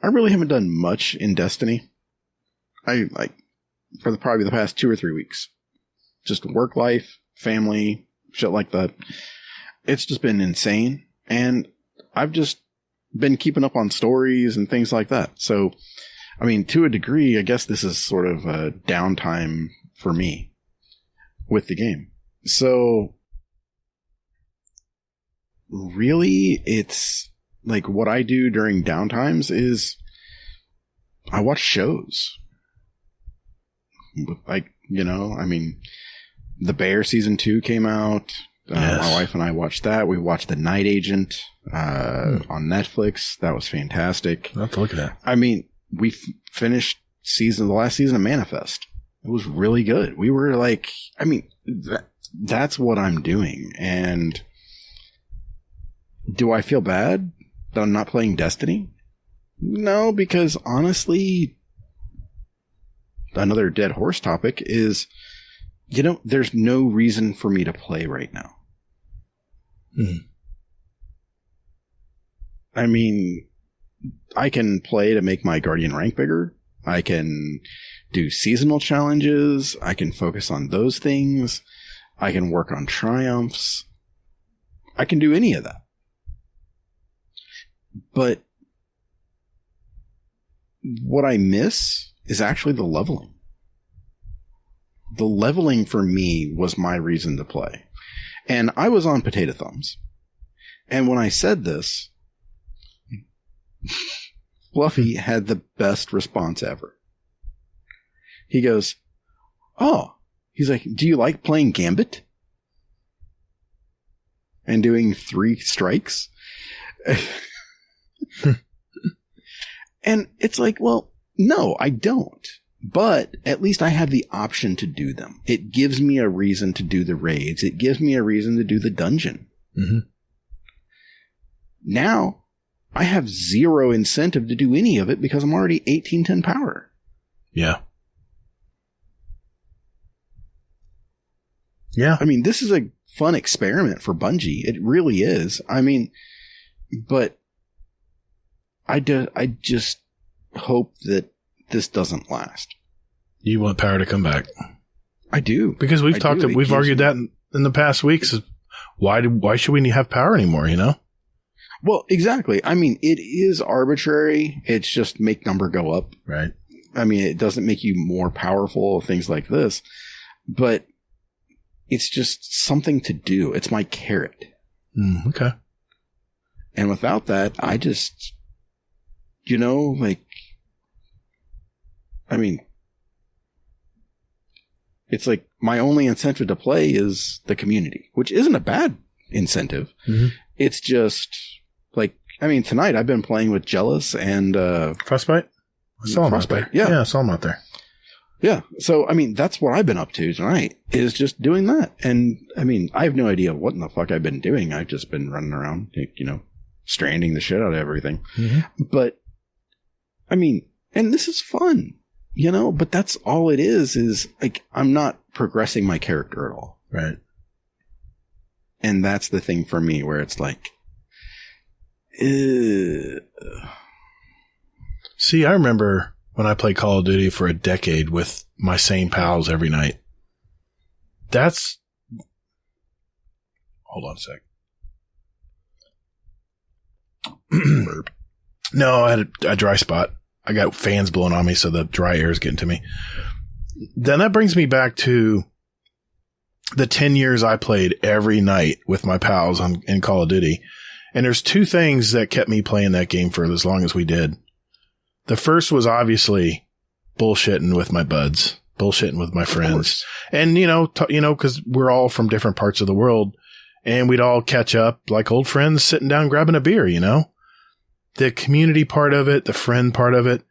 I really haven't done much in Destiny. For probably the past 2 or 3 weeks, just work life, family, shit like that. It's just been insane. And I've just been keeping up on stories and things like that. So, I mean, to a degree, I guess this is sort of a downtime for me with the game. So, really, it's like what I do during downtimes is I watch shows. I mean, The Bear season 2 came out. Yes. My wife and I watched that. We watched The Night Agent on Netflix. That was fantastic. I'll have to look at that. I mean, we finished the last season of Manifest. It was really good. We were like, I mean, that's what I'm doing. And do I feel bad that I'm not playing Destiny? No, because honestly, another dead horse topic is, there's no reason for me to play right now. I mean, I can play to make my Guardian rank bigger. I can do seasonal challenges. I can focus on those things. I can work on triumphs. I can do any of that. But what I miss is actually the leveling. The leveling for me was my reason to play. And I was on potato thumbs. And when I said this, Fluffy had the best response ever. He goes, oh, he's like, do you like playing Gambit? And doing 3 strikes? And it's like, well, no, I don't. But at least I have the option to do them. It gives me a reason to do the raids. It gives me a reason to do the dungeon. Mm-hmm. Now, I have zero incentive to do any of it because I'm already 1810 power. Yeah. Yeah. I mean, this is a fun experiment for Bungie. It really is. I mean, but I just hope that this doesn't last. You want power to come back. I do. Because we've argued that in the past weeks. Why should we have power anymore, you know? Well, exactly. I mean, it is arbitrary. It's just make number go up. Right. I mean, it doesn't make you more powerful, things like this. But it's just something to do. It's my carrot. Okay. And without that, I just, I mean, it's like my only incentive to play is the community, which isn't a bad incentive. Mm-hmm. It's just like, I mean, tonight I've been playing with Jealous and Frostbite. I saw him Frostbite. out there. Yeah, I saw him out there. Yeah. So, I mean, that's what I've been up to tonight is just doing that. And I mean, I have no idea what in the fuck I've been doing. I've just been running around, stranding the shit out of everything. Mm-hmm. But I mean, and this is fun, but that's all it is like, I'm not progressing my character at all. Right. And that's the thing for me where it's like, See, I remember when I played Call of Duty for a decade with my same pals every night. Hold on a sec. No, I had a dry spot. I got fans blowing on me, so the dry air is getting to me. Then that brings me back to the 10 years I played every night with my pals in Call of Duty. And there's two things that kept me playing that game for as long as we did. The first was obviously bullshitting with my buds, bullshitting with my friends. And, because we're all from different parts of the world, and we'd all catch up like old friends sitting down grabbing a beer, The community part of it, the friend part of it,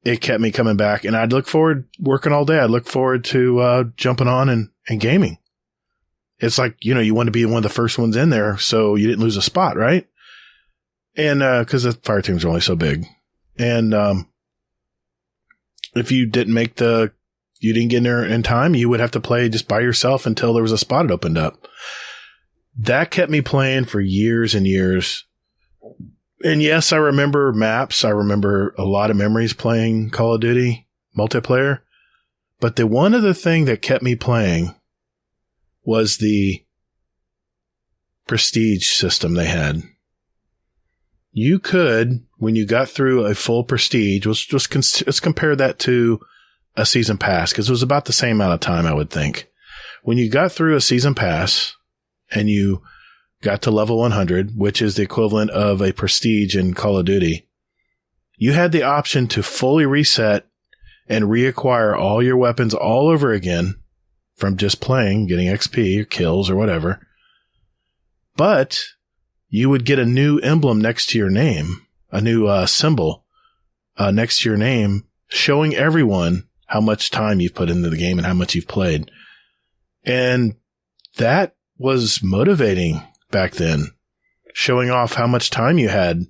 it kept me coming back. And I'd look forward, working all day, I'd look forward to jumping on and gaming. It's like, you want to be one of the first ones in there so you didn't lose a spot, right? And because the fire teams are only so big. And if you didn't you didn't get in there in time, you would have to play just by yourself until there was a spot that opened up. That kept me playing for years and years. And yes, I remember maps. I remember a lot of memories playing Call of Duty multiplayer. But the one other thing that kept me playing was the prestige system they had. You could, when you got through a full prestige, let's compare that to a season pass, because it was about the same amount of time, I would think. When you got through a season pass and you got to level 100, which is the equivalent of a prestige in Call of Duty, you had the option to fully reset and reacquire all your weapons all over again from just playing, getting XP or kills or whatever. But you would get a new emblem next to your name, a new symbol next to your name, showing everyone how much time you've put into the game and how much you've played. And that was motivating back then, showing off how much time you had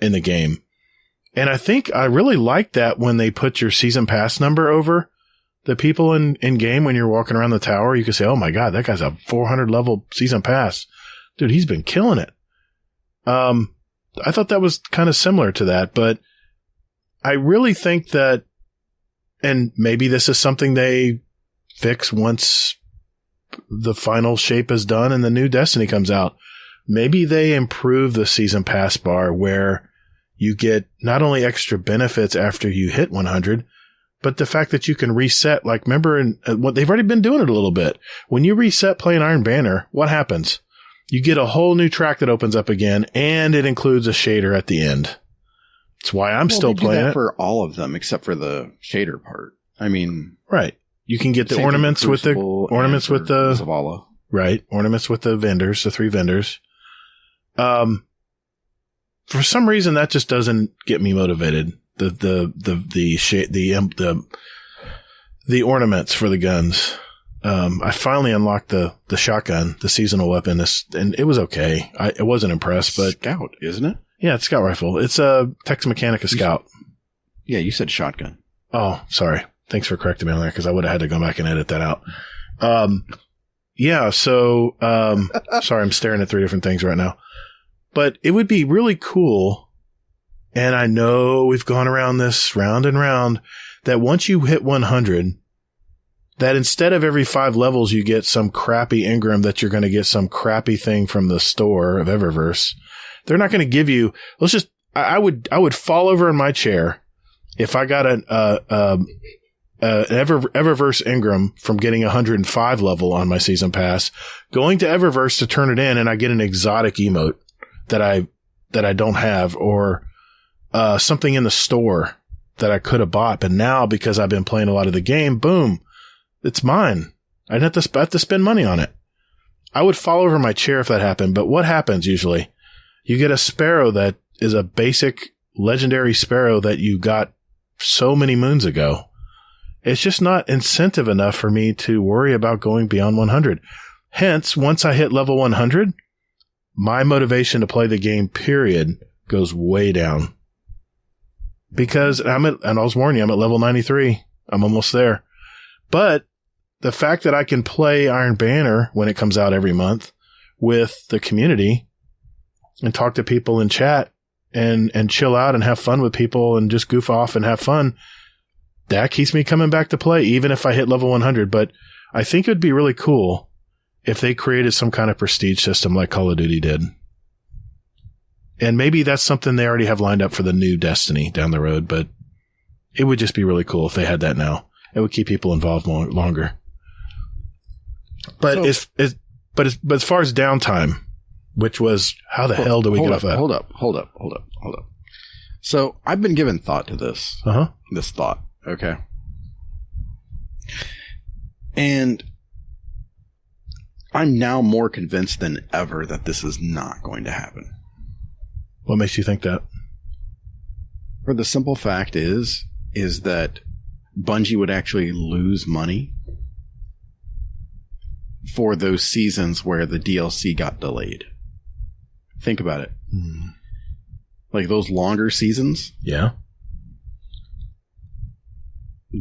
in the game. And I think I really liked that when they put your season pass number over the people in game when you're walking around the tower. You could say, oh my God, that guy's a 400 level season pass. Dude, he's been killing it. I thought that was kind of similar to that, but I really think that, and maybe this is something they fix once the final shape is done and the new Destiny comes out. Maybe they improve the season pass bar where you get not only extra benefits after you hit 100, but the fact that you can reset. Like, remember, what they've already been doing it a little bit. When you reset playing Iron Banner, what happens? You get a whole new track that opens up again, and it includes a shader at the end. That's why I'm still playing it. For all of them, except for the shader part. I mean, right. You can get the ornaments with the Zavala. Right. Ornaments with the vendors, the 3 vendors. For some reason, that just doesn't get me motivated. The ornaments for the guns. I finally unlocked the shotgun, the seasonal weapon, and it was okay. I wasn't impressed, but Scout, isn't it? yeah, it's Scout rifle. It's a Tex Mechanica Scout. Yeah, you said shotgun. Oh, sorry. Thanks for correcting me on there because I would have had to go back and edit that out. Yeah. So, sorry, I'm staring at 3 different things right now, but it would be really cool. And I know we've gone around this round and round that once you hit 100, that instead of every 5 levels, you get some crappy engram that you're going to get some crappy thing from the store of Eververse. They're not going to give you, I would fall over in my chair if I got an Eververse engram from getting 105 level on my season pass, going to Eververse to turn it in, and I get an exotic emote that I don't have, or something in the store that I could have bought, but now because I've been playing a lot of the game, boom, it's mine. I didn't have to spend money on it. I would fall over my chair if that happened, but what happens usually? You get a sparrow that is a basic legendary sparrow that you got so many moons ago. It's just not incentive enough for me to worry about going beyond 100. Hence, once I hit level 100, my motivation to play the game, period, goes way down. Because and I was warning you, I'm at level 93. I'm almost there. But the fact that I can play Iron Banner when it comes out every month with the community and talk to people in chat and chill out and have fun with people and just goof off and have fun, that keeps me coming back to play, even if I hit level 100. But I think it would be really cool if they created some kind of prestige system like Call of Duty did. And maybe that's something they already have lined up for the new Destiny down the road, but it would just be really cool if they had that now. It would keep people involved longer. But as far as downtime, which was how the hell do we get off that? Hold up. So I've been giving thought to this. This thought. Okay. And I'm now more convinced than ever that this is not going to happen. What makes you think that? For the simple fact is that Bungie would actually lose money for those seasons where the DLC got delayed. Think about it. Like those longer seasons. Yeah.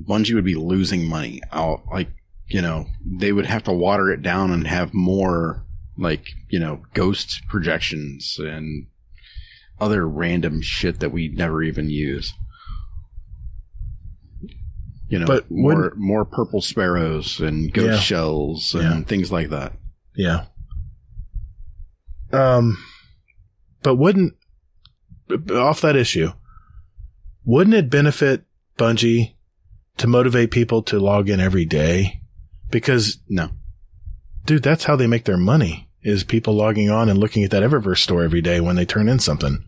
Bungie would be losing money out. Like, they would have to water it down and have more, ghost projections and other random shit that we never even use. But more purple sparrows and ghost shells and things like that. Yeah. But off that issue, wouldn't it benefit Bungie to motivate people to log in every day? Because no, dude, that's how they make their money, is people logging on and looking at that Eververse store every day when they turn in something.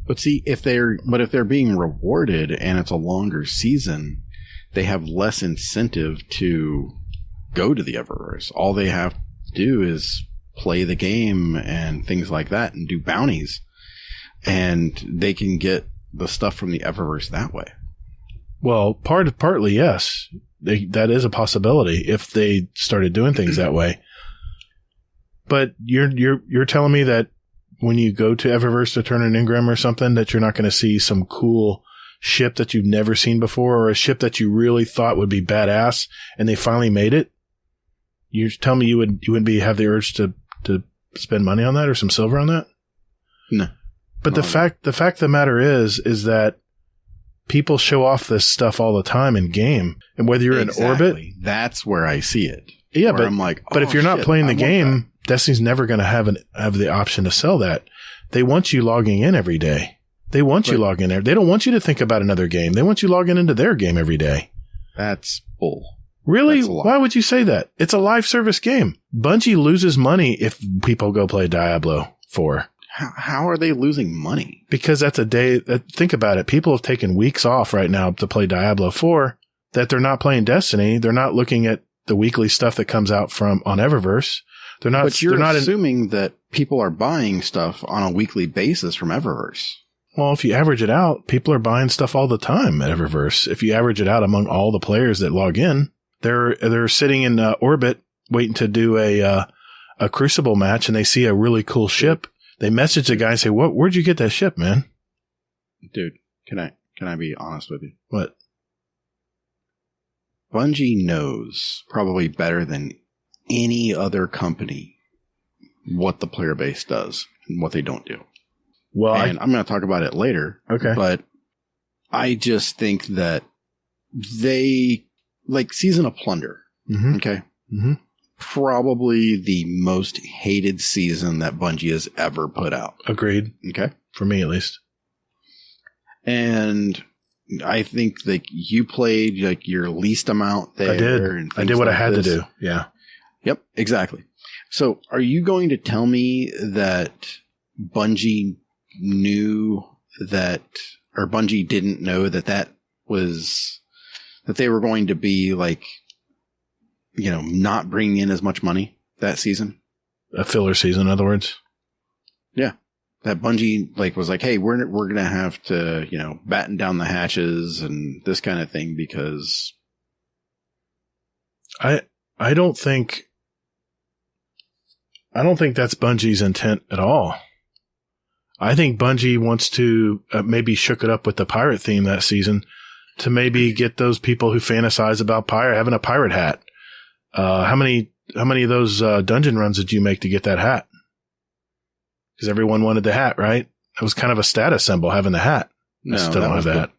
But see, if they're being rewarded and it's a longer season, they have less incentive to go to the Eververse. All they have to do is play the game and things like that and do bounties. And they can get the stuff from the Eververse that way. Well, partly, yes. That is a possibility if they started doing things that way. But you're telling me that when you go to Eververse to turn an engram or something, that you're not going to see some cool ship that you've never seen before, or a ship that you really thought would be badass and they finally made it? You tell me you wouldn't have the urge to spend money on that or some silver on that? No. But the fact of the matter is that people show off this stuff all the time in game, and whether you're in orbit, that's where I see it. Yeah, but I'm like, but if you're not playing the game, Destiny's never going to have the option to sell that. They want you logging in every day. They want you logging in there. They don't want you to think about another game. They want you logging into their game every day. That's bull. Really? Why would you say that? It's a live service game. Bungie loses money if people go play Diablo 4. How are they losing money? Because that's a day. Think about it. People have taken weeks off right now to play Diablo 4 that they're not playing Destiny. They're not looking at the weekly stuff that comes out on Eververse. They're not. But you're they're not assuming that people are buying stuff on a weekly basis from Eververse. Well, if you average it out, people are buying stuff all the time at Eververse. If you average it out among all the players that log in, they're sitting in orbit waiting to do a Crucible match, and they see a really cool ship. They message the guy and say, where'd you get that ship, man? Dude, can I be honest with you? What? Bungie knows probably better than any other company what the player base does and what they don't do. Well, and I'm going to talk about it later. Okay. But I just think that they, like Season of Plunder, okay? Mm-hmm. Probably the most hated season that Bungie has ever put out. Agreed. Okay. For me, at least. And I think that you played like your least amount there. I did. I did what I had to do. Yeah. Yep, exactly. So are you going to tell me that Bungie knew that, or Bungie didn't know that that they were going to be like, you know, not bringing in as much money that season? A filler season, in other words? Yeah. That Bungie like was like, hey, we're going to have to, you know, batten down the hatches and this kind of thing because I don't think that's Bungie's intent at all. I think Bungie wants to maybe shook it up with the pirate theme that season to maybe get those people who fantasize about having a pirate hat. How many of those dungeon runs did you make to get that hat? Because everyone wanted the hat, right? It was kind of a status symbol having the hat. No, I still don't have that.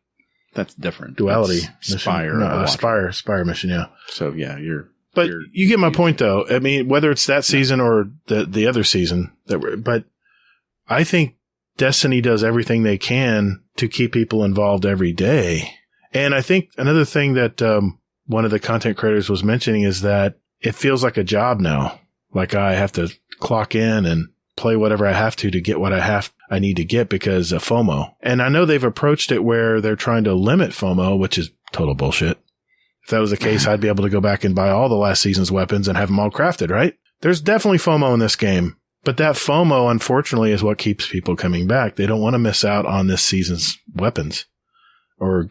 That's different. Duality. That's Spire. No, Spire mission, yeah. So yeah, But you get my point, though. I mean, whether it's that season or the other season, but I think Destiny does everything they can to keep people involved every day. And I think another thing that one of the content creators was mentioning is that it feels like a job now. Like I have to clock in and play whatever I have to get what I need to get because of FOMO. And I know they've approached it where they're trying to limit FOMO, which is total bullshit. If that was the case, I'd be able to go back and buy all the last season's weapons and have them all crafted, right? There's definitely FOMO in this game. But that FOMO, unfortunately, is what keeps people coming back. They don't want to miss out on this season's weapons or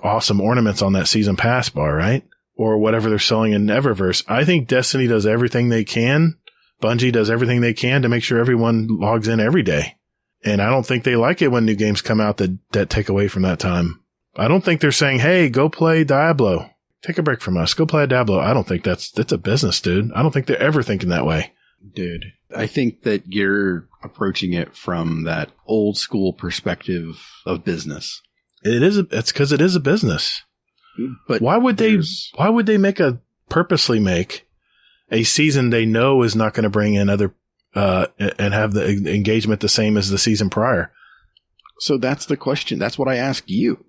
awesome ornaments on that season pass bar, right? Or whatever they're selling in Eververse. I think Destiny does everything they can. Bungie does everything they can to make sure everyone logs in every day. And I don't think they like it when new games come out that take away from that time. I don't think they're saying, hey, go play Diablo. Take a break from us. Go play a Diablo. I don't think that's a business, dude. I don't think they're ever thinking that way. Dude, I think that you're approaching it from that old school perspective of business. It's because it is a business. But why would they purposely make a season they know is not going to bring in other and have the engagement the same as the season prior? So that's the question. That's what I ask you.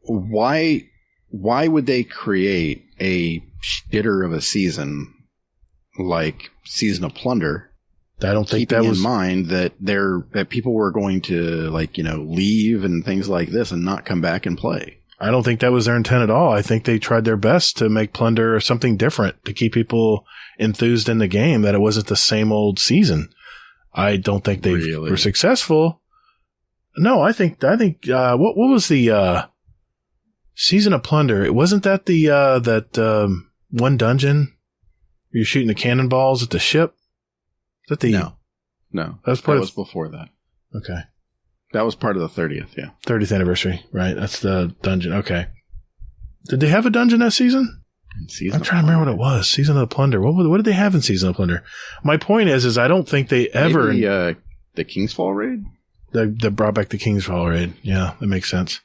Why would they create a shitter of a season like Season of Plunder? I don't think keeping that was in mind that people were going to leave and things like this and not come back and play. I don't think that was their intent at all. I think they tried their best to make Plunder something different to keep people enthused in the game, that it wasn't the same old season. I don't think they were successful. No, I think what was the Season of Plunder? It wasn't that that one dungeon where you're shooting the cannonballs at the ship? Is that No. That was before that. Okay. That was part of the 30th, yeah. 30th anniversary, right? That's the dungeon. Okay. Did they have a dungeon that season? I'm trying to remember what it was. Season of the Plunder. What did they have in Season of Plunder? My point is I don't think they ever... Maybe, the Kingsfall raid? They brought back the Kingsfall raid. Yeah, that makes sense.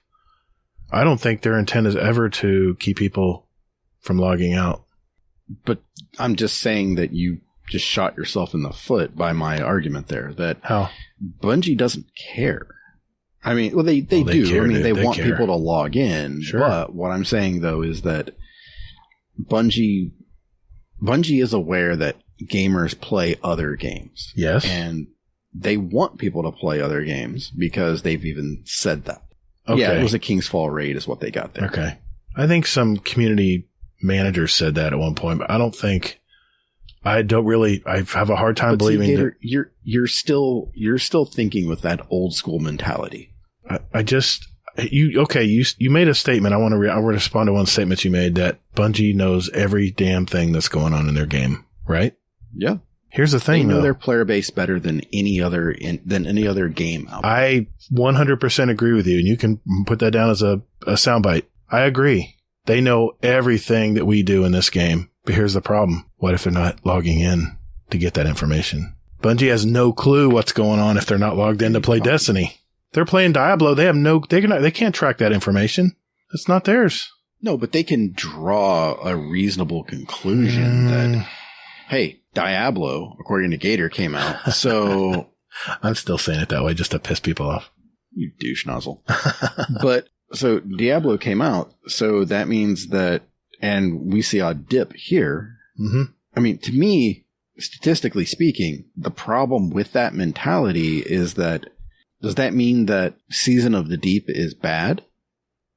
I don't think their intent is ever to keep people from logging out. But I'm just saying that you just shot yourself in the foot by my argument there. That how Bungie doesn't care. I mean, well, they do. Care, I mean, dude. they want care. people to log in. Sure. But what I'm saying though is that Bungie is aware that gamers play other games. Yes. And they want people to play other games because they've even said that. Okay. Yeah, it was a Kingsfall raid is what they got there. Okay. I think some community managers said that at one point, but I don't think I have a hard time believing Gator, that you're still thinking with that old school mentality. You made a statement. I want to respond to one statement you made that Bungie knows every damn thing that's going on in their game, right? Yeah. Here's the thing, they know though. their player base better than any other game out there. I 100% agree with you, and you can put that down as a soundbite. I agree. They know everything that we do in this game, but here's the problem. What if they're not logging in to get that information? Bungie has no clue what's going on if they're not logged in to play Destiny. They're playing Diablo. They can't track that information. It's not theirs. No, but they can draw a reasonable conclusion that, hey, Diablo, according to Gator, came out. So I'm still saying it that way just to piss people off. You douche nozzle. But so Diablo came out. So that means that, and we see a dip here. Mm-hmm. I mean, to me, statistically speaking, the problem with that mentality is that, does that mean that Season of the Deep is bad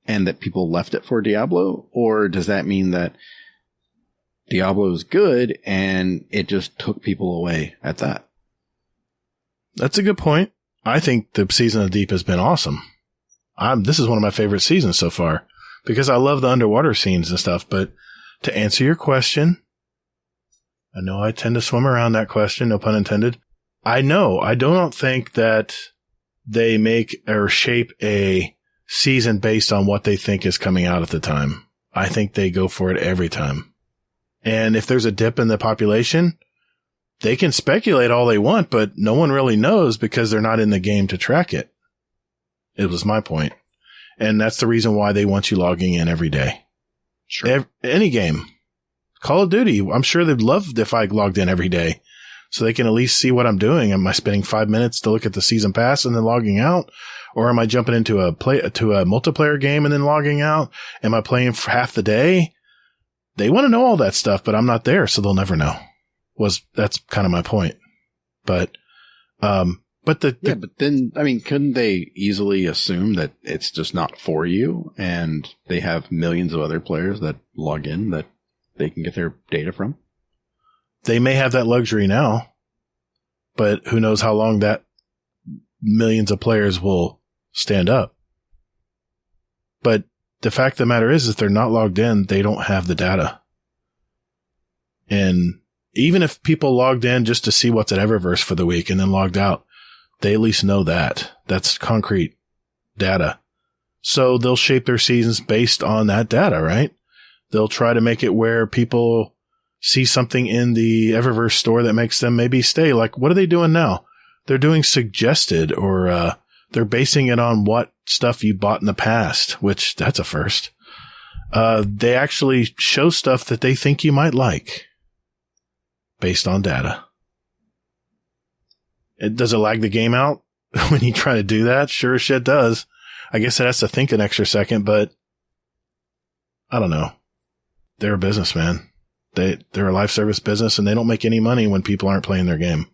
and that people left it for Diablo? Or does that mean that Diablo is good and it just took people away at that? That's a good point. I think the Season of the Deep has been awesome. This is one of my favorite seasons so far because I love the underwater scenes and stuff. But to answer your question, I know I tend to swim around that question, no pun intended. I don't think that they make or shape a season based on what they think is coming out at the time. I think they go for it every time. And if there's a dip in the population, they can speculate all they want, but no one really knows because they're not in the game to track it. It was my point. And that's the reason why they want you logging in every day. Sure. Any game. Call of Duty. I'm sure they'd love if I logged in every day so they can at least see what I'm doing. Am I spending 5 minutes to look at the season pass and then logging out? Or am I jumping into a multiplayer game and then logging out? Am I playing for half the day? They want to know all that stuff, but I'm not there, so they'll never know. That's kind of my point. But then, I mean, couldn't they easily assume that it's just not for you and they have millions of other players that log in that they can get their data from? They may have that luxury now, but who knows how long that millions of players will stand up. But the fact of the matter is they're not logged in, they don't have the data. And even if people logged in just to see what's at Eververse for the week and then logged out, they at least know that. That's concrete data. So they'll shape their seasons based on that data, right? They'll try to make it where people see something in the Eververse store that makes them maybe stay. Like, what are they doing now? They're doing suggested, or they're basing it on what stuff you bought in the past, which that's a first. They actually show stuff that they think you might like based on data. Does it lag the game out when you try to do that? Sure as shit does. I guess it has to think an extra second, but I don't know. They're a business, man. They're a live service business, and they don't make any money when people aren't playing their game.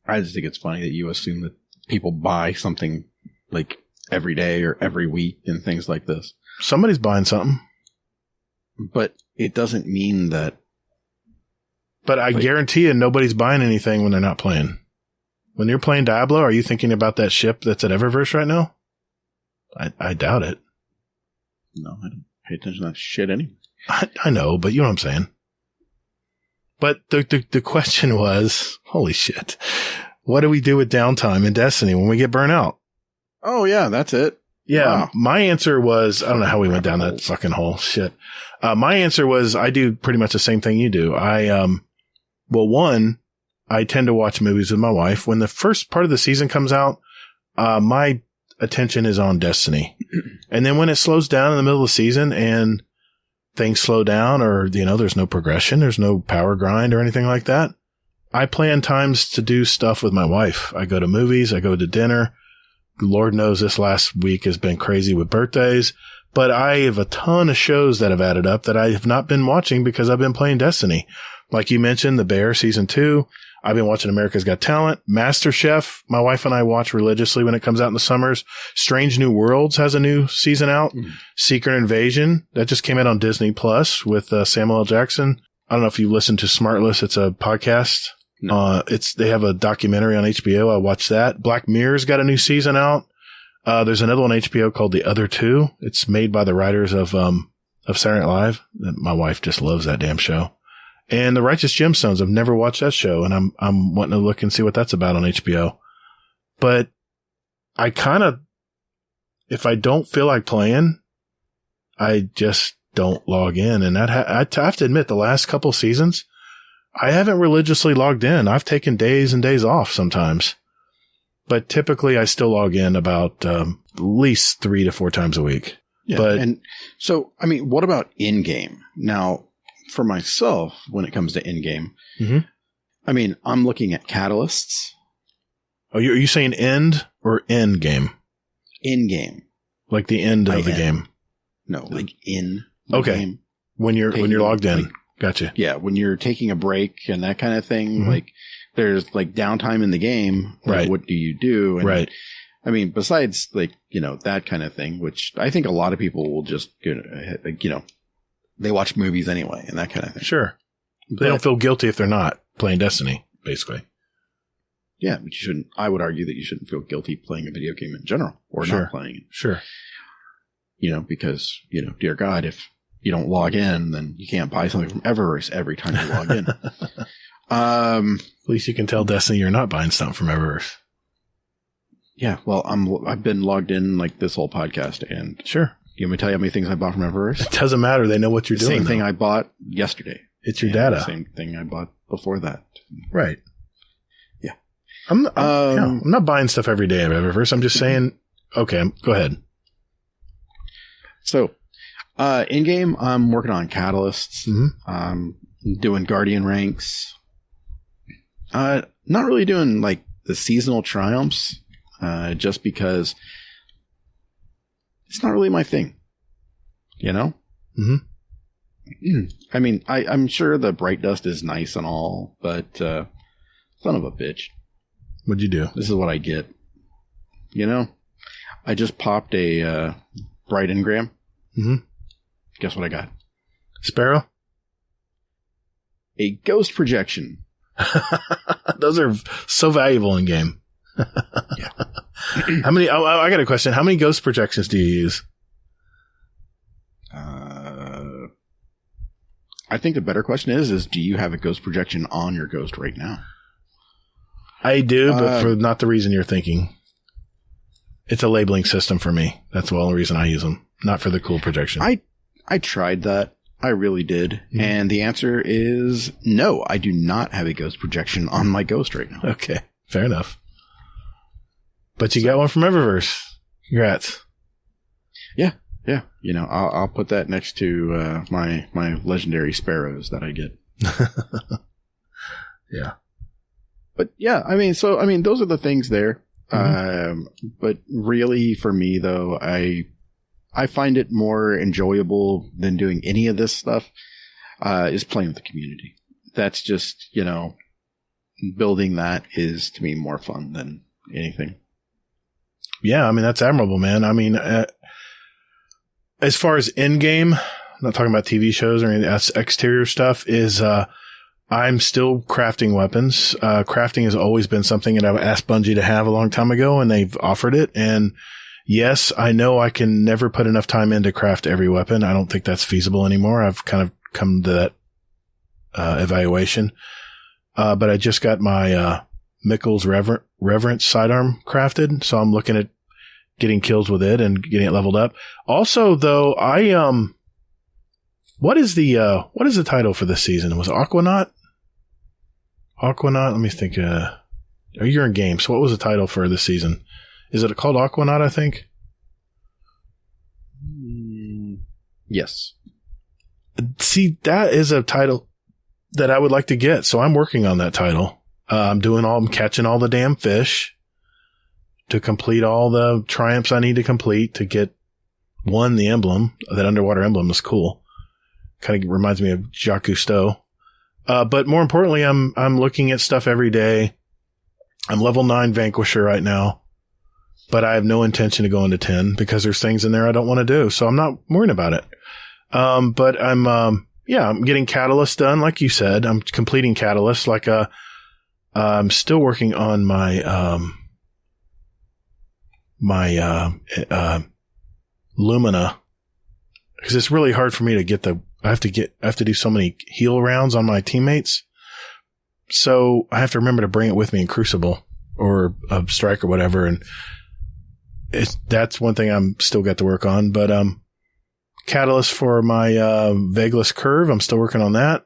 I just think it's funny that you assume that people buy something like every day or every week and things like this. Somebody's buying something. But it doesn't mean that. But I guarantee you nobody's buying anything when they're not playing. When you're playing Diablo, are you thinking about that ship that's at Eververse right now? I doubt it. No, I don't pay attention to that shit anyway. I know, but you know what I'm saying. But the question was, holy shit, what do we do with downtime in Destiny when we get burnt out? Oh, yeah, that's it. Yeah, Wow. My answer was, I don't know how we went down that fucking hole. Shit. My answer was, I do pretty much the same thing you do. I tend to watch movies with my wife. When the first part of the season comes out, my attention is on Destiny. And then when it slows down in the middle of the season and things slow down, or, there's no progression, there's no power grind or anything like that, I plan times to do stuff with my wife. I go to movies, I go to dinner. Lord knows this last week has been crazy with birthdays, but I have a ton of shows that have added up that I have not been watching because I've been playing Destiny. Like you mentioned, The Bear Season 2. I've been watching America's Got Talent. MasterChef, my wife and I watch religiously when it comes out in the summers. Strange New Worlds has a new season out. Secret Invasion, that just came out on Disney Plus with Samuel L. Jackson. I don't know if you listen to Smartless. It's a podcast. No. They have a documentary on HBO. I watched that. Black Mirror's got a new season out. There's another one on HBO called The Other Two. It's made by the writers of Saturday Night Live. My wife just loves that damn show. And The Righteous Gemstones. I've never watched that show, and I'm wanting to look and see what that's about on HBO. But I kind of, if I don't feel like playing, I just don't log in. And I have to admit, the last couple seasons, I haven't religiously logged in. I've taken days and days off sometimes. But typically I still log in about at least 3 to 4 times a week. Yeah. But, and so, I mean, what about in-game? Now, for myself, when it comes to in-game, I mean, I'm looking at catalysts. Oh, are you saying end or end game? In-game. Like the end of the game? No, like in the game. When you're logged in. Like, gotcha. Yeah, when you're taking a break and that kind of thing, like there's like downtime in the game. Like, right. What do you do? And, right. I mean, besides like, that kind of thing, which I think a lot of people will just, they watch movies anyway and that kind of thing. Sure. They don't feel guilty if they're not playing Destiny, basically. Yeah, but I would argue that you shouldn't feel guilty playing a video game in general or not playing it. Sure. Because, dear God, if you don't log in, then you can't buy something from Eververse every time you log in. At least you can tell Destiny you're not buying something from Eververse. Yeah, well, I've been logged in like this whole podcast, and sure. You want me to tell you how many things I bought from Eververse? It doesn't matter. They know what you're doing. Same thing I bought yesterday. It's your data. The same thing I bought before that. Right. Yeah. I'm not buying stuff every day of Eververse. I'm just saying, okay, go ahead. So, in-game, I'm working on catalysts. Doing Guardian ranks. Not really doing like the seasonal triumphs, just because it's not really my thing. I mean, I'm sure the Bright Dust is nice and all, but son of a bitch. What'd you do? This is what I get. I just popped a Bright Engram. Guess what I got? Sparrow? A Ghost Projection. Those are so valuable in game. Yeah. How many? I got a question. How many Ghost Projections do you use? I think the better question is do you have a Ghost Projection on your Ghost right now? I do, but for not the reason you're thinking. It's a labeling system for me. That's the only reason I use them. Not for the cool projection. I tried that. I really did. And the answer is no, I do not have a Ghost Projection on my Ghost right now. Okay. Fair enough. But you got one from Eververse. Congrats. Yeah. Yeah. I'll put that next to my legendary sparrows that I get. Yeah. But yeah, those are the things there. But really for me though, I find it more enjoyable than doing any of this stuff, is playing with the community. That's just, building that is to me more fun than anything. Yeah. I mean, that's admirable, man. I mean, as far as in-game, I'm not talking about TV shows or anything, that's exterior stuff is, I'm still crafting weapons. Crafting has always been something that I've asked Bungie to have a long time ago, and they've offered it. And yes, I know I can never put enough time in to craft every weapon. I don't think that's feasible anymore. I've kind of come to that evaluation. But I just got my Mickle's Reverence sidearm crafted, so I'm looking at getting kills with it and getting it leveled up. Also, though, what is the title for this season? Was it Aquanaut? Aquanaut? Let me think. You're in game. So what was the title for this season? Is it called Aquanaut, I think? Yes. See, that is a title that I would like to get. So I'm working on that title. I'm catching all the damn fish to complete all the triumphs I need to complete to get the emblem. That underwater emblem is cool. Kind of reminds me of Jacques Cousteau. But more importantly, I'm looking at stuff every day. I'm level 9 Vanquisher right now, but I have no intention to go into 10 because there's things in there I don't want to do. So I'm not worrying about it. But I'm, yeah, I'm getting Catalyst done, like you said. I'm completing Catalyst. I'm still working on my Lumina, because it's really hard for me to get I have to do so many heal rounds on my teammates. So I have to remember to bring it with me in Crucible or Strike or whatever. And that's one thing I'm still got to work on, but, Catalyst for my, Vageless Curve. I'm still working on that.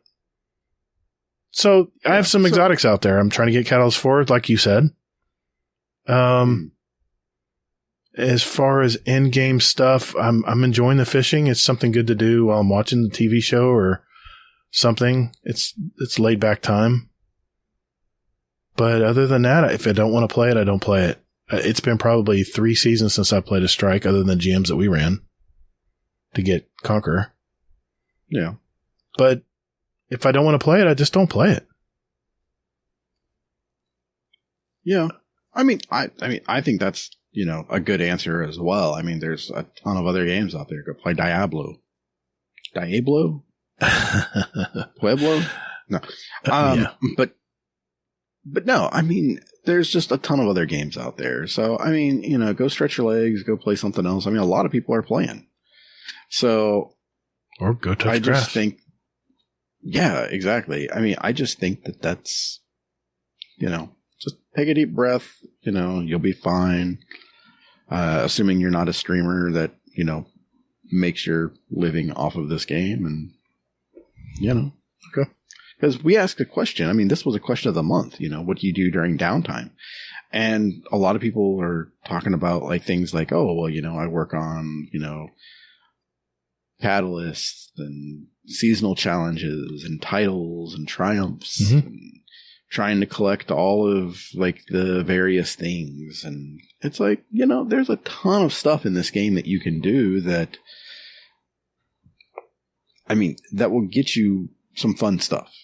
So I have some exotics out there. I'm trying to get Catalyst for, like you said. As far as end game stuff, I'm enjoying the fishing. It's something good to do while I'm watching the TV show or something. It's laid back time. But other than that, if I don't want to play it, I don't play it. It's been probably 3 seasons since I played a Strike, other than GMs that we ran to get Conqueror. Yeah. But if I don't want to play it, I just don't play it. Yeah. I mean, I think that's, a good answer as well. I mean, there's a ton of other games out there. Go play Diablo? Pueblo? No. Yeah. But no, I mean, there's just a ton of other games out there. So, I mean, go stretch your legs, go play something else. I mean, a lot of people are playing. So. Or go touch I grass. just think, yeah, exactly. I mean, I just think that's, just take a deep breath, you'll be fine. Assuming you're not a streamer that, makes your living off of this game and, okay. Because we asked a question. I mean, this was a question of the month, what do you do during downtime? And a lot of people are talking about like things like, oh, well, I work on, catalysts and seasonal challenges and titles and triumphs and trying to collect all of like the various things. And it's like, there's a ton of stuff in this game that you can do that, I mean, that will get you some fun stuff.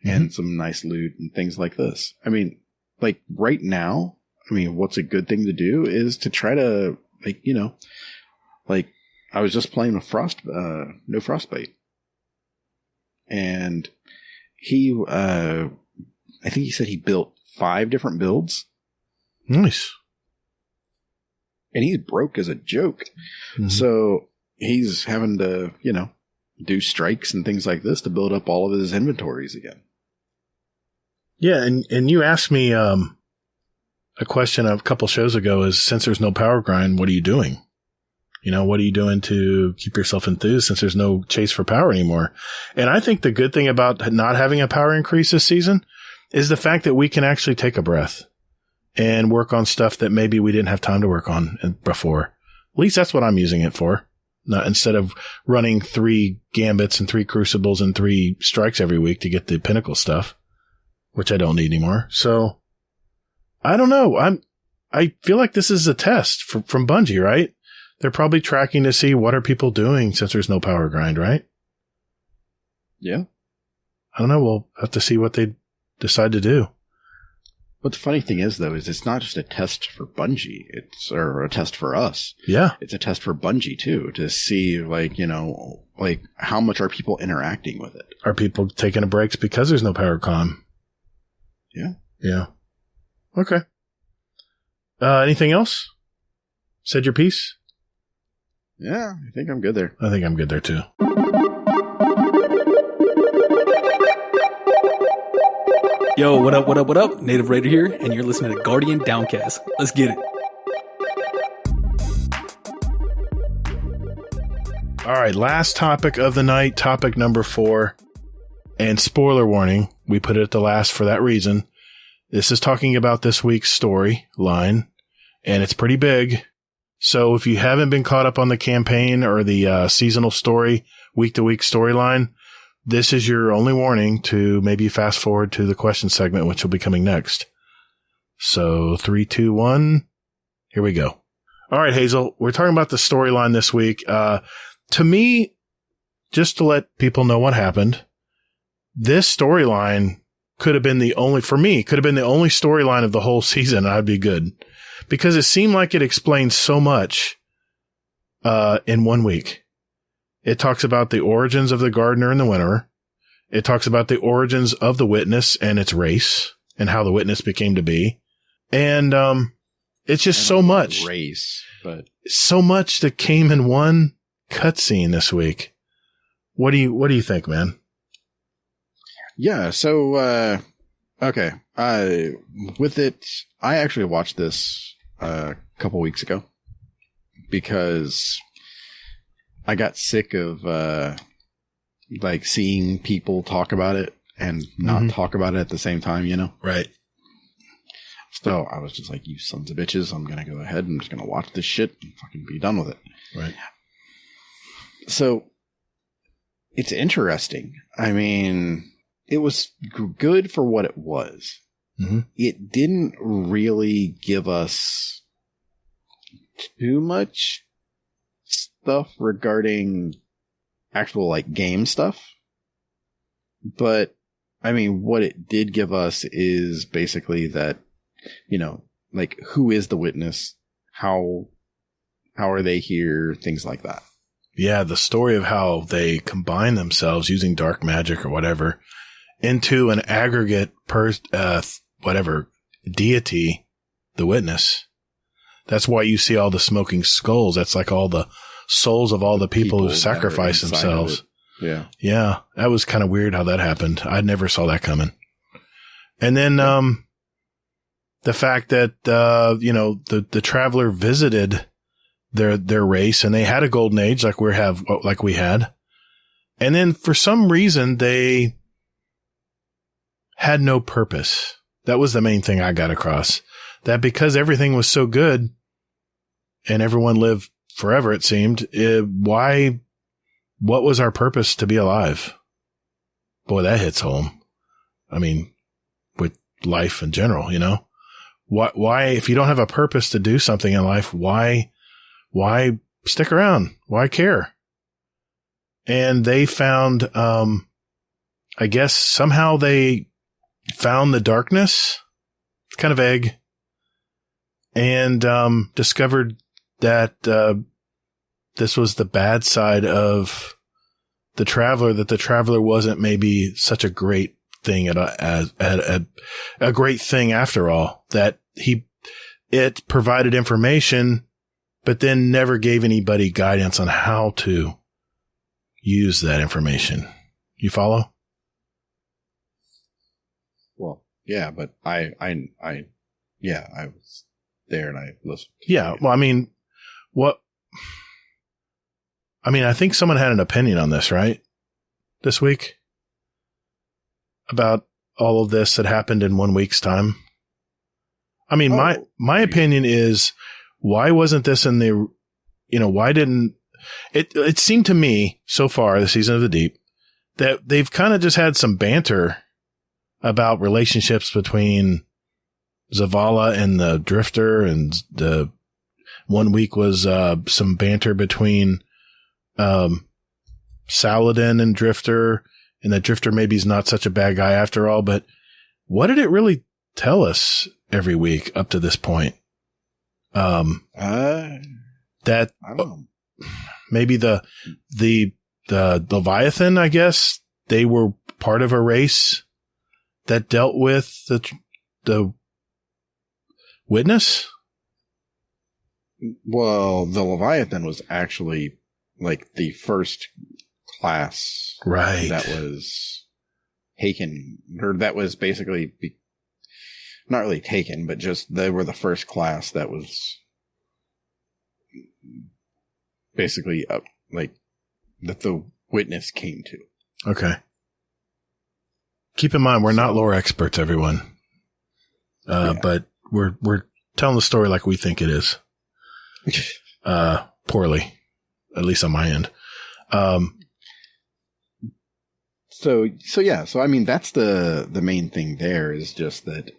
And some nice loot and things like this. I mean, like right now, what's a good thing to do is to try to like I was just playing with No Frostbite. And he, I think he said he built 5 different builds. Nice. And he's broke as a joke. So he's having to, do strikes and things like this to build up all of his inventories again. Yeah, and you asked me a question a couple shows ago is, since there's no power grind, what are you doing? What are you doing to keep yourself enthused since there's no chase for power anymore? And I think the good thing about not having a power increase this season is the fact that we can actually take a breath and work on stuff that maybe we didn't have time to work on before. At least that's what I'm using it for. Not, instead of running 3 gambits and 3 crucibles and 3 strikes every week to get the pinnacle stuff, which I don't need anymore. So I don't know. I feel like this is a test from Bungie, right? They're probably tracking to see what are people doing since there's no power grind, right? Yeah. I don't know. We'll have to see what they decide to do. But the funny thing is, though, is it's not just a test for Bungie. Or a test for us. Yeah. It's a test for Bungie, too, to see, like, how much are people interacting with it? Are people taking a breaks because there's no power com? Yeah. Yeah. Okay. Anything else? Said your piece? Yeah, I think I'm good there. I think I'm good there, too. Yo, what up, what up, what up? Native Raider here, and you're listening to Guardian Downcast. Let's get it. All right, last topic of the night, topic number 4. And spoiler warning, we put it at the last for that reason. This is talking about this week's storyline, and it's pretty big. So if you haven't been caught up on the campaign or the seasonal story, week-to-week storyline, this is your only warning to maybe fast forward to the question segment, which will be coming next. So 3, 2, 1, here we go. All right, Hazel, we're talking about the storyline this week. To me, just to let people know what happened, this storyline could have been the only storyline of the whole season, and I'd be good. Because it seemed like it explained so much in 1 week. It talks about the origins of the gardener and the winnower. It talks about the origins of the witness and its race and how the witness became to be. And it's just so much race, but so much that came in one cutscene this week. What do you think, man? Yeah. So, okay. With it, I actually watched this a couple weeks ago because I got sick of, like seeing people talk about it and not talk about it at the same time, you know? Right. So I was just like, you sons of bitches, I'm going to go ahead and I'm just going to watch this shit and fucking be done with it. Right. So it's interesting. I mean, it was good for what it was. Mm-hmm. It didn't really give us too much stuff regarding actual like game stuff. But I mean, what it did give us is basically that, you know, like who is the witness? How are they here? Things like that. Yeah. The story of how they combine themselves using dark magic or whatever into an aggregate deity, the witness. That's why you see all the smoking skulls. That's like all the souls of all the people who sacrifice themselves. Yeah. Yeah. That was kind of weird how that happened. I never saw that coming. And then, the fact that, the traveler visited their race and they had a golden age like we had. And then for some reason they had no purpose. That was the main thing I got across. That because everything was so good and everyone lived forever, it seemed, what was our purpose to be alive? Boy, that hits home. I mean, with life in general, you know? Why, if you don't have a purpose to do something in life, why stick around? Why care? And they found, I guess somehow they found the darkness, kind of vague, and discovered that this was the bad side of the traveler, that the traveler wasn't maybe such a great thing a great thing after all, that it provided information, but then never gave anybody guidance on how to use that information. You follow? Well, yeah, but I was there and I listened. Yeah. Well, I think someone had an opinion on this, right? This week about all of this that happened in 1 week's time. I mean, my opinion is, why wasn't this in the, why didn't it seemed to me so far, the Season of the Deep, that they've kind of just had some banter about relationships between Zavala and the Drifter, and the 1 week was some banter between Saladin and Drifter, and that Drifter maybe is not such a bad guy after all. But what did it really tell us every week up to this point? That I don't know. Maybe the Leviathan, I guess, they were part of a race that dealt with the witness. Well, the Leviathan was actually like the first class, right? That was taken, or that was basically not really taken, but just they were the first class that was basically like that the witness came to. Okay. Keep in mind, we're not lore experts, everyone. But we're telling the story like we think it is. Poorly, at least on my end. So I mean, that's the main thing there, is just that.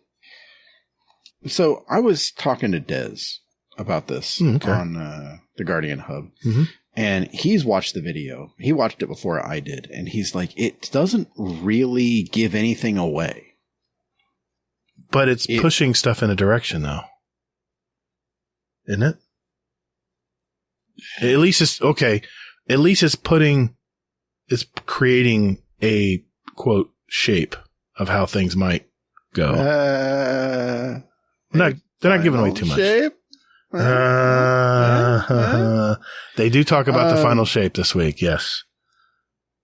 So I was talking to Dez about this on the Guardian Hub, and he's watched the video. He watched it before I did, and he's like, it doesn't really give anything away. But it's pushing stuff in a direction, though. Isn't it? At least it's okay. at least it's creating a quote shape of how things might go. They're not giving away too much. Shape? They do talk about the final shape this week. Yes.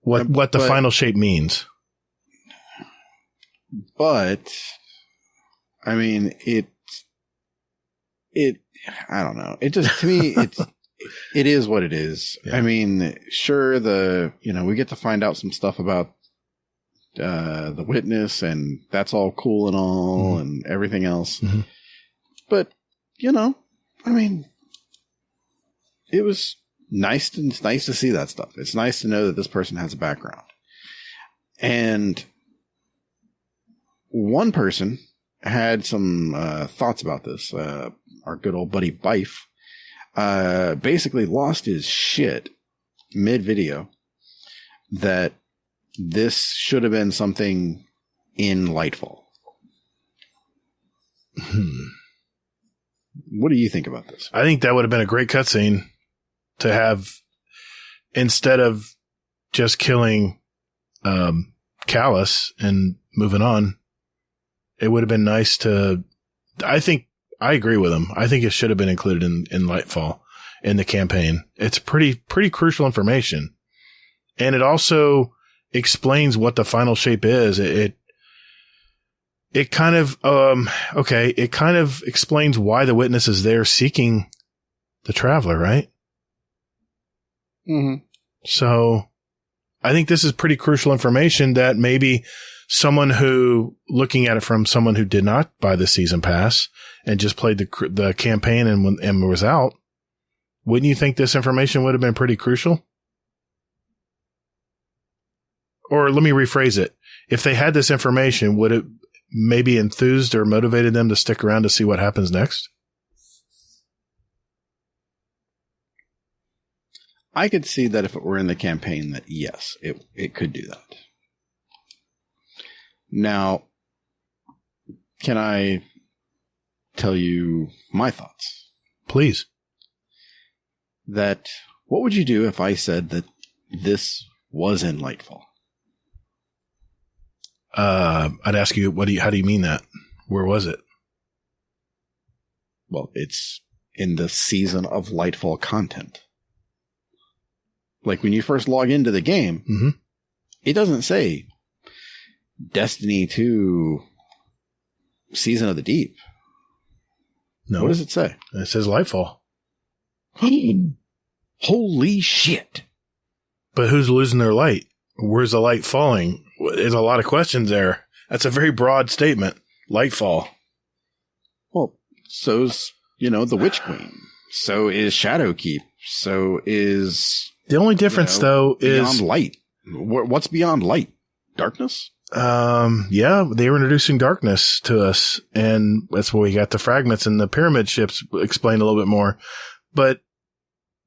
What the final shape means. But I mean, I don't know. It just, to me, it is what it is. Yeah. I mean, sure, we get to find out some stuff about the witness, and that's all cool and all, and everything else. Mm-hmm. But, I mean, it was nice. It's nice to see that stuff. It's nice to know that this person has a background. And one person had some thoughts about this. Our good old buddy Bife basically lost his shit mid-video that this should have been something in Lightfall. What do you think about this? I think that would have been a great cutscene to have, instead of just killing Callus and moving on. It would have been nice to, I agree with him. I think it should have been included in Lightfall in the campaign. It's pretty crucial information. And it also explains what the final shape is. It kind of, it kind of explains why the witness is there seeking the traveler, right? Mm-hmm. So I think this is pretty crucial information that maybe someone who, looking at it from someone who did not buy the season pass and just played the campaign and was out, wouldn't you think this information would have been pretty crucial? Or let me rephrase it. If they had this information, would it maybe enthused or motivated them to stick around to see what happens next? I could see that if it were in the campaign, that yes, it could do that. Now, can I tell you my thoughts? Please. What would you do if I said that this was in Lightfall? I'd ask you, how do you mean that? Where was it? Well, it's in the season of Lightfall content. Like when you first log into the game, it doesn't say Destiny 2 Season of the Deep. No. What does it say? It says Lightfall. Holy shit. But who's losing their light? Where's the light falling? There's a lot of questions there. That's a very broad statement. Lightfall. Well, so's, the Witch Queen. So is Shadowkeep. So is... The only difference, though, is... Beyond light. What's beyond light? Darkness? Yeah, they were introducing darkness to us, and that's where we got the fragments and the pyramid ships explained a little bit more. But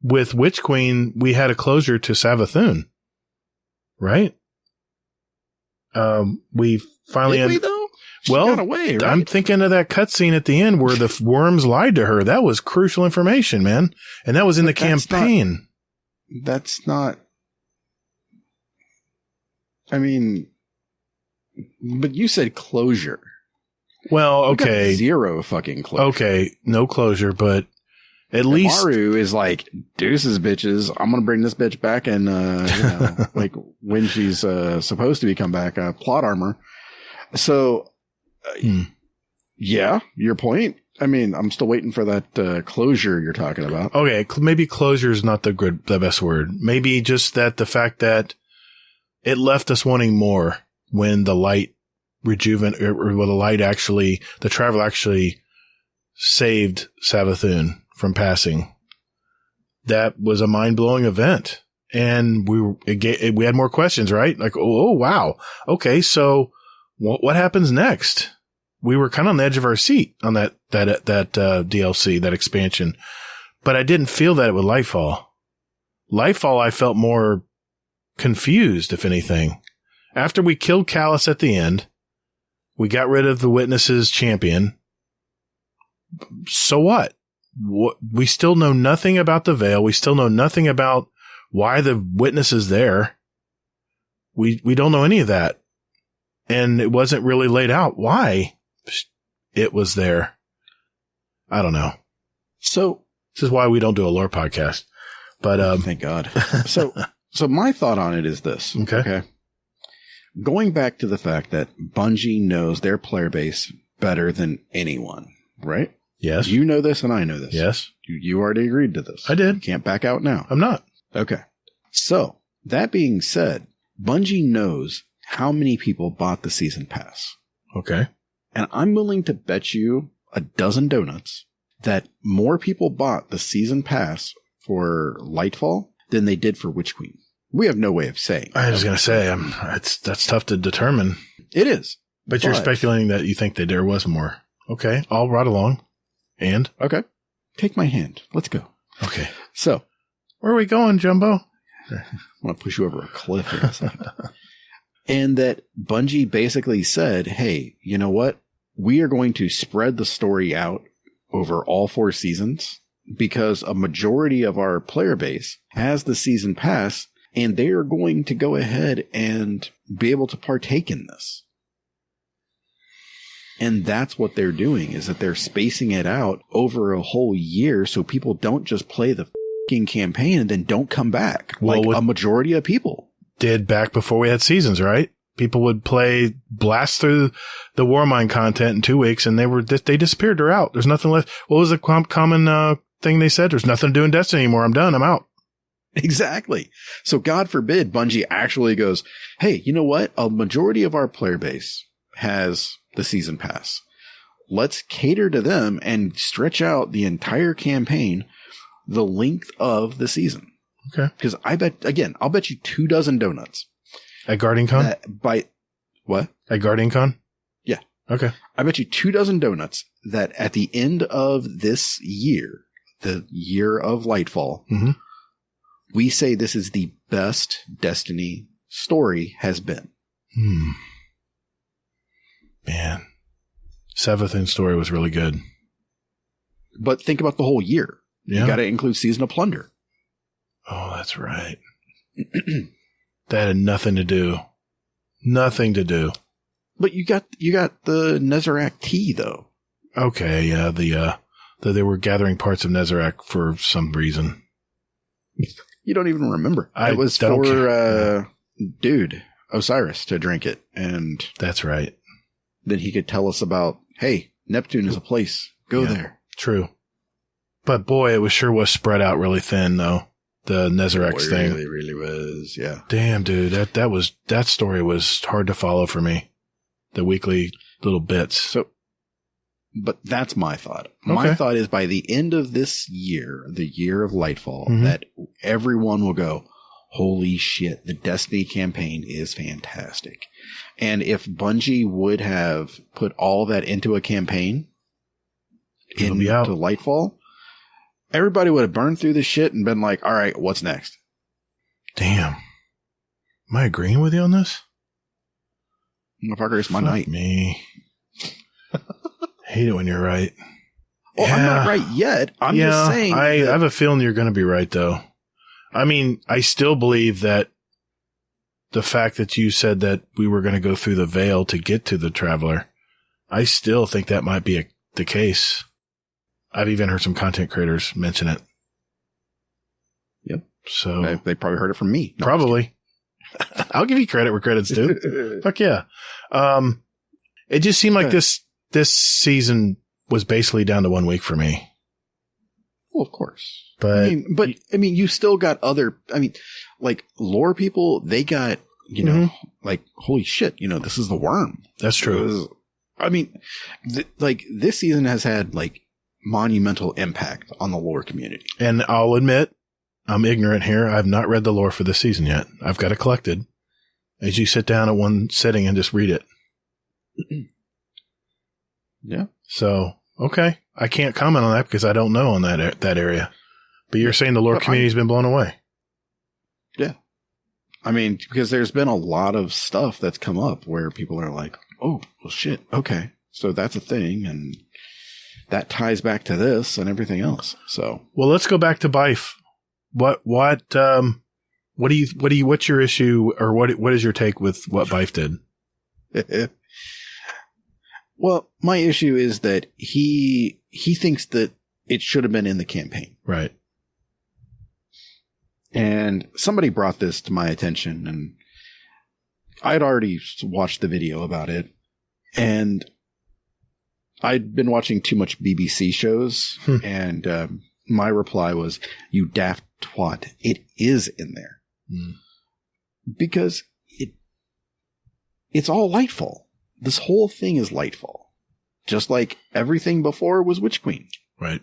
with Witch Queen, we had a closure to Savathun, right? We finally... Did we, though? She got away, right? I'm thinking of that cutscene at the end where the worms lied to her. That was crucial information, man. And that was in the campaign. That's not... I mean... But you said closure. Well, okay. We got zero fucking closure. Okay, no closure, but at least... Maru is like, deuces, bitches. I'm going to bring this bitch back and, like when she's supposed to come back, plot armor. So, yeah, your point. I mean, I'm still waiting for that closure you're talking about. Okay, maybe closure is not the best word. Maybe just that the fact that it left us wanting more when the light the traveler actually saved Savathun from passing. That was a mind-blowing event. And we had more questions, right? Like, oh wow. Okay, so what happens next? We were kind of on the edge of our seat on that DLC, that expansion. But I didn't feel that with Lightfall. Lightfall, I felt more confused, if anything. After we killed Callus at the end, we got rid of the Witness's champion. So what? We still know nothing about the Veil. We still know nothing about why the witness is there. We don't know any of that. And it wasn't really laid out why it was there. I don't know. So this is why we don't do a lore podcast. But thank God. So my thought on it is this. Okay. Going back to the fact that Bungie knows their player base better than anyone, right? Yes. You know this and I know this. Yes. You already agreed to this. I did. You can't back out now. I'm not. Okay. So that being said, Bungie knows how many people bought the season pass. Okay. And I'm willing to bet you a dozen donuts that more people bought the season pass for Lightfall than they did for Witch Queen. We have no way of saying. I was going to say, that's tough to determine. It is. But you're speculating that you think that there was more. Okay. I'll ride along. And? Okay. Take my hand. Let's go. Okay. So. Where are we going, Jumbo? I want to push you over a cliff here in a second. And that Bungie basically said, hey, you know what? We are going to spread the story out over all 4 seasons because a majority of our player base has the season pass and they are going to go ahead and be able to partake in this. And that's what they're doing, is that they're spacing it out over a whole year so people don't just play the fucking campaign and then don't come back. Well, like a majority of people did back before we had seasons, right? People would blast through the Warmind content in 2 weeks and they disappeared. They're out. There's nothing left. What was the common thing they said? There's nothing to do in Destiny anymore. I'm done. I'm out. Exactly. So God forbid Bungie actually goes, hey, you know what? A majority of our player base has the season pass. Let's cater to them and stretch out the entire campaign the length of the season. Okay. Because I'll bet you 2 dozen donuts. At Guardian Con? What? At Guardian Con? Yeah. Okay. I bet you 2 dozen donuts that at the end of this year, the year of Lightfall, we say this is the best Destiny story has been. Man. Savathun's story was really good. But think about the whole year. Yeah. You got to include Season of Plunder. Oh, that's right. That had nothing to do. Nothing to do. But you got the Nezarec tea, though. Okay, yeah. They were gathering parts of Nezarec for some reason. You don't even remember. It was for Osiris to drink it, and that's right. Then he could tell us about, hey, Neptune is a place. Go there. True. But boy, it sure was spread out really thin, though. The Nezarec thing. It really was, yeah. Damn, dude, that story was hard to follow for me. The weekly little bits. So, but that's my thought. My thought is by the end of this year, the year of Lightfall, that everyone will go, holy shit, the Destiny campaign is fantastic. And if Bungie would have put all that into a campaign into Lightfall, everybody would have burned through the shit and been like, all right, what's next? Damn. Am I agreeing with you on this? Motherfucker, it's my night. Me. Hate it when you're right. Well, I'm not right yet. I'm just saying. I have a feeling you're going to be right, though. I mean, I still believe that the fact that you said that we were going to go through the veil to get to the Traveler, I still think that might be the case. I've even heard some content creators mention it. Yep. So they probably heard it from me. No, probably. I'll give you credit where credit's due. Fuck yeah. It just seemed like this season was basically down to 1 week for me. Well, of course. But you still got other, like lore people, they got, like, holy shit, this is the worm. That's true. This season has had like monumental impact on the lore community. And I'll admit, I'm ignorant here. I've not read the lore for this season yet. I've got it collected. As you sit down at one sitting and just read it. Yeah. So, okay. I can't comment on that because I don't know on that area. But you're saying the lore community's been blown away. Yeah. Because there's been a lot of stuff that's come up where people are like, oh, well, shit. Okay. So that's a thing. And that ties back to this and everything else. So, well, let's go back to Bife. What What's your issue, or what is your take with what Bife did? Well, my issue is that he thinks that it should have been in the campaign. Right. And somebody brought this to my attention, and I'd already watched the video about it, and I'd been watching too much BBC shows, and my reply was, "You daft twat, it is in there." Because it's all Lightfall. This whole thing is Lightfall. Just like everything before was Witch Queen. Right.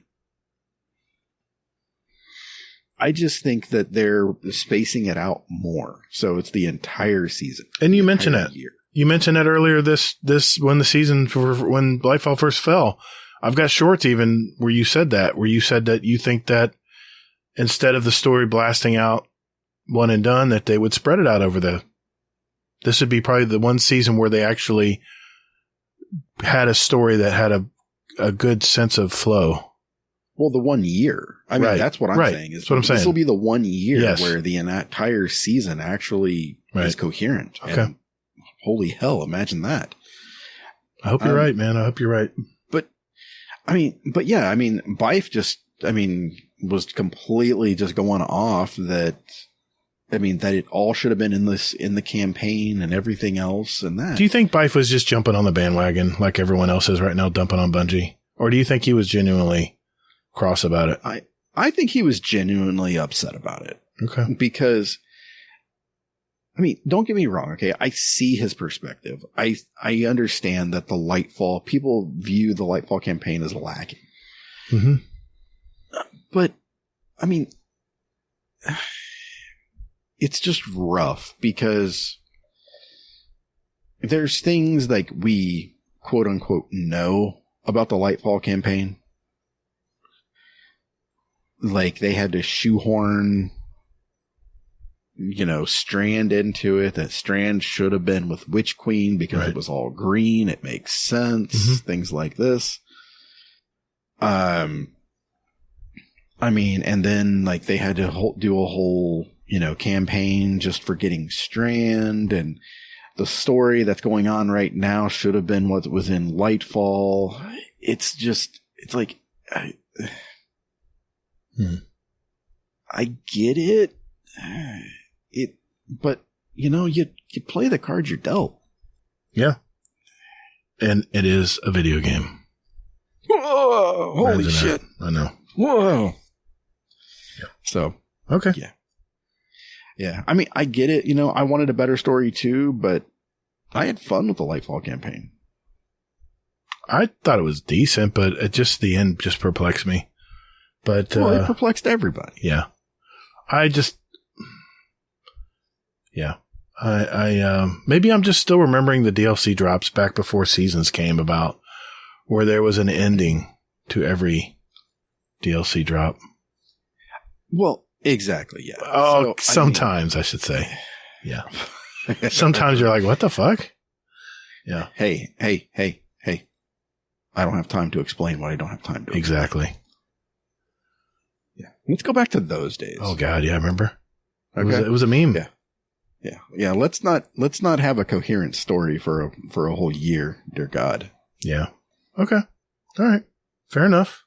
I just think that they're spacing it out more. So it's the entire season. And you mentioned it. Year. You mentioned it earlier this when the season when Lightfall first fell. I've got shorts even where you said that you think that instead of the story blasting out one and done, that they would spread it out over this would be probably the one season where they actually had a story that had a good sense of flow. Well, the 1 year. I mean, that's what I'm saying. That's what I'm saying. This will be the 1 year where the entire season actually is coherent. Okay. And holy hell, imagine that. I hope you're right, man. I hope you're right. Bife was completely just going off that it all should have been in the campaign and everything else and that. Do you think Bife was just jumping on the bandwagon like everyone else is right now, dumping on Bungie? Or do you think he was genuinely cross about it? I think he was genuinely upset about it. Okay. Because, don't get me wrong, okay? I see his perspective. I understand that people view the Lightfall campaign as lacking. Mm-hmm. But, it's just rough because there's things like we quote unquote know about the Lightfall campaign. Like they had to shoehorn, Strand into it. That Strand should have been with Witch Queen because it was all green. It makes sense. Mm-hmm. Things like this. And then like they had to do a whole, campaign just for getting Strand, and the story that's going on right now should have been what was in Lightfall. It's like, I get it. But you play the cards you're dealt. Yeah. And it is a video game. Whoa, holy shit. I know. Whoa. Yeah. So, okay. Yeah. Yeah. I get it. I wanted a better story too, but I had fun with the Lightfall campaign. I thought it was decent, but the end just perplexed me. But, it perplexed everybody. Yeah. I maybe I'm just still remembering the DLC drops back before seasons came about, where there was an ending to every DLC drop. Well, exactly. Yeah. Oh, so, sometimes I should say. Yeah. Sometimes you're like, what the fuck? Yeah. Hey. I don't have time to explain what I don't have time to explain. Exactly. Yeah. Let's go back to those days. Oh God. Yeah. Remember? Okay. It was a meme. Yeah. Yeah. Let's not have a coherent story for a whole year. Dear God. Yeah. Okay. All right. Fair enough.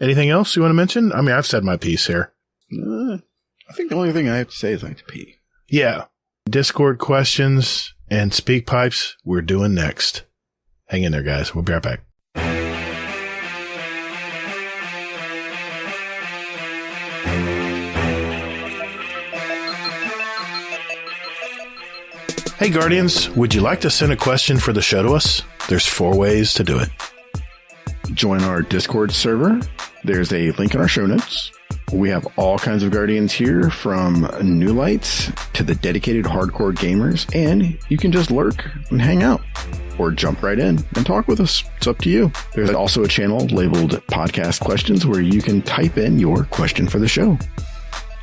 Anything else you want to mention? I've said my piece here. I think the only thing I have to say is I have to pee. Yeah. Discord questions and speak pipes we're doing next. Hang in there, guys. We'll be right back. Hey, Guardians, would you like to send a question for the show to us? There's 4 ways to do it. Join our Discord server. There's a link in our show notes. We have all kinds of Guardians here, from new lights to the dedicated hardcore gamers, and you can just lurk and hang out or jump right in and talk with us. It's up to you. There's also a channel labeled Podcast Questions where you can type in your question for the show.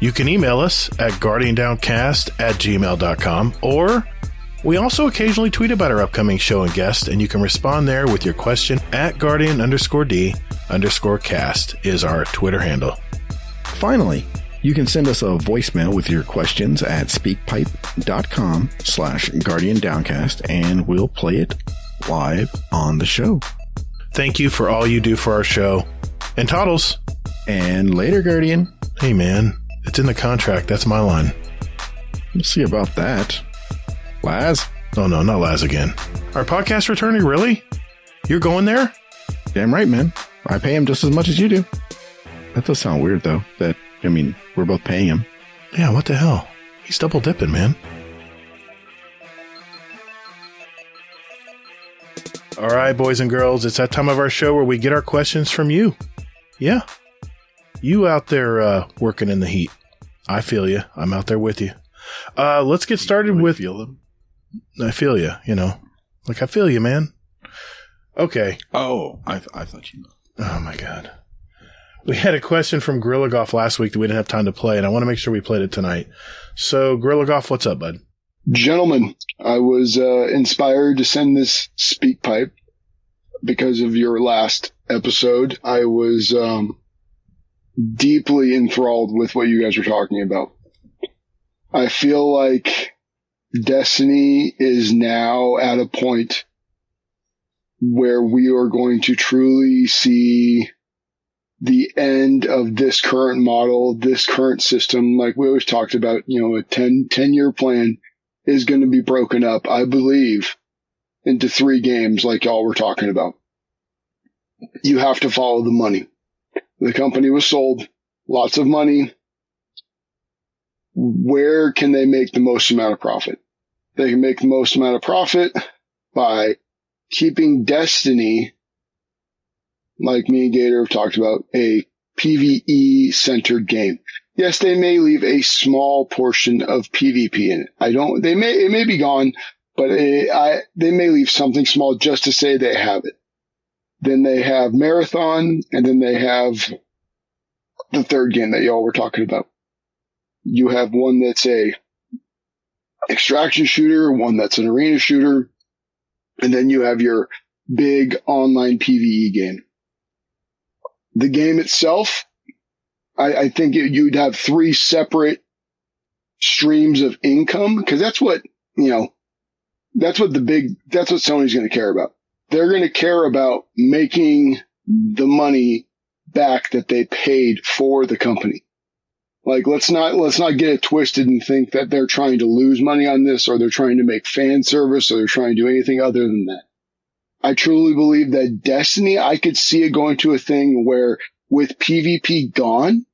You can email us at guardiandowncast@gmail.com, or we also occasionally tweet about our upcoming show and guest, and you can respond there with your question at Guardian_D_cast is our Twitter handle. Finally, You can send us a voicemail with your questions at speakpipe.com/Guardian Downcast, and we'll play it live on the show. Thank you for all you do for our show. And Toddles. And later, Guardian. Hey, man. It's in the contract. That's my line. We'll see about that. Laz? Oh, no, not Laz again. Our podcast returning? Really? You're going there? Damn right, man. I pay him just as much as you do. That does sound weird, though. We're both paying him. Yeah, what the hell? He's double dipping, man. All right, boys and girls, it's that time of our show where we get our questions from you. Yeah. You out there working in the heat. I feel you. I'm out there with you. Let's get started with... Feel them? I feel you, Like, I feel you, man. Okay. Oh, I thought you know. Oh, my God. We had a question from Gorilla Golf last week that we didn't have time to play, and I want to make sure we played it tonight. So, Gorilla Golf, what's up, bud? Gentlemen, I was inspired to send this speak pipe because of your last episode. I was deeply enthralled with what you guys were talking about. I feel like Destiny is now at a point where we are going to truly see the end of this current model, this current system. Like we always talked about, a 10-year plan is going to be broken up, I believe, into 3 games like y'all were talking about. You have to follow the money. The company was sold, lots of money. Where can they make the most amount of profit? They can make the most amount of profit by keeping Destiny, like me and Gator have talked about, a PvE-centered game. Yes, they may leave a small portion of PvP in it. It may be gone, but they may leave something small just to say they have it. Then they have Marathon, and then they have the third game that y'all were talking about. You have one that's a extraction shooter, one that's an arena shooter, and then you have your big online PvE game. The game itself, I think you'd have 3 separate streams of income, because that's what Sony's going to care about. They're going to care about making the money back that they paid for the company. Like, let's not get it twisted and think that they're trying to lose money on this, or they're trying to make fan service, or they're trying to do anything other than that. I truly believe that Destiny, I could see it going to a thing where with PvP gone,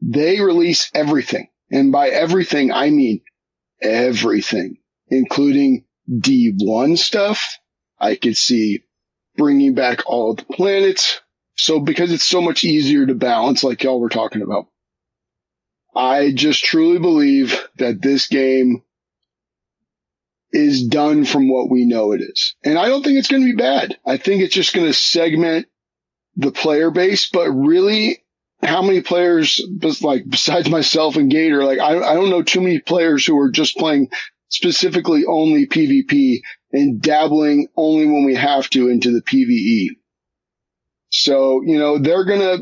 they release everything. And by everything, I mean everything, including D1 stuff. I could see bringing back all of the planets. So because it's so much easier to balance, like y'all were talking about. I just truly believe that this game is done from what we know it is. And I don't think it's going to be bad. I think it's just going to segment the player base, but really, how many players, besides myself and Gator, I don't know too many players who are just playing specifically only PvP and dabbling only when we have to into the PvE. So,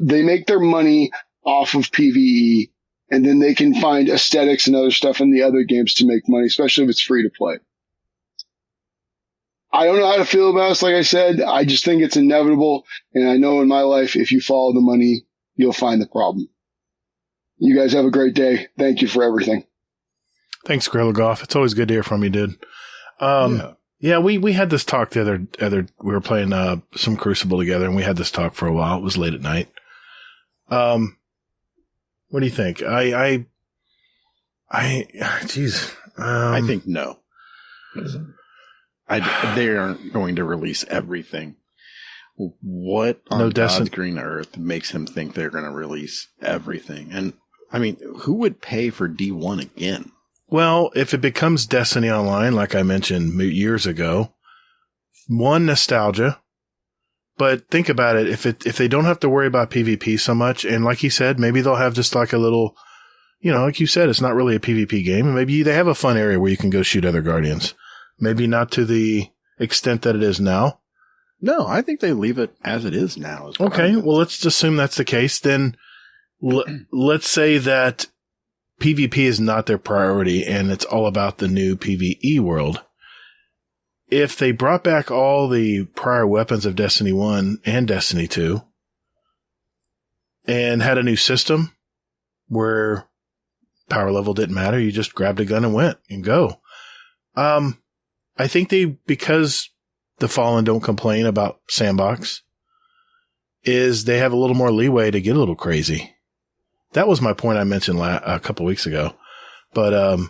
they make their money off of PvE, and then they can find aesthetics and other stuff in the other games to make money, especially if it's free to play. I don't know how to feel about this. Like I said, I just think it's inevitable. And I know in my life, if you follow the money, you'll find the problem. You guys have a great day. Thank you for everything. Thanks, Gorilla Golf. It's always good to hear from you, dude. Yeah, we had this talk the other, we were playing some Crucible together, and we had this talk for a while. It was late at night. What do you think? I think no. They aren't going to release everything. What on God's green earth makes him think they're going to release everything? And I mean, who would pay for D1 again? Well, if it becomes Destiny Online, like I mentioned years ago, one, nostalgia. But think about it. If they don't have to worry about PvP so much, and like he said, maybe they'll have just like a little, like you said, it's not really a PvP game. Maybe they have a fun area where you can go shoot other Guardians. Maybe not to the extent that it is now. No, I think they leave it as it is now. Okay, well, let's just assume that's the case. Then let's say that PvP is not their priority and it's all about the new PvE world. If they brought back all the prior weapons of Destiny 1 and Destiny 2 and had a new system where power level didn't matter, you just grabbed a gun and went and go. I think because the Fallen don't complain about Sandbox, is they have a little more leeway to get a little crazy. That was my point I mentioned a couple weeks ago. But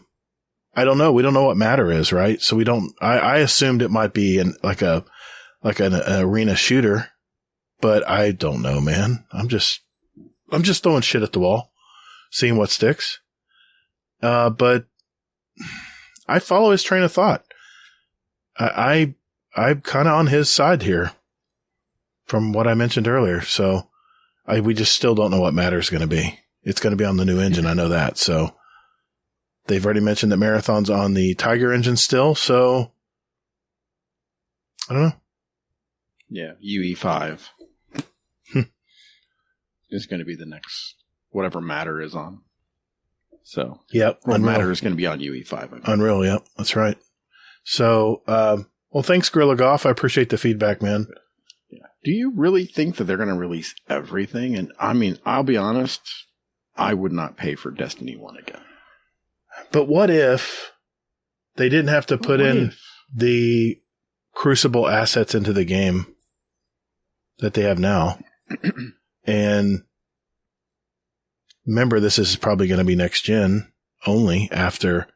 I don't know. We don't know what matter is, right? So we don't. I assumed it might be an arena shooter, but I don't know, man. I'm just throwing shit at the wall, seeing what sticks. But I follow his train of thought. I'm kind of on his side here from what I mentioned earlier. So we just still don't know what matter is going to be. It's going to be on the new engine. I know that. So they've already mentioned that Marathon's on the Tiger engine still. So I don't know. Yeah. UE5 is going to be the next, whatever matter is on. So yep. What matter is going to be on UE5. Unreal. Yep. That's right. So, well, thanks, Gorilla Golf. I appreciate the feedback, man. Yeah. Do you really think that they're going to release everything? And I mean, I'll be honest, I would not pay for Destiny 1 again. But what if they didn't have to put in the Crucible assets into the game that they have now? And remember, this is probably going to be next gen only after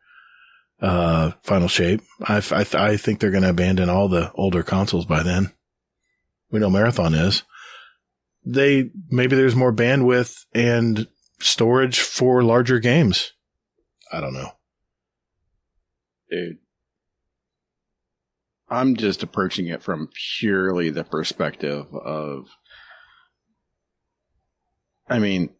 Final Shape. I think they're going to abandon all the older consoles by then. We know Marathon is. Maybe there's more bandwidth and storage for larger games. I don't know. Dude. I'm just approaching it from purely the perspective of, I mean,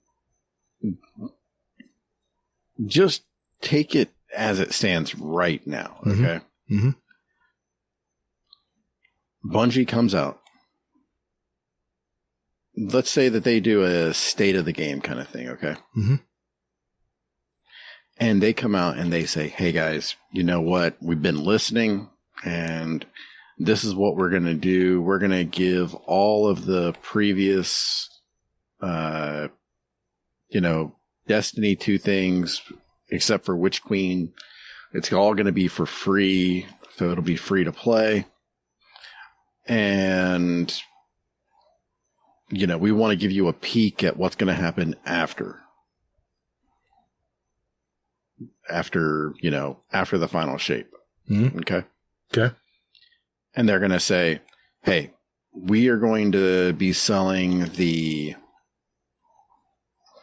just take it as it stands right now, okay? Mm-hmm. Bungie comes out. Let's say that they do a state of the game kind of thing, okay? Mm-hmm. And they come out and they say, hey guys, you know what? We've been listening and this is what we're going to do. We're going to give all of the previous, Destiny 2 things, except for Witch Queen. It's all going to be for free. So it'll be free to play. And, we want to give you a peek at what's going to happen after the final shape. Mm-hmm. Okay. Okay. And they're going to say, hey, we are going to be selling the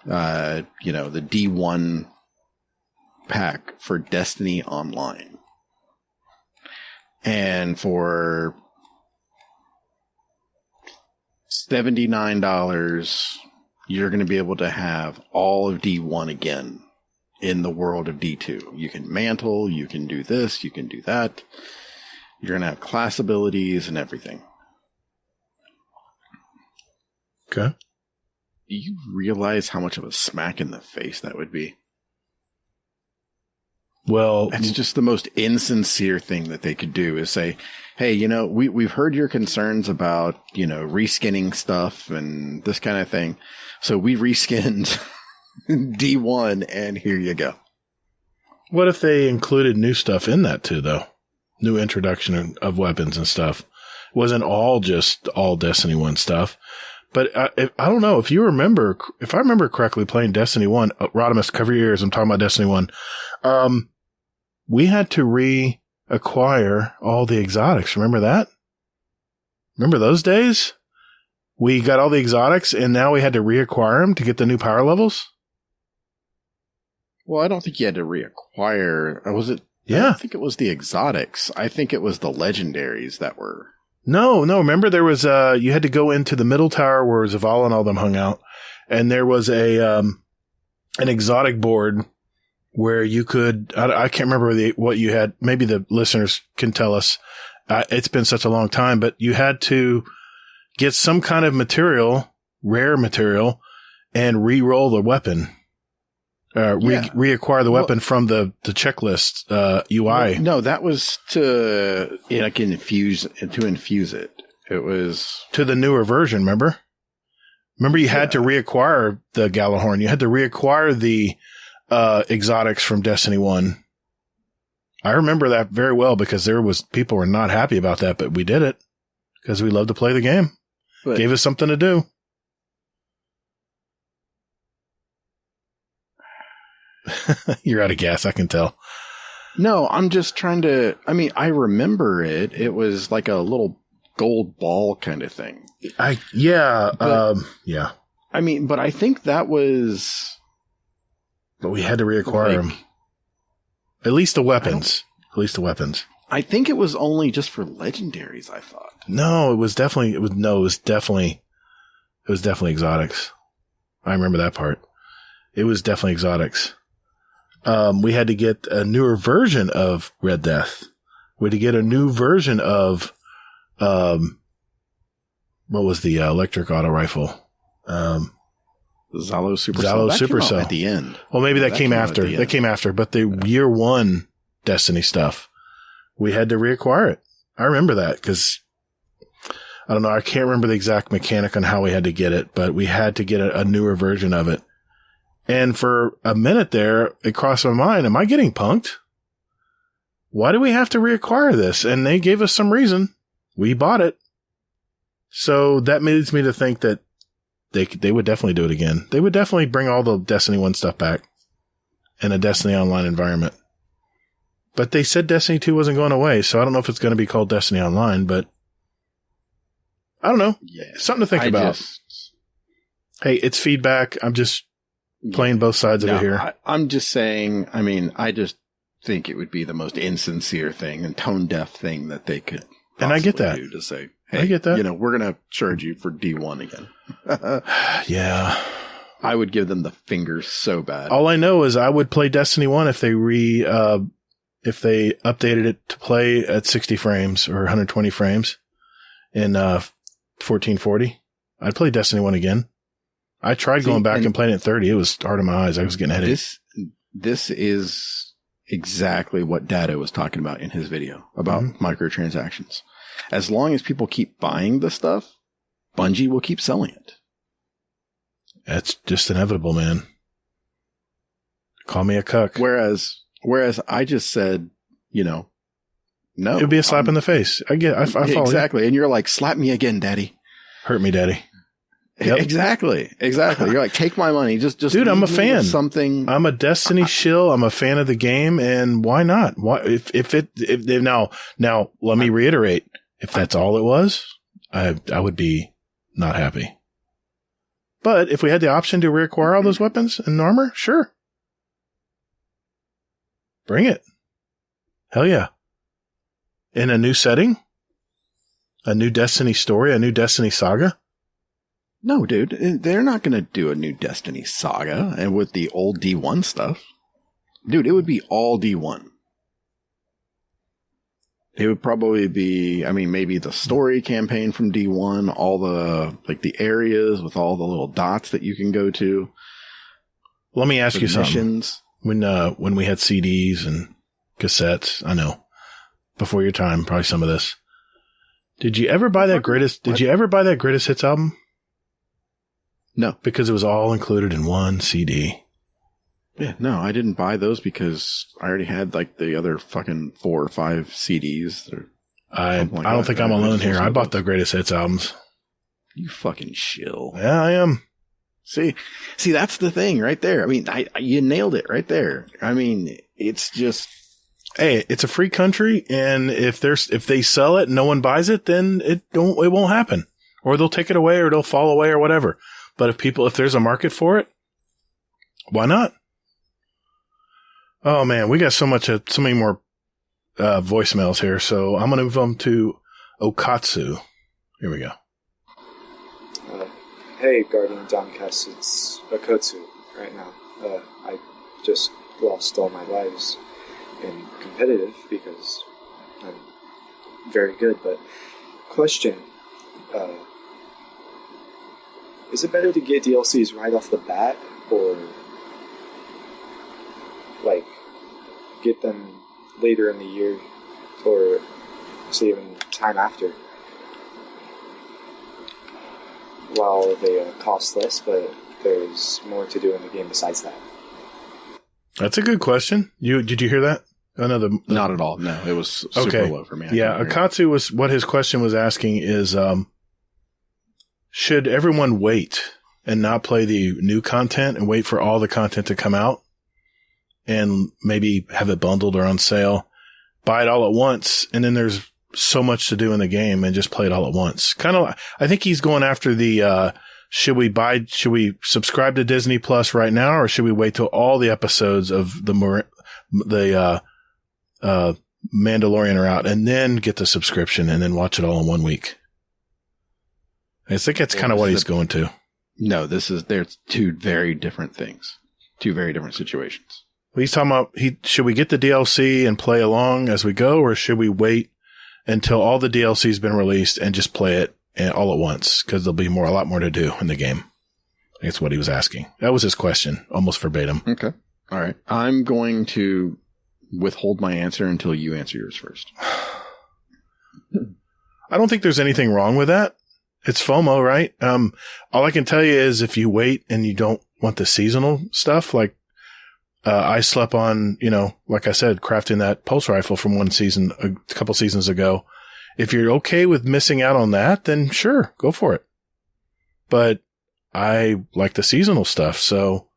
D1 pack for Destiny Online. And for $79, you're going to be able to have all of D1 again in the world of D2. You can mantle, you can do this, you can do that. You're going to have class abilities and everything. Okay. Do you realize how much of a smack in the face that would be? Well, that's just the most insincere thing that they could do is say, hey, we've heard your concerns about, reskinning stuff and this kind of thing. So we reskinned D1 and here you go. What if they included new stuff in that too, though? New introduction of weapons and stuff. It wasn't all Destiny 1 stuff. But I don't know if I remember correctly playing Destiny 1, Rodimus, cover your ears. I'm talking about Destiny 1. We had to reacquire all the exotics. Remember that? Remember those days? We got all the exotics and now we had to reacquire them to get the new power levels. Well, I don't think you had to reacquire. Was it? Yeah. I think it was the exotics. I think it was the legendaries that were. No. Remember there was, you had to go into the middle tower where Zavala and all them hung out. And there was an exotic board where you could, I can't remember what you had. Maybe the listeners can tell us. It's been such a long time, but you had to get some kind of material, rare material, and re-roll the weapon. Reacquire the weapon from the checklist UI. No, that was to infuse it. It was to the newer version. Remember, you had to reacquire the Galahorn. You had to reacquire the exotics from Destiny 1. I remember that very well because people were not happy about that, but we did it because we love to play the game. But gave us something to do. You're out of gas, I can tell. No, I'm just trying to. I mean, I remember it. It was like a little gold ball kind of thing. Yeah. I mean, but I think that was. But we had to reacquire them. At least the weapons. I think it was only just for legendaries. I thought. No, it was definitely exotics. I remember that part. It was definitely exotics. We had to get a newer version of Red Death. We had to get a new version of, what was the electric auto rifle? Zalo Supercell. Zalo That came out Supercell at the end. Well, maybe that came after. That came after, but the year one Destiny stuff, we had to reacquire it. I remember that because I don't know. I can't remember the exact mechanic on how we had to get it, but we had to get a newer version of it. And for a minute there, it crossed my mind, am I getting punked? Why do we have to reacquire this? And they gave us some reason. We bought it. So that leads me to think that they would definitely do it again. They would definitely bring all the Destiny 1 stuff back in a Destiny Online environment. But they said Destiny 2 wasn't going away, so I don't know if it's going to be called Destiny Online, but I don't know. Yeah, something to think about. Hey, it's feedback. I'm just playing both sides of it here. I'm just saying, I mean, I just think it would be the most insincere thing and tone deaf thing that they could and I get that. do to say, hey, I get that. We're going to charge you for D1 again. Yeah. I would give them the fingers so bad. All I know is I would play Destiny 1 if they updated it to play at 60 frames or 120 frames in 1440. I'd play Destiny 1 again. I tried going back and playing it at 30. It was hard on my eyes. I was getting headaches. This is exactly what Dado was talking about in his video about microtransactions. As long as people keep buying the stuff, Bungie will keep selling it. That's just inevitable, man. Call me a cuck. Whereas I just said, no. It'd be a slap in the face. I follow exactly. You. And you're like, slap me again, daddy. Hurt me, daddy. Yep. Exactly. You're like, take my money. Just dude, I'm a fan. Something. I'm a Destiny shill. I'm a fan of the game, and why not? Why if now let me reiterate. If that's all it was, I would be not happy. But if we had the option to reacquire all those weapons and armor, sure. Bring it. Hell yeah. In a new setting? A new Destiny story? A new Destiny saga? No, dude. They're not going to do a new Destiny saga and with the old D1 stuff. Dude, it would be all D1. It would probably be, maybe the story campaign from D1, all the areas with all the little dots that you can go to. Let me ask you something. Missions. When we had CDs and cassettes, I know, before your time, probably some of this. Did you ever buy that greatest hits album? No. Because it was all included in one CD. Yeah, no, I didn't buy those because I already had the other fucking 4 or 5 CDs. I don't think I'm alone here. I bought the greatest hits albums. You fucking shill. Yeah, I am. See, that's the thing right there. You nailed it right there. It's just, hey, it's a free country, and if they sell it and no one buys it, then it won't happen, or they'll take it away, or it'll fall away, or whatever. But if there's a market for it, why not? Oh man, we got so many more voicemails here, so I'm gonna move them to Okatsu. Here we go. Hey, Guardian Downcast, it's Okatsu right now. I just lost all my lives in competitive because I'm very good, but question, is it better to get DLCs right off the bat, or like get them later in the year, or say even time after, while they cost less, but there's more to do in the game besides that? That's a good question. Did you hear that? Not at all. No, it was super low for me. Yeah, Akatsu was what his question was asking is, should everyone wait and not play the new content and wait for all the content to come out and maybe have it bundled or on sale, buy it all at once, and then there's so much to do in the game and just play it all at once? Kind of, I think he's going after the, should we subscribe to Disney Plus right now, or should we wait till all the episodes of the Mandalorian are out and then get the subscription and then watch it all in 1 week? I think that's kind of what he's going to. No, there's two very different things, two very different situations. Well, he's talking about, should we get the DLC and play along as we go, or should we wait until all the DLC's been released and just play it all at once? Because there'll be a lot more to do in the game. That's what he was asking. That was his question, almost verbatim. Okay. All right. I'm going to withhold my answer until you answer yours first. I don't think there's anything wrong with that. It's FOMO, right? All I can tell you is if you wait and you don't want the seasonal stuff, like I slept on, like I said, crafting that pulse rifle from one season, a couple seasons ago. If you're okay with missing out on that, then sure, go for it. But I like the seasonal stuff. So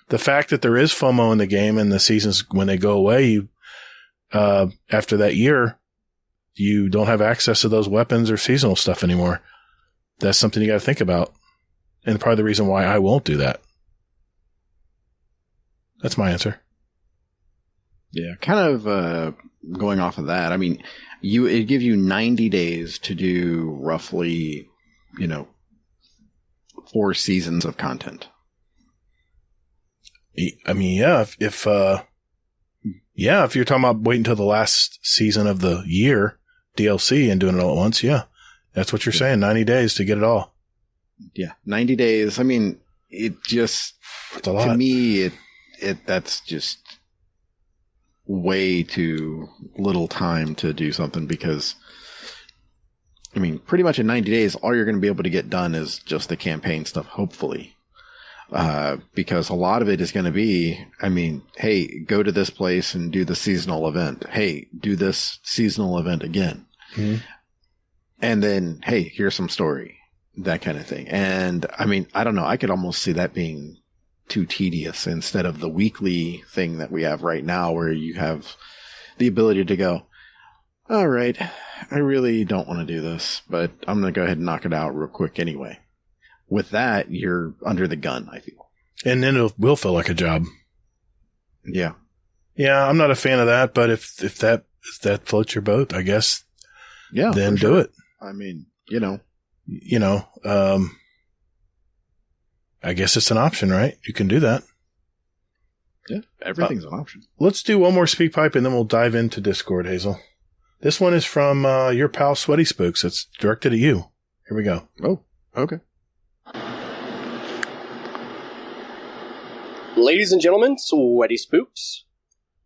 the fact that there is FOMO in the game and the seasons, when they go away, after that year, you don't have access to those weapons or seasonal stuff anymore. That's something you got to think about. And probably the reason why I won't do that. That's my answer. Yeah, kind of going off of that. I mean, it'd give you 90 days to do roughly, 4 seasons of content. I mean, yeah, if you're talking about waiting until the last season of the year, DLC, and doing it all at once, yeah. That's what you're saying, 90 days to get it all. Yeah, 90 days. I mean, it just, to me, that's just way too little time to do something, because, I mean, pretty much in 90 days, all you're going to be able to get done is just the campaign stuff, hopefully. Because a lot of it is going to be, I mean, hey, go to this place and do the seasonal event. Hey, do this seasonal event again. Mm-hmm. And then, hey, here's some story, that kind of thing. And I mean, I don't know. I could almost see that being too tedious instead of the weekly thing that we have right now, where you have the ability to go, all right, I really don't want to do this, but I'm going to go ahead and knock it out real quick anyway. With that, you're under the gun, I feel. And then it will feel like a job. Yeah. Yeah, I'm not a fan of that, but if that floats your boat, I guess, then do it. I mean, I guess it's an option, right? You can do that. Yeah, everything's an option. Let's do one more speak pipe and then we'll dive into Discord, Hazel. This one is from your pal Sweaty Spooks. It's directed at you. Here we go. Oh, okay. Ladies and gentlemen, Sweaty Spooks.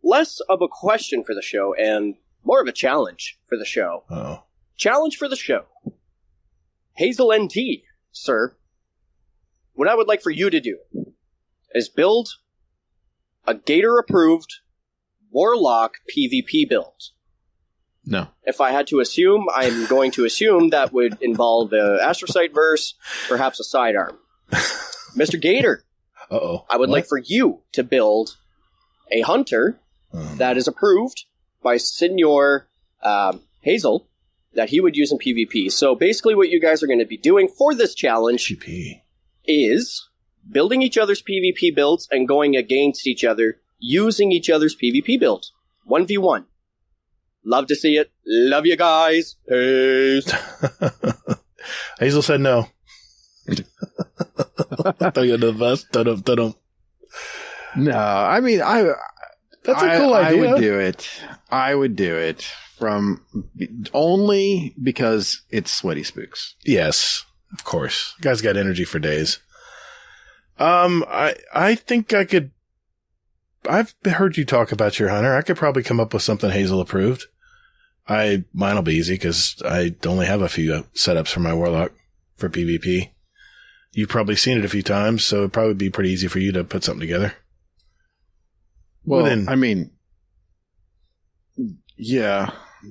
Less of a question for the show and more of a challenge for the show. Oh. Challenge for the show. Hazel NT, sir. What I would like for you to do is build a Gator-approved Warlock PvP build. No. If I had to assume, I'm going to assume that would involve the Astrocyte verse, perhaps a sidearm. Mr. Gator. Uh-oh. I would like for you to build a hunter that is approved by Senor Hazel that he would use in PvP. So basically what you guys are going to be doing for this challenge is building each other's PvP builds and going against each other using each other's PvP builds. 1v1. Love to see it. Love you guys. Peace. Hazel said no. No, I mean, that's a cool idea. I would do it from only because it's Sweaty Spooks. Yes. Of course. The guy's got energy for days. I think I could. I've heard you talk about your hunter. I could probably come up with something Hazel approved. Mine'll be easy because I only have a few setups for my warlock for PvP. You've probably seen it a few times, so it'd probably be pretty easy for you to put something together. Well, I mean, yeah,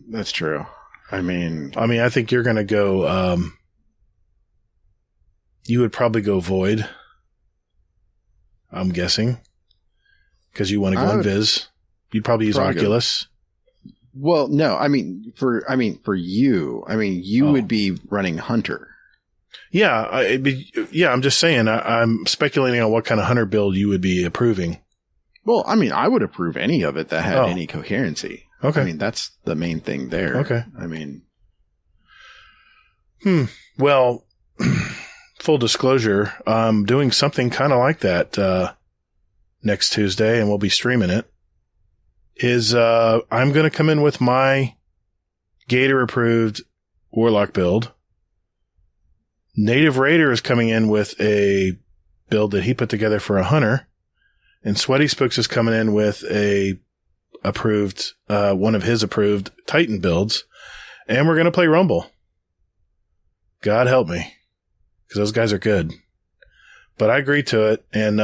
that's true. I think you're going to go, you would probably go Void. I'm guessing. Because you want to go Invis. You'd probably use Oculus. Well, no, for you, you would be running Hunter. Yeah, I'm just saying, I'm speculating on what kind of Hunter build you would be approving. Well, I would approve any of it that had any coherency. Okay. That's the main thing there. Okay. Well, full disclosure, I'm doing something kind of like that next Tuesday, and we'll be streaming it. I'm going to come in with my Gator-approved Warlock build. Native Raider is coming in with a build that he put together for a Hunter. And Sweaty Spooks is coming in with one of his approved Titan builds. And we're going to play Rumble. God help me. Because those guys are good. But I agreed to it. And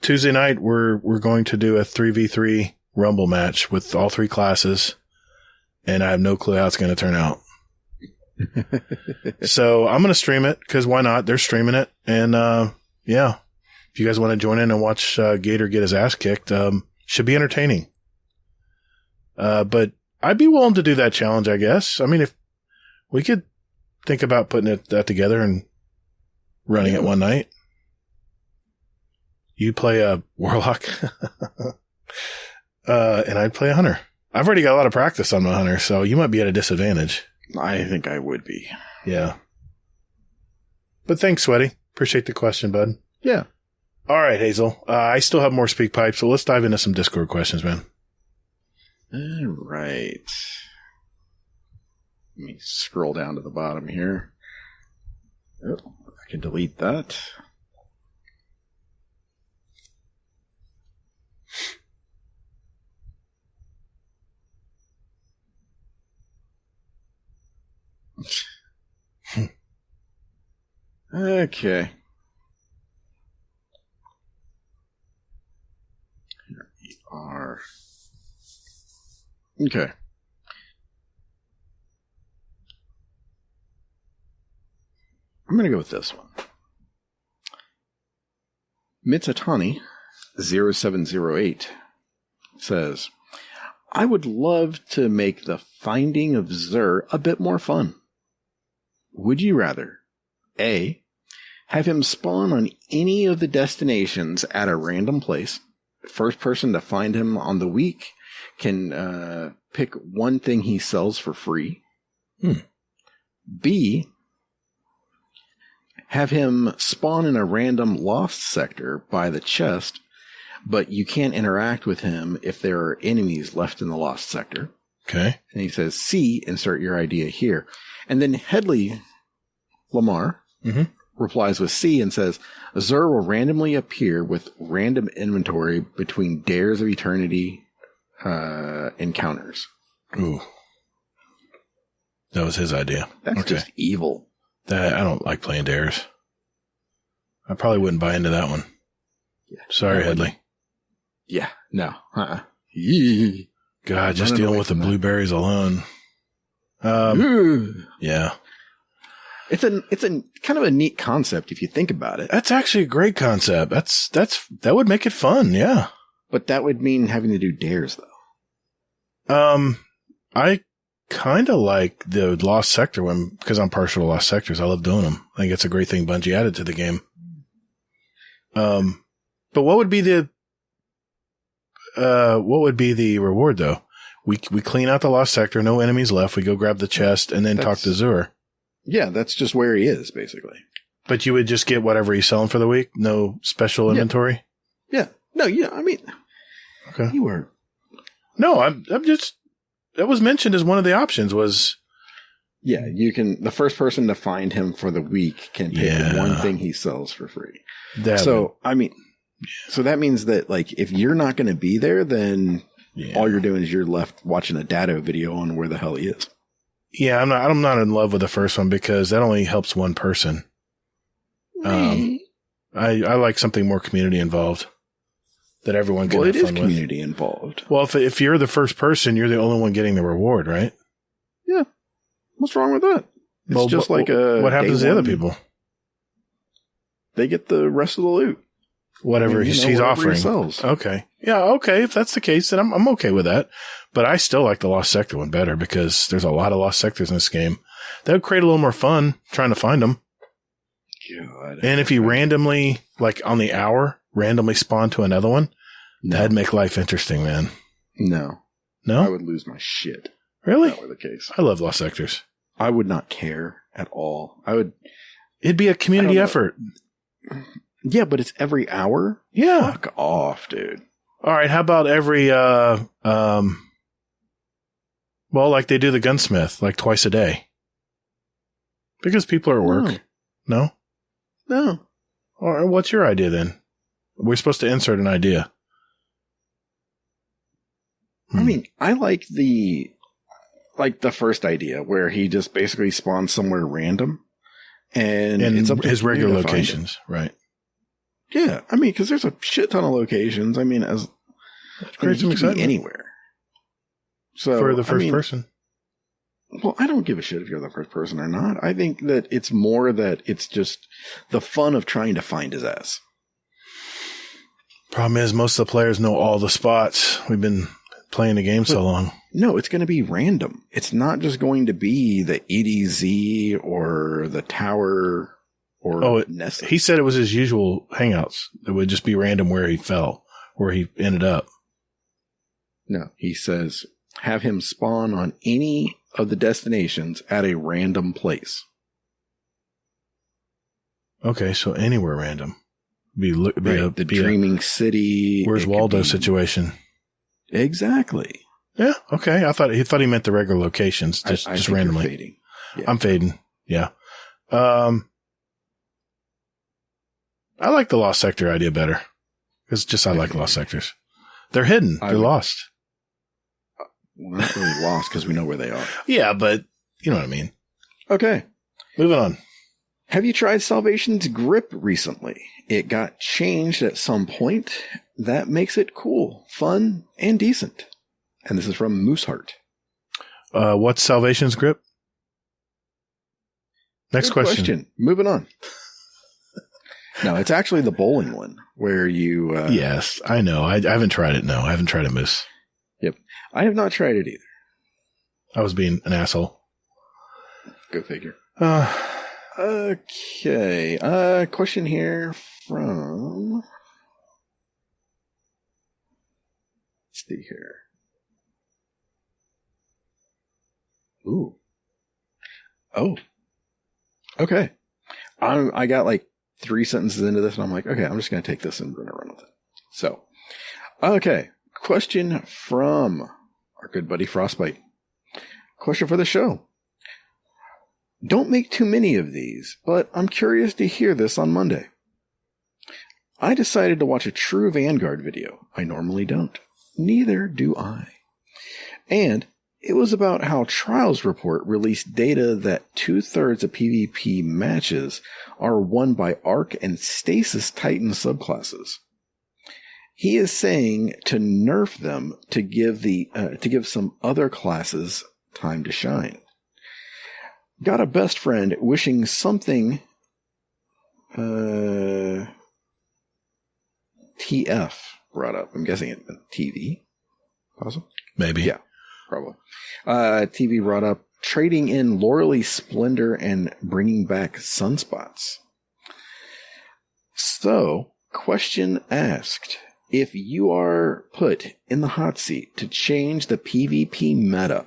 Tuesday night, we're going to do a 3v3 Rumble match with all three classes. And I have no clue how it's going to turn out. So I'm going to stream it because why not? They're streaming it. And yeah. If you guys want to join in and watch Gator get his ass kicked, should be entertaining. But I'd be willing to do that challenge, I guess. If we could think about putting that together and running it one night. You play a Warlock, and I'd play a Hunter. I've already got a lot of practice on my Hunter, so you might be at a disadvantage. I think I would be. Yeah. But thanks, Sweaty. Appreciate the question, bud. Yeah. All right, Hazel. I still have more speak pipes, so let's dive into some Discord questions, man. All right. Let me scroll down to the bottom here. Oh, I can delete that. Okay. Here we are. Okay. I'm going to go with this one. Mitsutani 0708 says, I would love to make the finding of Xur a bit more fun. Would you rather A, have him spawn on any of the destinations at a random place? First person to find him on the week can pick one thing he sells for free. B, have him spawn in a random lost sector by the chest, but you can't interact with him if there are enemies left in the lost sector. Okay. And he says, C, insert your idea here. And then Headley Lamar replies with C and says, Xur will randomly appear with random inventory between Dares of Eternity encounters. Ooh. That was his idea. That's just evil. I don't like playing Dares. I probably wouldn't buy into that one. Yeah. Sorry, Headley. Yeah, no. God, just dealing with the blueberries alone. Yeah. It's a kind of a neat concept if you think about it. That's actually a great concept. That would make it fun, yeah. But that would mean having to do dares, though. I kind of like the Lost Sector one because I'm partial to Lost Sectors. I love doing them. I think it's a great thing Bungie added to the game. But what would be the reward though? We clean out the Lost Sector, no enemies left. We go grab the chest and then talk to Xur. Yeah, that's just where he is, basically. But you would just get whatever he's selling for the week? No special inventory? Yeah. No, okay. You were. No, I'm just, that was mentioned as one of the options was Yeah, you can. The first person to find him for the week can pick one thing he sells for free. So that means that like if you're not going to be there, then all you're doing is you're left watching a dado video on where the hell he is. Yeah, I'm not in love with the first one because that only helps one person. I like something more community involved that everyone can have fun with. Well, it is community involved. Well, if you're the first person, you're the only one getting the reward, right? Yeah. What's wrong with that? It's just like a. What happens to the other people? They get the rest of the loot. Whatever he's offering. Okay. Yeah, okay. If that's the case, then I'm okay with that. But I still like the Lost Sector one better because there's a lot of Lost Sectors in this game. That would create a little more fun trying to find them. God. And if you randomly, like on the hour, randomly spawn to another one, that'd make life interesting, man. No. I would lose my shit. Really? If that were the case. I love Lost Sectors. I would not care at all. It'd be a community effort. Yeah, but it's every hour? Yeah. Fuck off, dude. All right, how about every, like they do the gunsmith, like twice a day? Because people are at work. No? No. Or what's your idea then? We're supposed to insert an idea. I mean, I like the first idea where he just basically spawns somewhere random and it's up to his regular locations, right? Yeah, I mean, because there's a shit ton of locations. I mean, creates some excitement anywhere. So for the first person. Well, I don't give a shit if you're the first person or not. I think that it's more that it's just the fun of trying to find his ass. Problem is, most of the players know all the spots. We've been playing the game so long. No, it's going to be random. It's not just going to be the EDZ or the tower or Nest. He said it was his usual hangouts. It would just be random where he fell, where he ended up. No, he says have him spawn on any of the destinations at a random place. Okay, so anywhere random. The Dreaming City. Where's Waldo's situation? Exactly. Yeah. Okay. I thought he meant the regular locations, just randomly. You're fading. Yeah. I'm fading. Yeah. I like the Lost Sector idea better. It's I like Lost Sectors. They're hidden. They're lost. We're not really lost because we know where they are. Yeah, but you know what I mean. Okay. Moving on. Have you tried Salvation's Grip recently? It got changed at some point. That makes it cool, fun, and decent. And this is from Mooseheart. What's Salvation's Grip? Next question. Moving on. No, it's actually the bowling one where you... yes, I know. I haven't tried it. No, I haven't tried it, Moose. Yep. I have not tried it either. I was being an asshole. Go figure. Okay. Question here from... Let's see here. Ooh. Oh. Okay. I got like 3 sentences into this and I'm like, okay, I'm just going to take this and run with it. So, okay. Question from our good buddy Frostbite. Question for the show. Don't make too many of these, but I'm curious to hear this on Monday. I decided to watch a true Vanguard video. I normally don't. Neither do I. And it was about how Trials Report released data that 2/3 of PvP matches are won by Arc and Stasis Titan subclasses. He is saying to nerf them to give some other classes time to shine. Got a best friend wishing something TF brought up. I'm guessing it meant TV. Possible? Maybe. Yeah, probably. TV brought up trading in Loreley Splendor and bringing back Sunspots. So, question asked. If you are put in the hot seat to change the PvP meta,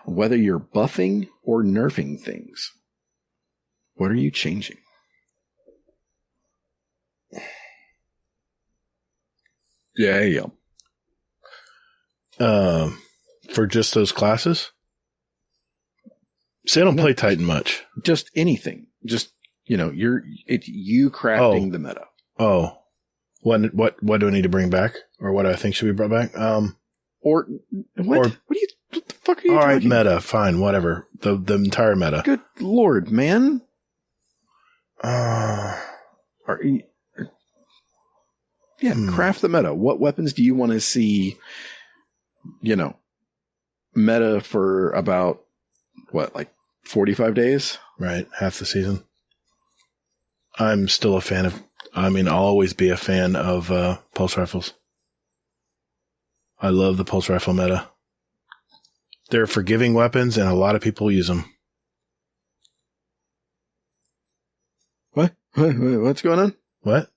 whether you're buffing or nerfing things, what are you changing? Yeah. For just those classes? See, I don't play Titan much. Just anything. Just, you crafting the meta. Oh. What do I need to bring back? Or what I think should be brought back? What the fuck are you all right, talking meta. Fine, whatever. The entire meta. Good Lord, man. Craft the meta. What weapons do you want to see, meta for about, 45 days? Right, half the season. I'm still a fan of, I'll always be a fan of pulse rifles. I love the pulse rifle meta. They're forgiving weapons, and a lot of people use them. What? What's going on? What?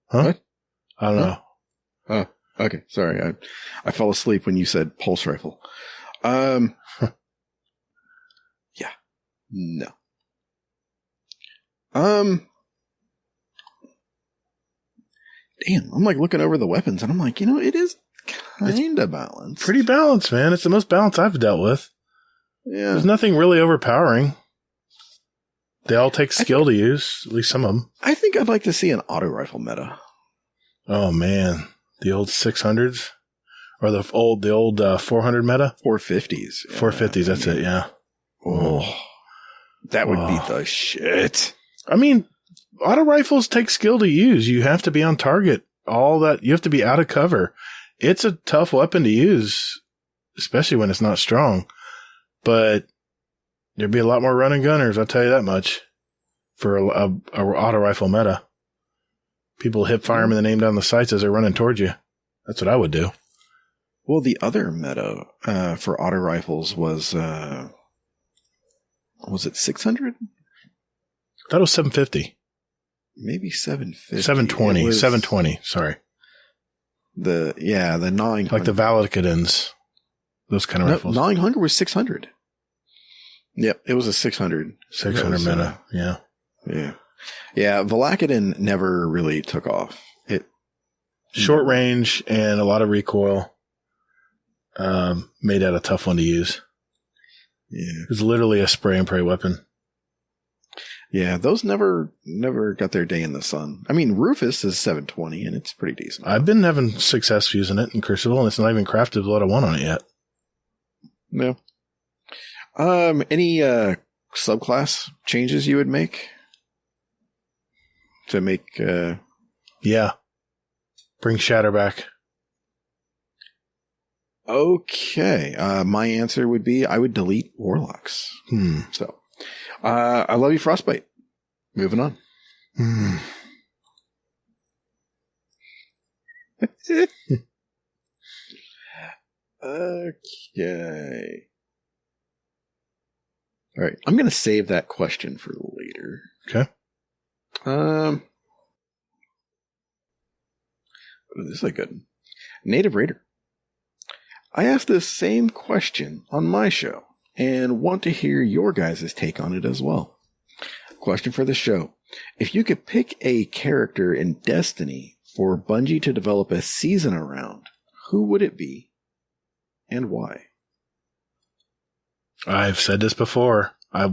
Huh? What? I don't know. Oh, okay. Sorry. I fell asleep when you said pulse rifle. Yeah. No. Damn, I'm looking over the weapons and I'm like, it is kind of balanced. Pretty balanced, man. It's the most balanced I've dealt with. Yeah. There's nothing really overpowering. They all take skill to use, at least some of them. I think I'd like to see an auto rifle meta. Oh man, the old 600s or the old 400 meta, 450s. Yeah, 450s. That's it. Yeah. Oh, that would be the shit. Auto rifles take skill to use. You have to be on target. All that you have to be out of cover. It's a tough weapon to use, especially when it's not strong. But there'd be a lot more running gunners. I'll tell you that much. For a auto rifle meta. People hip fire them and then aim down the sights as they're running towards you. That's what I would do. Well, the other meta for auto rifles was it 600? I thought it was 750. Maybe 750. 720. 720. Sorry. The 900. Like the Valakadins. Those kind of rifles. 900 was 600. Yep, it was a 600. 600 meta. Yeah. Yeah. Yeah, Valakadin never really took off. Short range and a lot of recoil. Made that a tough one to use. Yeah. It was literally a spray and pray weapon. Yeah, those never got their day in the sun. Rufus is 720 and it's pretty decent. I've been having success using it in Crucible and it's not even crafted what I want on it yet. No. Any subclass changes you would make? To make yeah. Bring Shatter back. Okay. My answer would be I would delete Warlocks. So I love you, Frostbite. Moving on. Okay. All right. I'm going to save that question for later. Okay. This is a good one. Native Raider. I asked this same question on my show and want to hear your guys' take on it as well. Question for the show. If you could pick a character in Destiny for Bungie to develop a season around, who would it be and why? I've said this before. I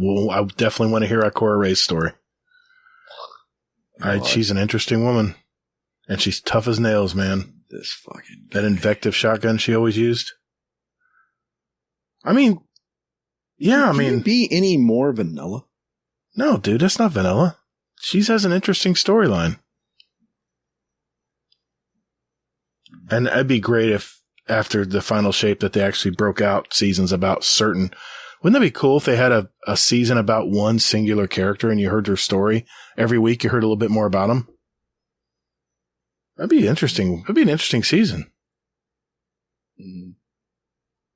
definitely want to hear Ikora Ray's story. She's an interesting woman. And she's tough as nails, man. This fucking guy. That invective shotgun she always used. Can it be any more vanilla? No, dude, that's not vanilla. She has an interesting storyline. And it'd be great if after the final shape that they actually broke out seasons about certain. Wouldn't that be cool if they had a season about one singular character and you heard their story? Every week you heard a little bit more about them? That'd be interesting. That'd be an interesting season.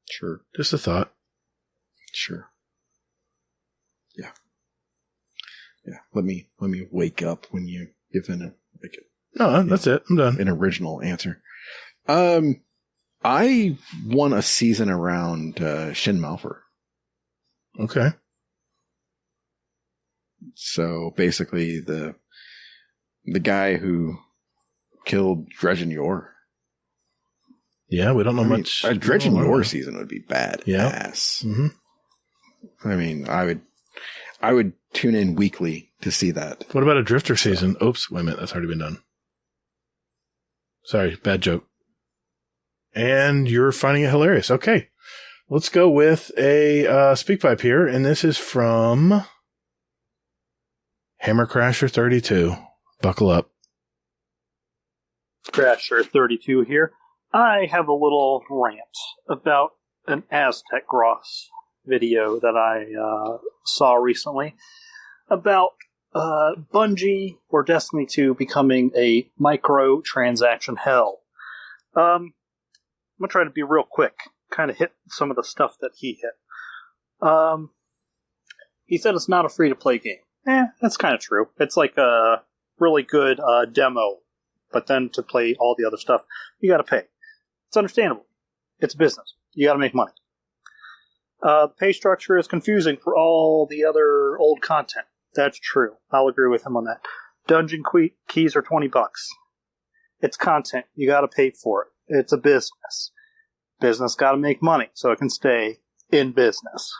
Sure. Just a thought. Sure. Yeah. Yeah. Let me wake up when you give in that's it. I'm done. An original answer. I want a season around Shin Malphur. Okay. So basically the guy who killed Dredgen Yor. Yeah, we don't know much. A Dredgen Yor season would be bad. Yeah. Ass. Mm-hmm. I mean, I would tune in weekly to see that. What about a Drifter season? Oops, wait a minute. That's already been done. Sorry, bad joke. And you're finding it hilarious. Okay. Let's go with a speak pipe here. And this is from Hammer Crasher 32. Buckle up. Crasher 32 here. I have a little rant about an Aztec Gross video that I saw recently about Bungie or Destiny 2 becoming a microtransaction hell. I'm going to try to be real quick, kind of hit some of the stuff that he hit. He said it's not a free-to-play game. That's kind of true. It's like a really good demo, but then to play all the other stuff, you got to pay. It's understandable. It's business. You got to make money. The pay structure is confusing for all the other old content. That's true. I'll agree with him on that. Dungeon keys are $20. It's content. You got to pay for it. It's a business. Business got to make money so it can stay in business.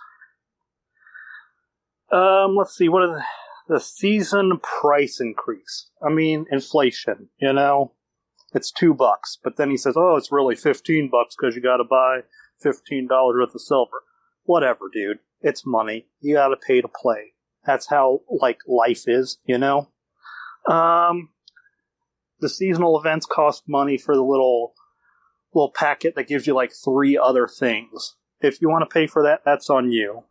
Let's see. What are the season price increase? I mean, inflation. You know, it's $2. But then he says, "Oh, it's really $15 because you got to buy $15 worth of silver." Whatever, dude. It's money. You got to pay to play. That's how life is. You know. The seasonal events cost money for the little packet that gives you 3 other things. If you want to pay for that, that's on you.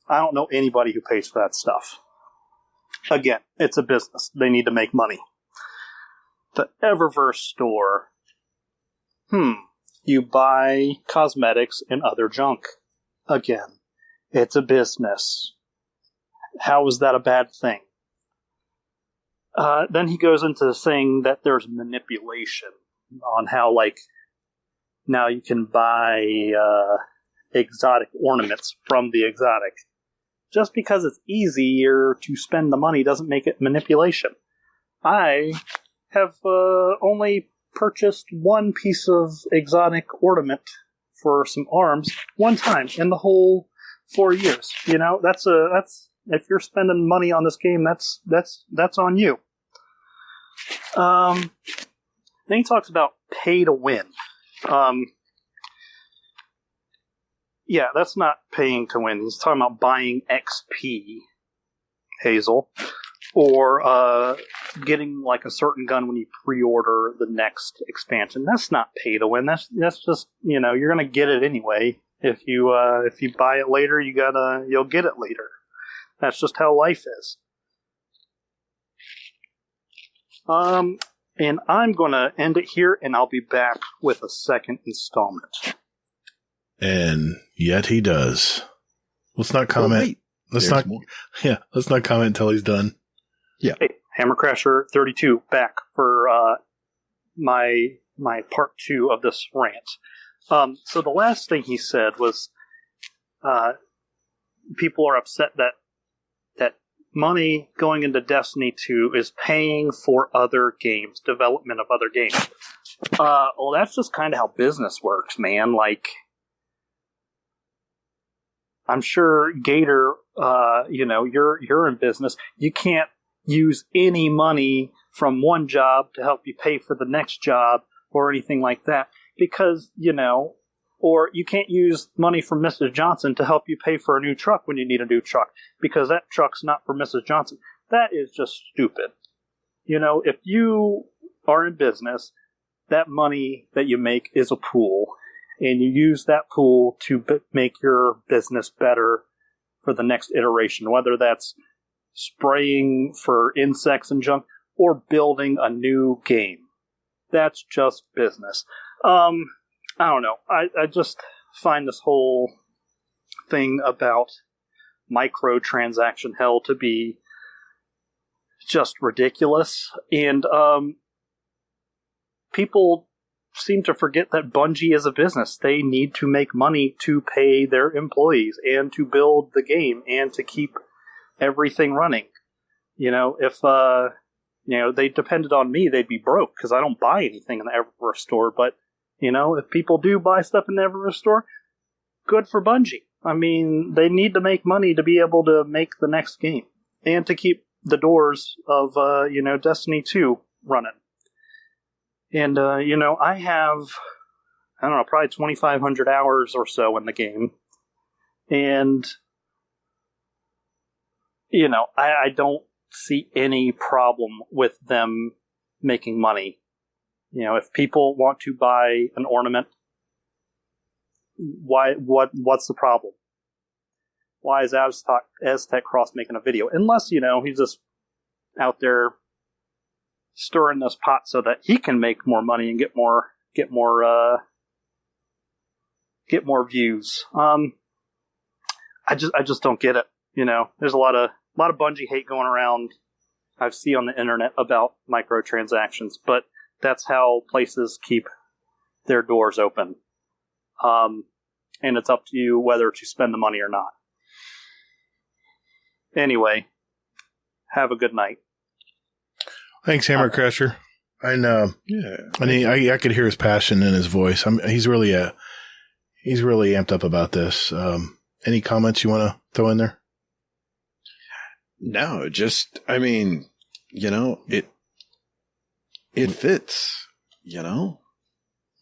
I don't know anybody who pays for that stuff. Again, it's a business. They need to make money. The Eververse store. You buy cosmetics and other junk. Again, it's a business. How is that a bad thing? Then he goes into saying that there's manipulation on how, now you can buy exotic ornaments from the exotic. Just because it's easier to spend the money doesn't make it manipulation. I have only purchased one piece of exotic ornament for some arms one time in the whole 4 years. You know, that's if you're spending money on this game, that's on you. Then he talks about pay to win. Yeah, that's not paying to win. He's talking about buying XP, Hazel, or getting a certain gun when you pre-order the next expansion. That's not pay to win. That's just, you're gonna get it anyway. If you buy it later, you'll get it later. That's just how life is. And I'm gonna end it here, and I'll be back with a second installment. And yet he does. Let's not comment. Let's not comment until he's done. Yeah. Hey, Hammer Crasher 32 back for my part 2 of this rant. So the last thing he said was people are upset that money going into Destiny 2 is paying for other games, development of other games. Well, that's just kind of how business works, man. I'm sure Gator, you're in business. You can't use any money from one job to help you pay for the next job or anything like that because, or you can't use money from Mrs. Johnson to help you pay for a new truck when you need a new truck because that truck's not for Mrs. Johnson. That is just stupid. If you are in business, that money that you make is a pool, and you use that pool to make your business better for the next iteration, whether that's spraying for insects and junk or building a new game. That's just business. I don't know. I just find this whole thing about microtransaction hell to be just ridiculous. And people seem to forget that Bungie is a business. They need to make money to pay their employees and to build the game and to keep everything running. If they depended on me, they'd be broke because I don't buy anything in the Eververse store. But if people do buy stuff in the Eververse store, good for Bungie. I mean, they need to make money to be able to make the next game and to keep the doors of, Destiny 2 running. And, I have, I don't know, probably 2,500 hours or so in the game. And, I don't see any problem with them making money. If people want to buy an ornament, what's the problem? Why is Aztec Cross making a video? Unless, he's just out there stirring this pot so that he can make more money and get more views. I just don't get it. There's a lot of Bungie hate going around I see on the internet about microtransactions, but that's how places keep their doors open. And it's up to you whether to spend the money or not. Anyway, have a good night. Thanks, Hammer Crusher. I know. Yeah. I could hear his passion in his voice. He's really amped up about this. Any comments you want to throw in there? No, just, it fits,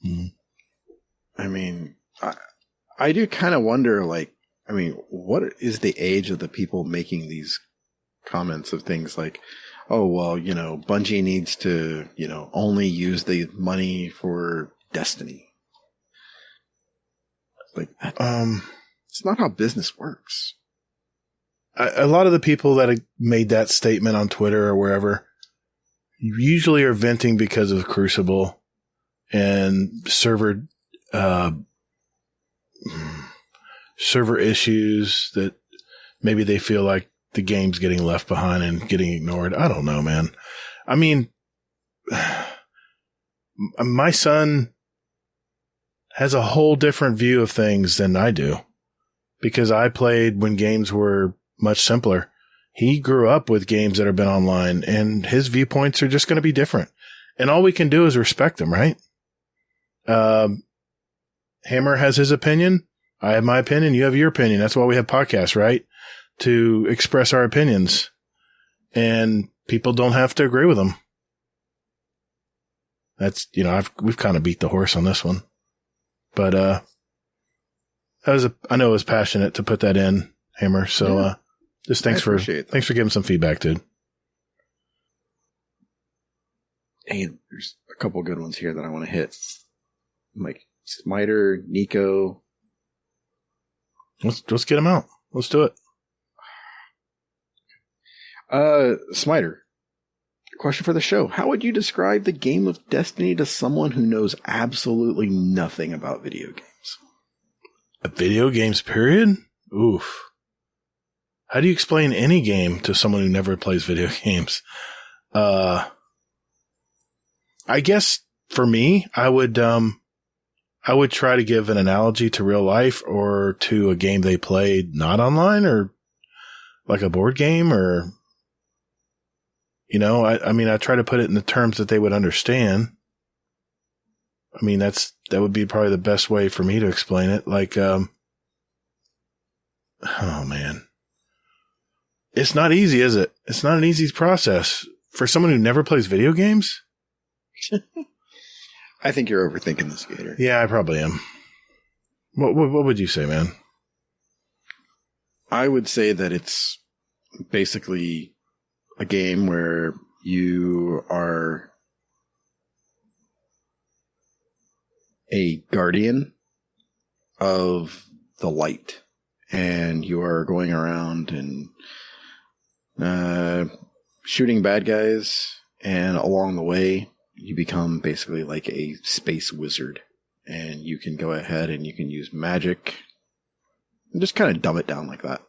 Mm-hmm. I do kind of wonder, what is the age of the people making these comments of things like, oh, well, Bungie needs to, only use the money for Destiny. It's not how business works. A lot of the people that have made that statement on Twitter or wherever usually are venting because of Crucible and server issues that maybe they feel like the game's getting left behind and getting ignored. I don't know, man. My son has a whole different view of things than I do because I played when games were much simpler. He grew up with games that have been online, and his viewpoints are just going to be different. And all we can do is respect them, right? Hammer has his opinion. I have my opinion. You have your opinion. That's why we have podcasts, right? To express our opinions. And people don't have to agree with them. That's, we've kind of beat the horse on this one. But, I know it was passionate to put that in, Hammer. So, just thanks for giving some feedback, dude. Hey, there's a couple good ones here that I want to hit. Like Smiter, Nico. Let's get them out. Let's do it. Smiter, question for the show. How would you describe the game of Destiny to someone who knows absolutely nothing about video games? Video games, period? Oof. How do you explain any game to someone who never plays video games? I guess for me, I would try to give an analogy to real life or to a game they played not online or like a board game or, I try to put it in the terms that they would understand. That would be probably the best way for me to explain it. Oh man. It's not easy, is it? It's not an easy process for someone who never plays video games. I think you're overthinking this, Gator. Yeah, I probably am. What would you say, man? I would say that it's basically a game where you are a guardian of the light, and you are going around and shooting bad guys, and along the way you become basically like a space wizard, and you can go ahead and you can use magic and just kind of dumb it down like that.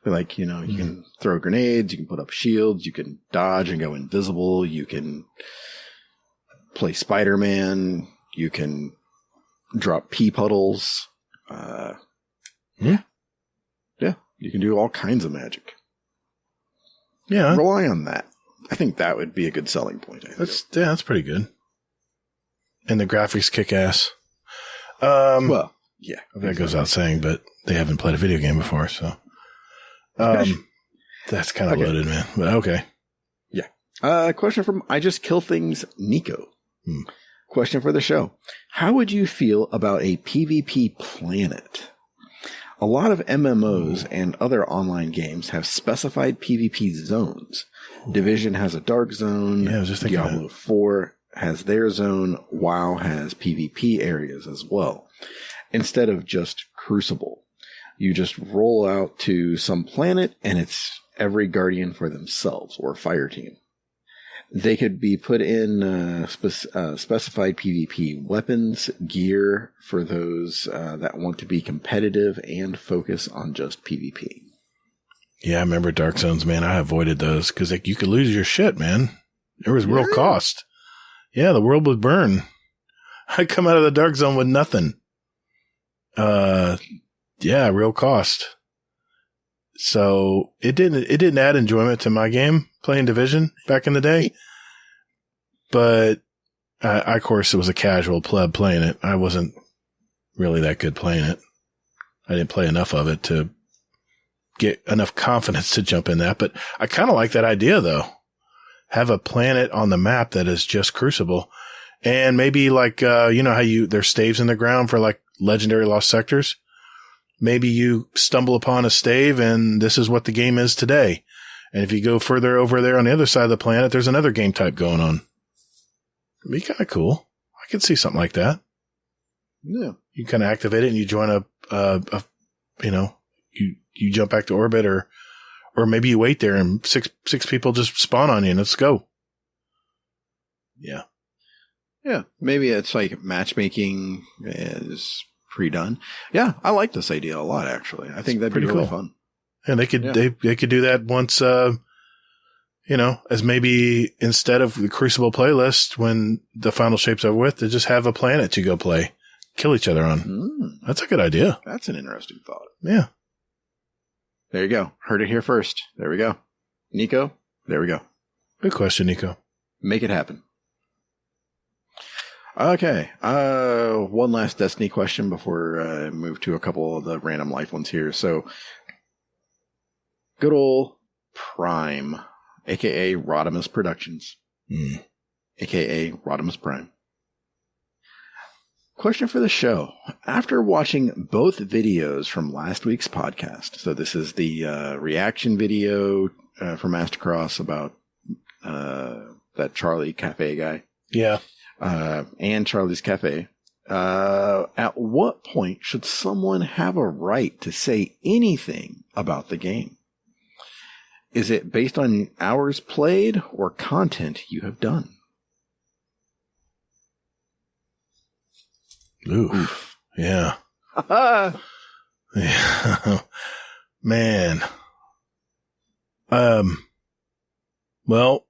Like, you can throw grenades, you can put up shields, you can dodge and go invisible, you can play Spider-Man, you can drop pea puddles. Yeah, you can do all kinds of magic. Yeah. Rely on that. I think that would be a good selling point. That's pretty good. And the graphics kick ass. Well, yeah. That goes without saying, but they haven't played a video game before. So, that's kind of loaded, man. But okay. Yeah. Question from I Just Kill Things, Nico. Question for the show. How would you feel about a PvP planet? A lot of MMOs and other online games have specified PvP zones. Division has a dark zone. Yeah, I was just thinking Diablo 4 has their zone. WoW has PvP areas as well. Instead of just Crucible, you just roll out to some planet and it's every Guardian for themselves or fire team. They could be put in specified PvP weapons, gear for those that want to be competitive and focus on just PvP. Yeah, I remember Dark Zones, man. I avoided those because you could lose your shit, man. There was real cost. Yeah, the world would burn. I'd come out of the Dark Zone with nothing. Yeah, real cost. So it didn't add enjoyment to my game playing Division back in the day. But I, of course, it was a casual pleb playing it. I wasn't really that good playing it. I didn't play enough of it to get enough confidence to jump in that. But I kind of like that idea, though. Have a planet on the map that is just Crucible. And maybe like, you know how there's staves in the ground for like legendary lost sectors? Maybe you stumble upon a stave and this is what the game is today. And if you go further over there on the other side of the planet, there's another game type going on. It'd be kind of cool. I could see something like that. Yeah. You kind of activate it and you join you jump back to orbit or maybe you wait there and six people just spawn on you and let's go. Yeah. Yeah. Maybe it's like matchmaking is pre-done. Yeah. I like this idea a lot, actually. I think that'd be really fun. And they could do that once, as maybe instead of the Crucible playlist, when the final shape's over with, to just have a planet to go play, kill each other on. That's a good idea. That's an interesting thought. Yeah. There you go. Heard it here first. There we go. Nico, there we go. Good question, Nico. Make it happen. Okay. One last Destiny question before I move to a couple of the random life ones here. So, good old Prime, a.k.a. Rodimus Productions, a.k.a. Rodimus Prime. Question for the show. After watching both videos from last week's podcast, so this is the reaction video from Mastercross about that Charlie Cafe guy. Yeah. And Charlie's Cafe. At what point should someone have a right to say anything about the game? Is it based on hours played or content you have done? Oof. Yeah. Yeah. Man. Well,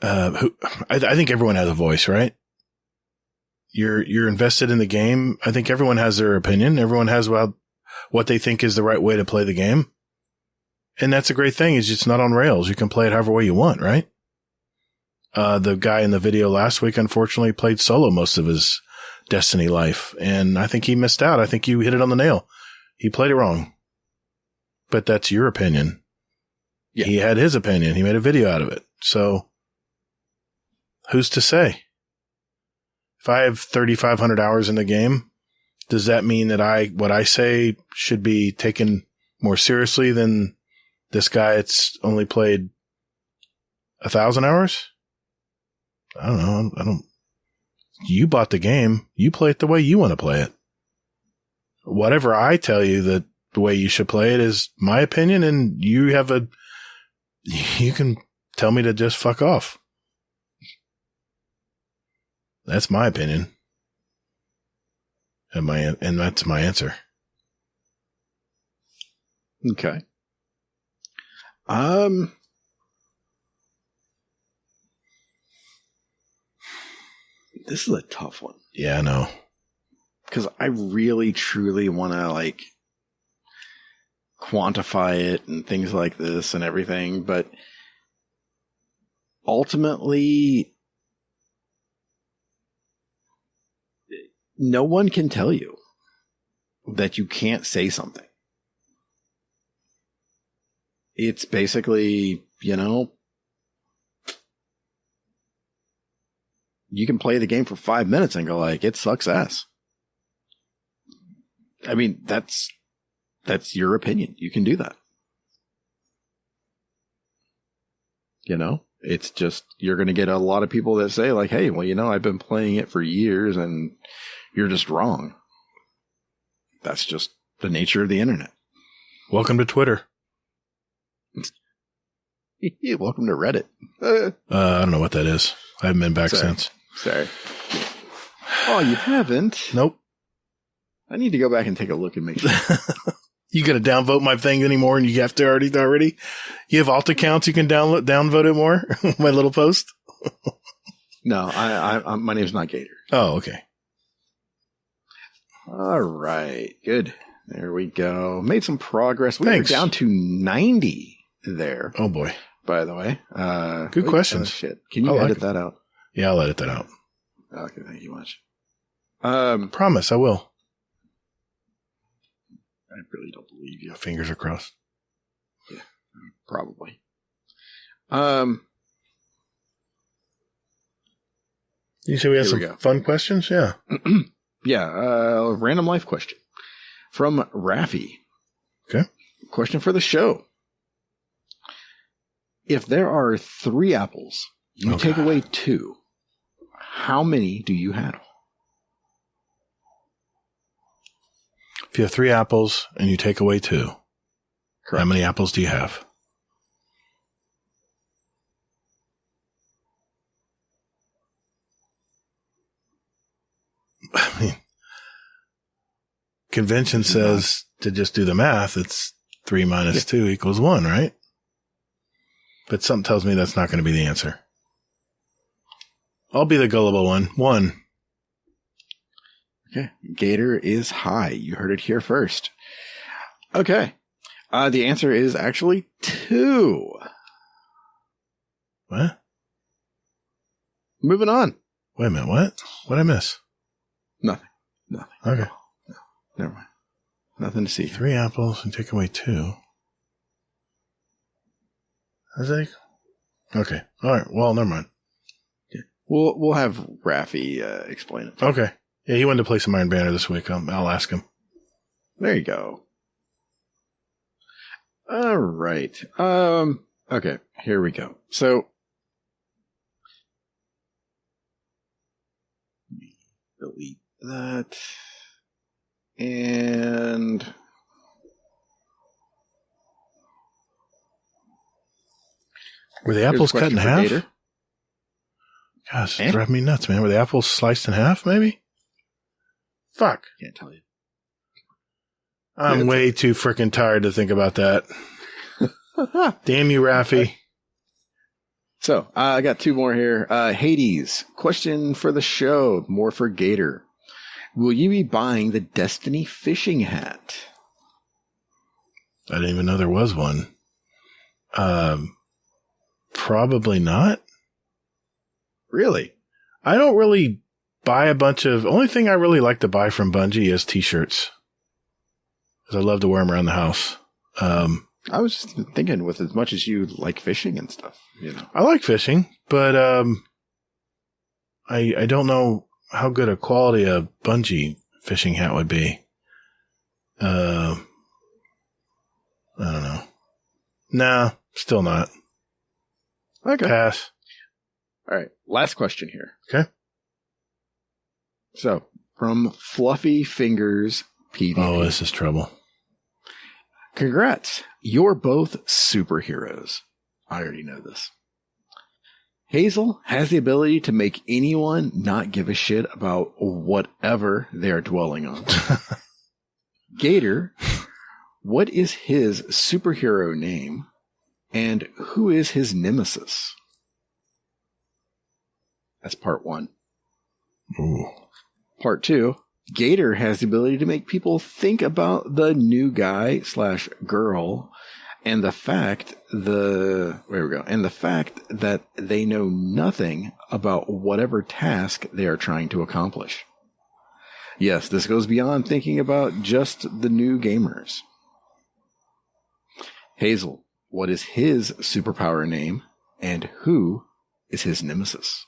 I think everyone has a voice, right? You're invested in the game. I think everyone has their opinion. Everyone has what they think is the right way to play the game. And that's a great thing, is it's not on rails. You can play it however way you want, right? The guy in the video last week, unfortunately, played solo most of his Destiny life. And I think he missed out. I think you hit it on the nail. He played it wrong. But that's your opinion. Yeah. He had his opinion. He made a video out of it. So who's to say? If I have 3,500 hours in the game, does that mean that what I say should be taken more seriously than this guy that's only played 1,000 hours? I don't know. You bought the game. You play it the way you want to play it. Whatever I tell you that the way you should play it is my opinion, and you can tell me to just fuck off. That's my opinion. And that's my answer. Okay. This is a tough one. Yeah, I know. Because I really, truly want to, quantify it and things like this and everything. But ultimately, no one can tell you that you can't say something. It's basically, you know, you can play the game for 5 minutes and go like, it sucks ass. I mean, that's your opinion. You can do that. You know, it's just, you're going to get a lot of people that say like, hey, well, you know, I've been playing it for years and you're just wrong. That's just the nature of the internet. Welcome to Twitter. Welcome to Reddit. I don't know what that is. I haven't been back since. Sorry. Oh, you haven't? Nope. I need to go back and take a look and make sure. You gonna downvote my thing anymore? And you have to already? You have alt accounts you can downvote it more? My little post? No, I my name's not Gator. Oh, okay. All right. Good. There we go. Made some progress. We Thanks. were down to 90 there. Oh, boy. By the way. Good questions. Shit. Can you edit that out? Yeah, I'll edit that out. Okay, thank you much. Promise, I will. I really don't believe you. Fingers are crossed. Yeah, probably. You say we have some fun questions? Yeah. Yeah, random life question from Raffy. Okay. Question for the show. If there are 3 apples, you take away 2. How many do you have? If you have 3 apples and you take away 2, correct. How many apples do you have? I mean, convention says to just do the math. It's 3 minus 2 equals 1, right? But something tells me that's not going to be the answer. I'll be the gullible one. 1. Okay. Gator is high. You heard it here first. Okay. The answer is actually 2. What? Moving on. Wait a minute. What? What'd I miss? Nothing. Okay. No. Never mind. Nothing to see. 3 apples and take away 2. Is that? Okay. All right. Well, never mind. Yeah. We'll have Raffy explain it. Okay. Yeah, he wanted to play some Iron Banner this week. I'll ask him. There you go. All right. Okay. Here we go. So, delete that. And were the apples cut in half? Gator. Gosh, it's driving me nuts, man. Were the apples sliced in half, maybe? Fuck. Can't tell you. I'm way too freaking tired to think about that. Damn you, Raffy. So, I got 2 more here. Hades, question for the show, more for Gator. Will you be buying the Destiny fishing hat? I didn't even know there was one. Probably not. Really? I don't really buy a bunch of... Only thing I really like to buy from Bungie is t-shirts. Because I love to wear them around the house. I was just thinking, with as much as you like fishing and stuff, you know. I like fishing, but I don't know how good a quality a Bungie fishing hat would be. I don't know. Nah, still not. Okay. Pass. All right. Last question here. Okay. So, from Fluffy Fingers PvP. Oh, this is trouble. Congrats. You're both superheroes. I already know this. Hazel has the ability to make anyone not give a shit about whatever they're dwelling on. Gator, what is his superhero name, and who is his nemesis? That's part 1. Ooh. Part 2, Gator has the ability to make people think about the new guy / girl and the fact that they know nothing about whatever task they are trying to accomplish. Yes, this goes beyond thinking about just the new gamers. Hazel, what is his superpower name, and who is his nemesis?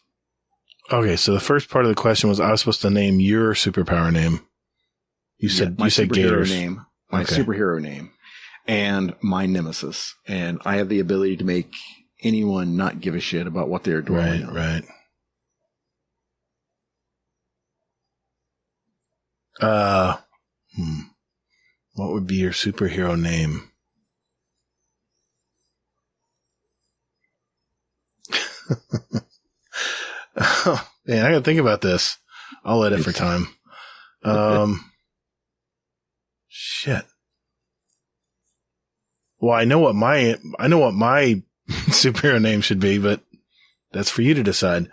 Okay, so the first part of the question was I was supposed to name your superpower name. You said Gators. Name, my superhero name, and my nemesis. And I have the ability to make anyone not give a shit about what they're doing. Right. What would be your superhero name? Oh, man, I gotta think about this. I'll edit for time. Shit. Well, I know what my superhero name should be, but that's for you to decide.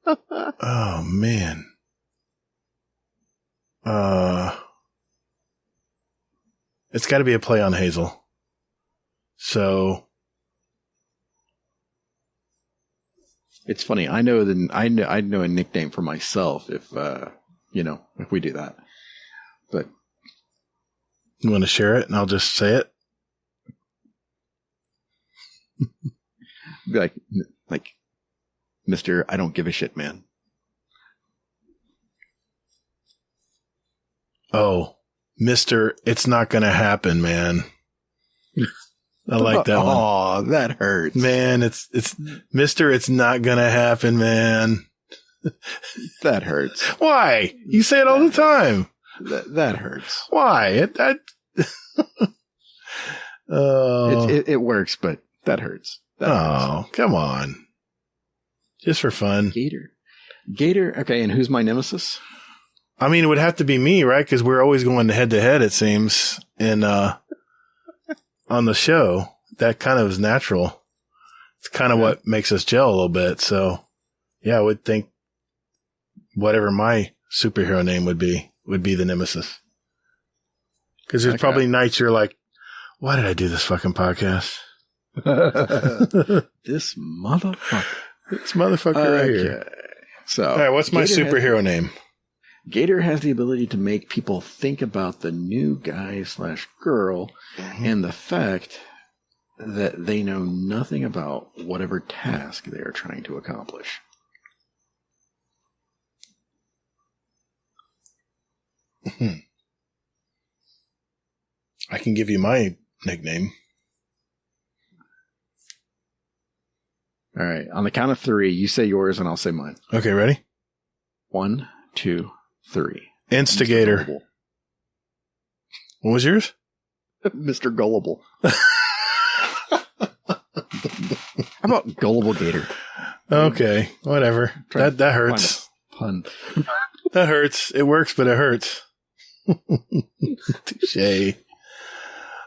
Oh man. It's got to be a play on Hazel. So it's funny. I know a nickname for myself if we do that. But you want to share it, and I'll just say it. Be like, Mr. I don't give a shit, man. Oh, Mr. It's not going to happen, man. I like that one. Oh, that hurts. Man, it's Mr. It's not going to happen, man. That hurts. Why? You say it all the time. That hurts. Why? It works, but that hurts. That hurts. Come on. Just for fun. Gator. Okay, and who's my nemesis? I mean, it would have to be me, right? Because we're always going head to head, it seems, and on the show. That kind of is natural. It's kind of what makes us gel a little bit. So, yeah, I would think whatever my superhero name would be the nemesis. Because there's probably nights you're like, why did I do this fucking podcast? This motherfucker. This motherfucker right here. So, all right, what's my superhero name? Gator has the ability to make people think about the new guy/girl and the fact that they know nothing about whatever task they are trying to accomplish. I can give you my nickname. All right. On the count of 3, you say yours and I'll say mine. Okay, ready? 1, 2, 3. Instigator. What was yours? Mr. Gullible. How about Gullible Gator? Okay, whatever. That hurts. Pun. That hurts. It works, but it hurts. Touche.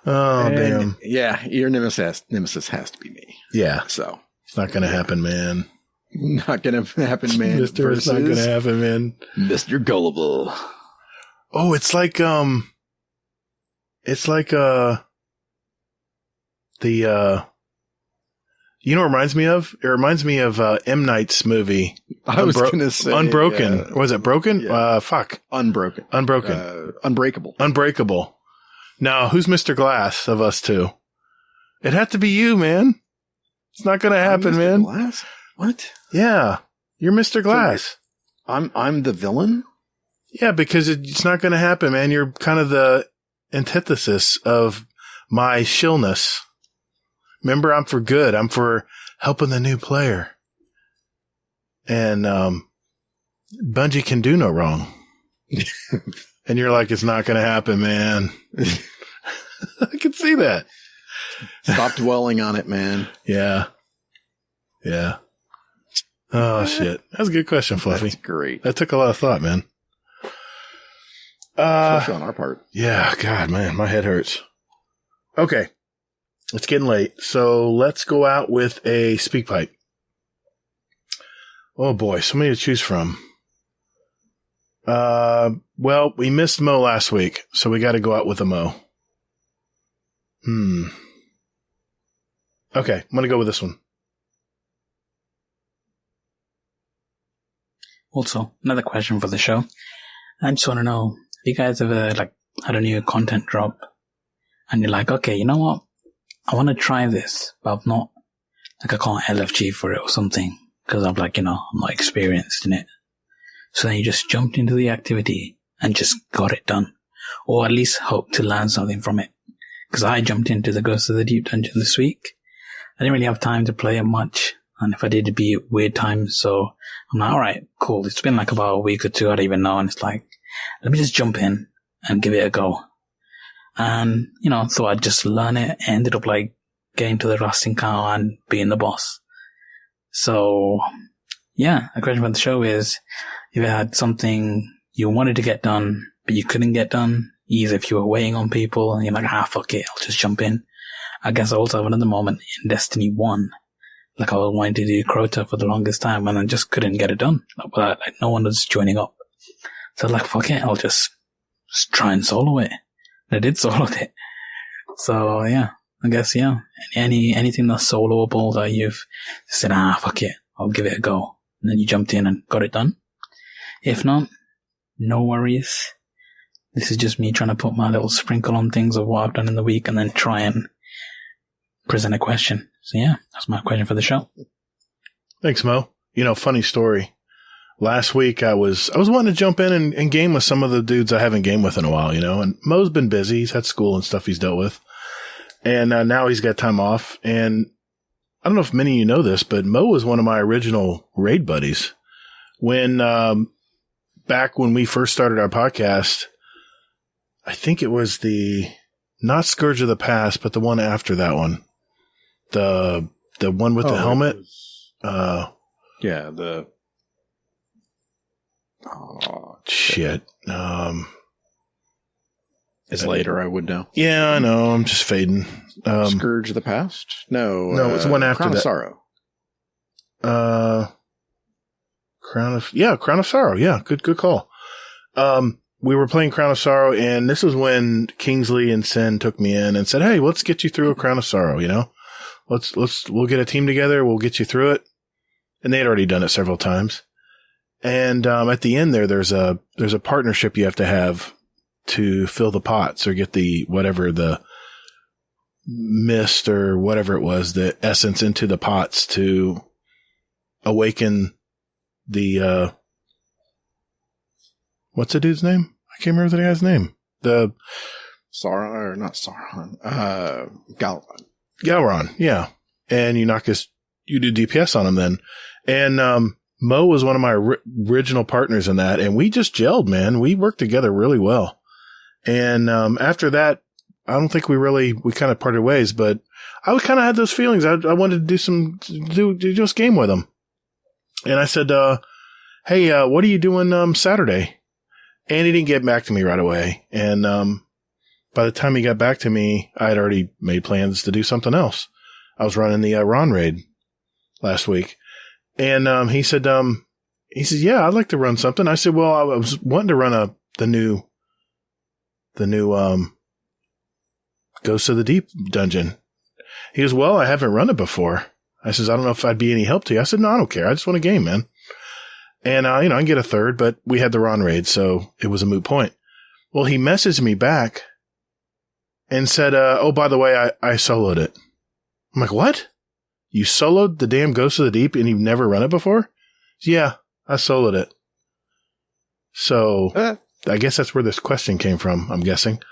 Oh, damn. Yeah, your nemesis has to be me. Yeah. So it's not going to happen, man. Not going to happen, man. Mister, it's not going to happen, man. Mr. Gullible. Oh, it's like the you know what it reminds me of? It reminds me of M. Night's movie. I was going to say Unbroken. Was it Broken? Yeah. Unbroken. Unbreakable. Unbreakable. Now, who's Mr. Glass of us two? It had to be you, man. It's not going to happen, man. Glass? What? Yeah, you're Mr. Glass. So I'm the villain? Yeah, because it's not going to happen, man. You're kind of the antithesis of my shillness. Remember, I'm for good. I'm for helping the new player. And Bungie can do no wrong. And you're like, it's not going to happen, man. I can see that. Stop dwelling on it, man. Yeah. Yeah. Oh, shit. That was a good question, Fluffy. That's great. That took a lot of thought, man. Especially on our part. Yeah, God, man, my head hurts. Okay. It's getting late, so let's go out with a speak pipe. Oh, boy, so many to choose from. Well, we missed Mo last week, so we got to go out with a Mo. Okay, I'm going to go with this one. Also, another question for the show. I just want to know, if you guys ever, had a new content drop, and you're like, okay, you know what? I want to try this, but I've not, I can't LFG for it or something, because I'm I'm not experienced in it. So then you just jumped into the activity and just got it done. Or at least hope to learn something from it. Because I jumped into the Ghost of the Deep dungeon this week. I didn't really have time to play it much. And if I did, it'd be at weird times. So I'm like, alright, cool. It's been about a week or two, I don't even know. And it's let me just jump in and give it a go. And, thought I'd just learn it. Ended up getting to the last encounter and being the boss. So, yeah, a question for the show is, if you had something you wanted to get done, but you couldn't get done, either if you were waiting on people and you're like, fuck it, I'll just jump in. I guess I also have another moment in Destiny 1. I was wanting to do Crota for the longest time and I just couldn't get it done. No one was joining up. So fuck it, I'll just try and solo it. And I did solo it. So yeah, I guess, yeah. Anything that's soloable that you've said, fuck it, I'll give it a go. And then you jumped in and got it done. If not, no worries. This is just me trying to put my little sprinkle on things of what I've done in the week and then try and present a question. So yeah, that's my question for the show. Thanks, Mo. Funny story. Last week I was wanting to jump in and game with some of the dudes I haven't gamed with in a while, and Mo's been busy. He's had school and stuff he's dealt with. And now he's got time off. And I don't know if many of you know this, but Mo was one of my original raid buddies. When, back when we first started our podcast, I think it was not Scourge of the Past, but the one after that one. The one with the helmet. Yeah, the... Oh, shit. It's later, I would know. Yeah, I know. I'm just fading. Scourge of the Past? No. No, it's the one after Crown that. of Sorrow. Crown of Sorrow. Yeah, good call. We were playing Crown of Sorrow, and this was when Kingsley and Sin took me in and said, "Hey, let's get you through a Crown of Sorrow. We'll get a team together. We'll get you through it." And they had already done it several times. And at the end there's a partnership you have to fill the pots or get the mist or whatever it was, the essence into the pots to awaken the what's the dude's name? I can't remember the guy's name. The Sauron, or not Sauron. Galron, yeah. And you do DPS on him then. And Mo was one of my original partners in that, and we just gelled, man. We worked together really well. And after that, I don't think we kind of parted ways, but I kind of had those feelings. I wanted to do just game with him. And I said, hey, what are you doing Saturday? And he didn't get back to me right away. And by the time he got back to me, I had already made plans to do something else. I was running the Ron raid last week. And he said, yeah, I'd like to run something. I said, well, I was wanting to run the new Ghost of the Deep dungeon. He goes, well, I haven't run it before. I says, I don't know if I'd be any help to you. I said, no, I don't care. I just want a game, man. And, I can get a third, but we had the Ron raid, so it was a moot point. Well, he messaged me back and said, oh, by the way, I soloed it. I'm like, what? You soloed the damn Ghost of the Deep and you've never run it before? Yeah, I soloed it. So I guess that's where this question came from, I'm guessing.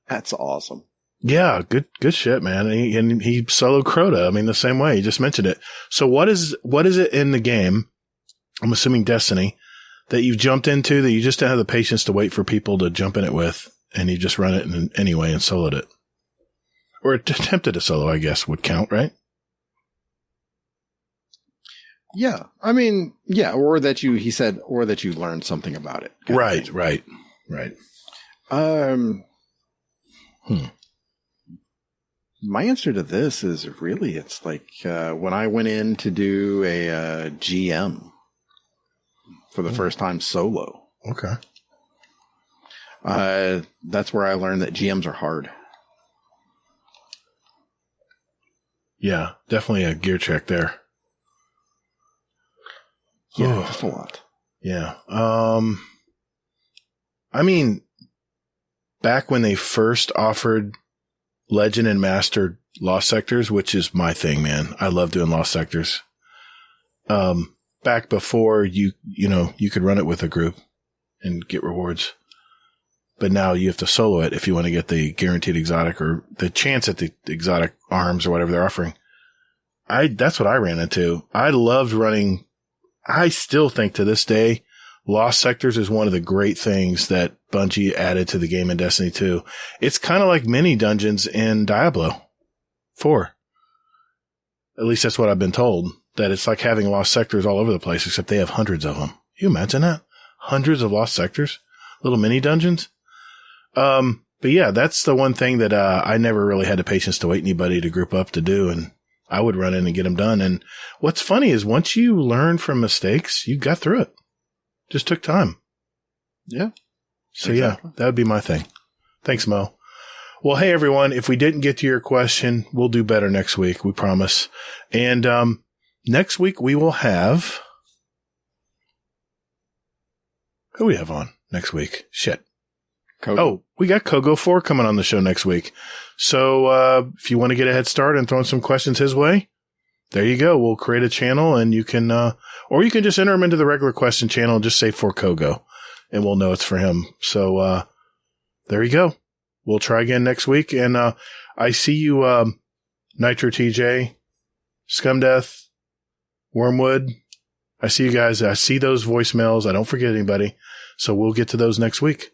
That's awesome. Yeah, good shit, man. And he soloed Crota. I mean, the same way. He just mentioned it. So what is it in the game, I'm assuming Destiny, that you've jumped into that you just didn't have the patience to wait for people to jump in it with, and you just run it anyway and soloed it? Or attempted to solo, I guess, would count, right? Yeah. I mean, yeah, or that you learned something about it. Right. My answer to this is really, it's like when I went in to do a GM for the first time solo. Okay. That's where I learned that GMs are hard. Yeah, definitely a gear check there. Yeah, just a lot. Yeah. I mean, back when they first offered Legend and Master Lost Sectors, which is my thing, man. I love doing Lost Sectors. Back before you could run it with a group and get rewards. But now you have to solo it if you want to get the guaranteed exotic or the chance at the exotic arms or whatever they're offering. That's what I ran into. I loved running. I still think to this day, Lost Sectors is one of the great things that Bungie added to the game in Destiny 2. It's kind of like mini dungeons in Diablo 4. At least that's what I've been told. That it's like having Lost Sectors all over the place, except they have hundreds of them. Can you imagine that? Hundreds of Lost Sectors? Little mini dungeons? But yeah, that's the one thing that I never really had the patience to wait anybody to group up to do, and I would run in and get them done. And what's funny is once you learn from mistakes, you got through it. Just took time. Yeah. So exactly. Yeah, that would be my thing. Thanks, Mo. Well, hey, everyone, if we didn't get to your question, we'll do better next week. We promise. And next week we will have... Who we have on next week? Shit. Kogo. Oh, we got Kogo 4 coming on the show next week. So if you want to get a head start and throw some questions his way, there you go. We'll create a channel and you can, or you can just enter them into the regular question channel and just say for Kogo and we'll know it's for him. So, there you go. We'll try again next week. And, I see you, Nitro TJ, Scumdeath, Wormwood. I see you guys. I see those voicemails. I don't forget anybody. So we'll get to those next week.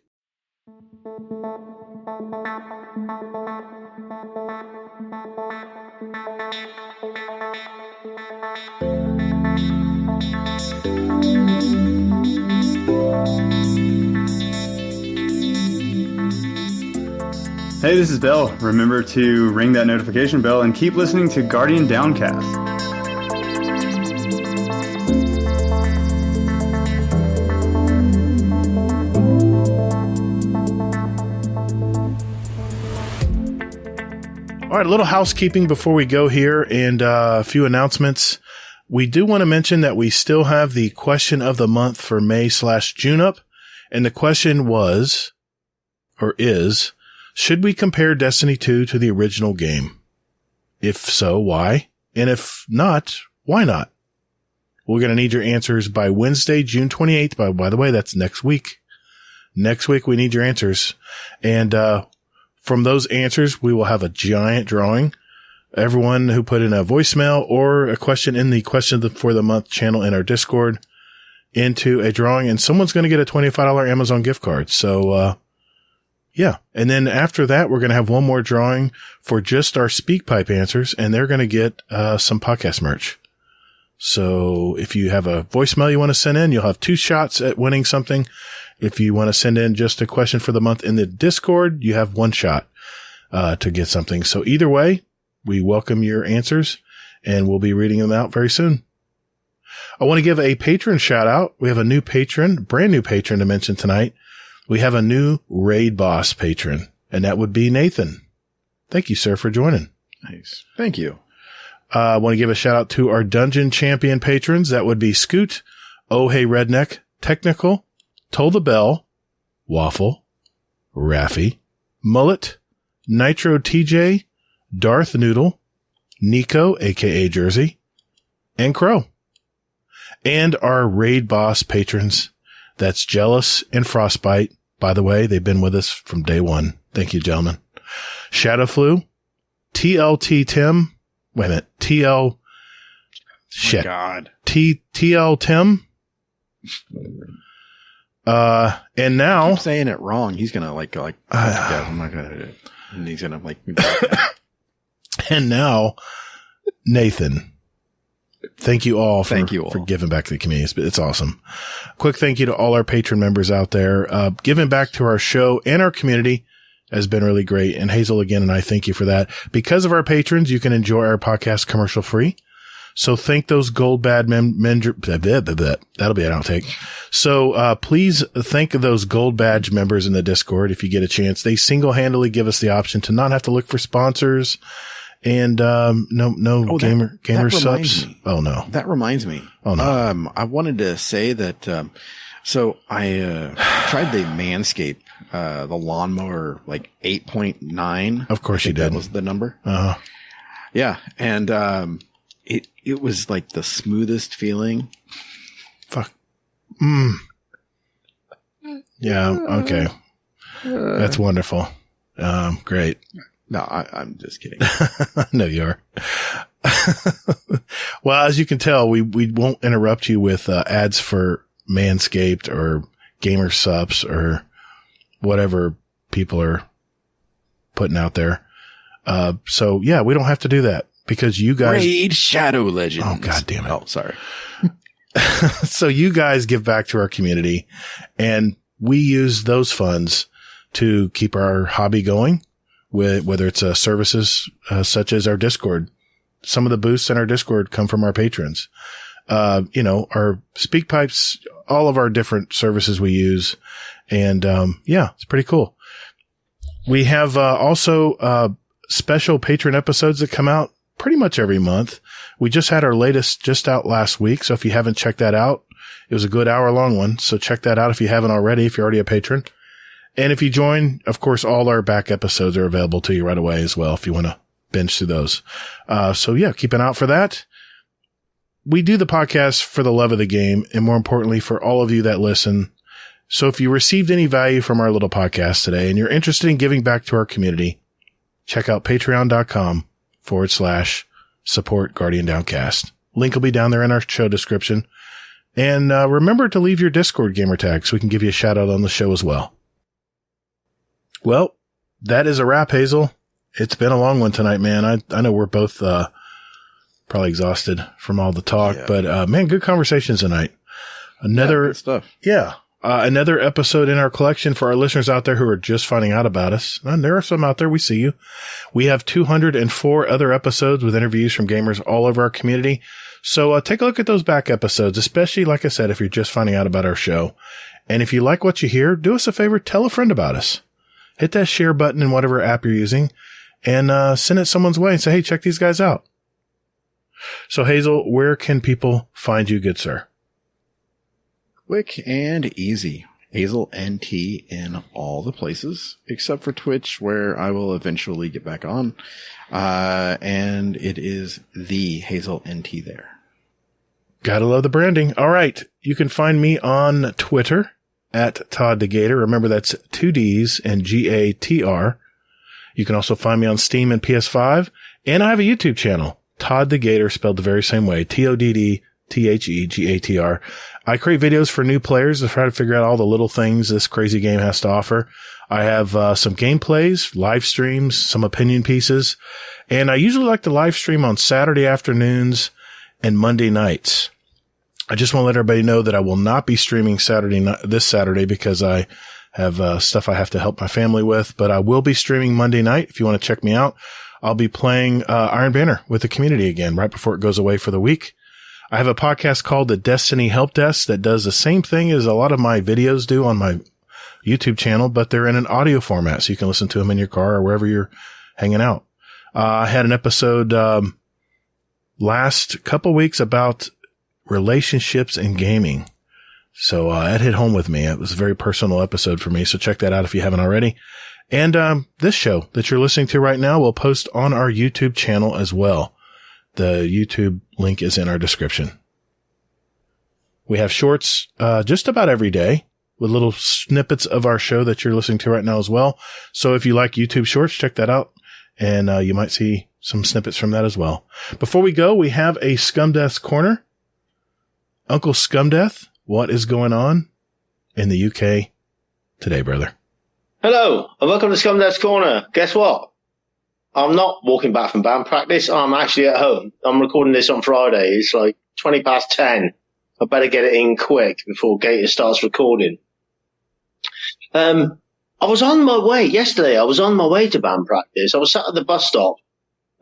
Hey, this is Bill. Remember to ring that notification bell and keep listening to Guardian Downcast. All right, a little housekeeping before we go here and a few announcements. We do want to mention that we still have the question of the month for May/June up. And the question was, or is, should we compare Destiny 2 to the original game? If so, why? And if not, why not? We're going to need your answers by Wednesday, June 28th. By the way, that's next week. Next week, we need your answers. And from those answers, we will have a giant drawing. Everyone who put in a voicemail or a question in the question for the month channel in our Discord into a drawing, and someone's going to get a $25 Amazon gift card. So, yeah. And then after that, we're going to have one more drawing for just our SpeakPipe answers, and they're going to get some podcast merch. So if you have a voicemail you want to send in, you'll have 2 shots at winning something. If you want to send in just a question for the month in the Discord, you have 1 shot to get something. So either way, we welcome your answers, and we'll be reading them out very soon. I want to give a patron shout out. We have a new patron, brand new patron to mention tonight. We have a new Raid Boss patron, and that would be Nathan. Thank you, sir, for joining. Nice. Thank you. I want to give a shout out to our Dungeon Champion patrons. That would be Scoot, Oh Hey Redneck, Technical, Toll the Bell, Waffle, Raffy, Mullet, Nitro TJ, Darth Noodle, Nico, aka Jersey, and Crow. And our Raid Boss patrons. That's Jealous and Frostbite. By the way, they've been with us from day one. Thank you, gentlemen. Shadowflu, TLT Tim. Wait a minute. TL. Shit. God. TL Tim. And now. I keep saying it wrong. He's going to I'm not going to do it. And he's going to And now, Nathan. Thank you all for giving back to the community. It's awesome. Quick thank you to all our patron members out there. Giving back to our show and our community has been really great. And Hazel, again, and I thank you for that. Because of our patrons, you can enjoy our podcast commercial free. So thank those gold bad that'll be an outtake. So, please thank those gold badge members in the Discord if you get a chance. They single-handedly give us the option to not have to look for sponsors And no gamer subs. Oh no, that reminds me. Oh no, I wanted to say that. So I tried the Manscaped, the lawnmower, like 8.9. Of course you did. That was the number. Yeah, and it was like the smoothest feeling. Fuck. Yeah. Okay. That's wonderful. Great. No, I'm just kidding. No, you are. Well, as you can tell, we won't interrupt you with ads for Manscaped or Gamer Supps or whatever people are putting out there. So yeah, we don't have to do that because you guys. Raid Shadow Legends. Oh, God damn it. Oh, sorry. So you guys give back to our community, and we use those funds to keep our hobby going, with whether it's services such as our Discord. Some of the boosts in our Discord come from our patrons. Our speak pipes, all of our different services we use. And yeah, it's pretty cool. We have also special patron episodes that come out pretty much every month. We just had our latest just out last week. So if you haven't checked that out, it was a good hour-long one. So check that out if you haven't already, if you're already a patron. And if you join, of course, all our back episodes are available to you right away as well if you want to binge through those. So yeah, keep an eye out for that. We do the podcast for the love of the game and more importantly for all of you that listen. So if you received any value from our little podcast today and you're interested in giving back to our community, check out patreon.com/support Guardian Downcast. Link will be down there in our show description. And remember to leave your Discord gamer tag so we can give you a shout out on the show as well. Well, that is a wrap, Hazel. It's been a long one tonight, man. I know we're both probably exhausted from all the talk, but man, good conversations tonight. Good stuff. Yeah. Another episode in our collection for our listeners out there who are just finding out about us. And there are some out there. We see you. We have 204 other episodes with interviews from gamers all over our community. So take a look at those back episodes, especially, like I said, if you're just finding out about our show. And if you like what you hear, do us a favor, tell a friend about us. Hit that share button in whatever app you're using and send it someone's way and say, hey, check these guys out. So, Hazel, where can people find you, good sir? Quick and easy. Hazel NT in all the places except for Twitch, where I will eventually get back on. And it is the Hazel NT there. Gotta love the branding. All right. You can find me on Twitter at Todd the Gator. Remember, that's 2 D's and GATR. You can also find me on Steam and PS5. And I have a YouTube channel, Todd the Gator, spelled the very same way, TODDTHEGATR. I create videos for new players to try to figure out all the little things this crazy game has to offer. I have some gameplays, live streams, some opinion pieces, and I usually like to live stream on Saturday afternoons and Monday nights. I just want to let everybody know that I will not be streaming this Saturday because I have stuff I have to help my family with, but I will be streaming Monday night. If you want to check me out, I'll be playing Iron Banner with the community again right before it goes away for the week. I have a podcast called the Destiny Help Desk that does the same thing as a lot of my videos do on my YouTube channel, but they're in an audio format, so you can listen to them in your car or wherever you're hanging out. I had an episode last couple weeks about relationships in gaming. So that hit home with me. It was a very personal episode for me, so check that out if you haven't already. And this show that you're listening to right now will post on our YouTube channel as well. The YouTube link is in our description. We have shorts just about every day with little snippets of our show that you're listening to right now as well. So if you like YouTube shorts, check that out, and you might see some snippets from that as well. Before we go, we have a Scumdeath's Corner. Uncle Scumdeath, what is going on in the UK today, brother? Hello, and welcome to Scumdeath's Corner. Guess what? I'm not walking back from band practice. I'm actually at home. I'm recording this on Friday. It's like 20 past 10. I better get it in quick before Gator starts recording. I was on my way yesterday. I was on my way to band practice. I was sat at the bus stop,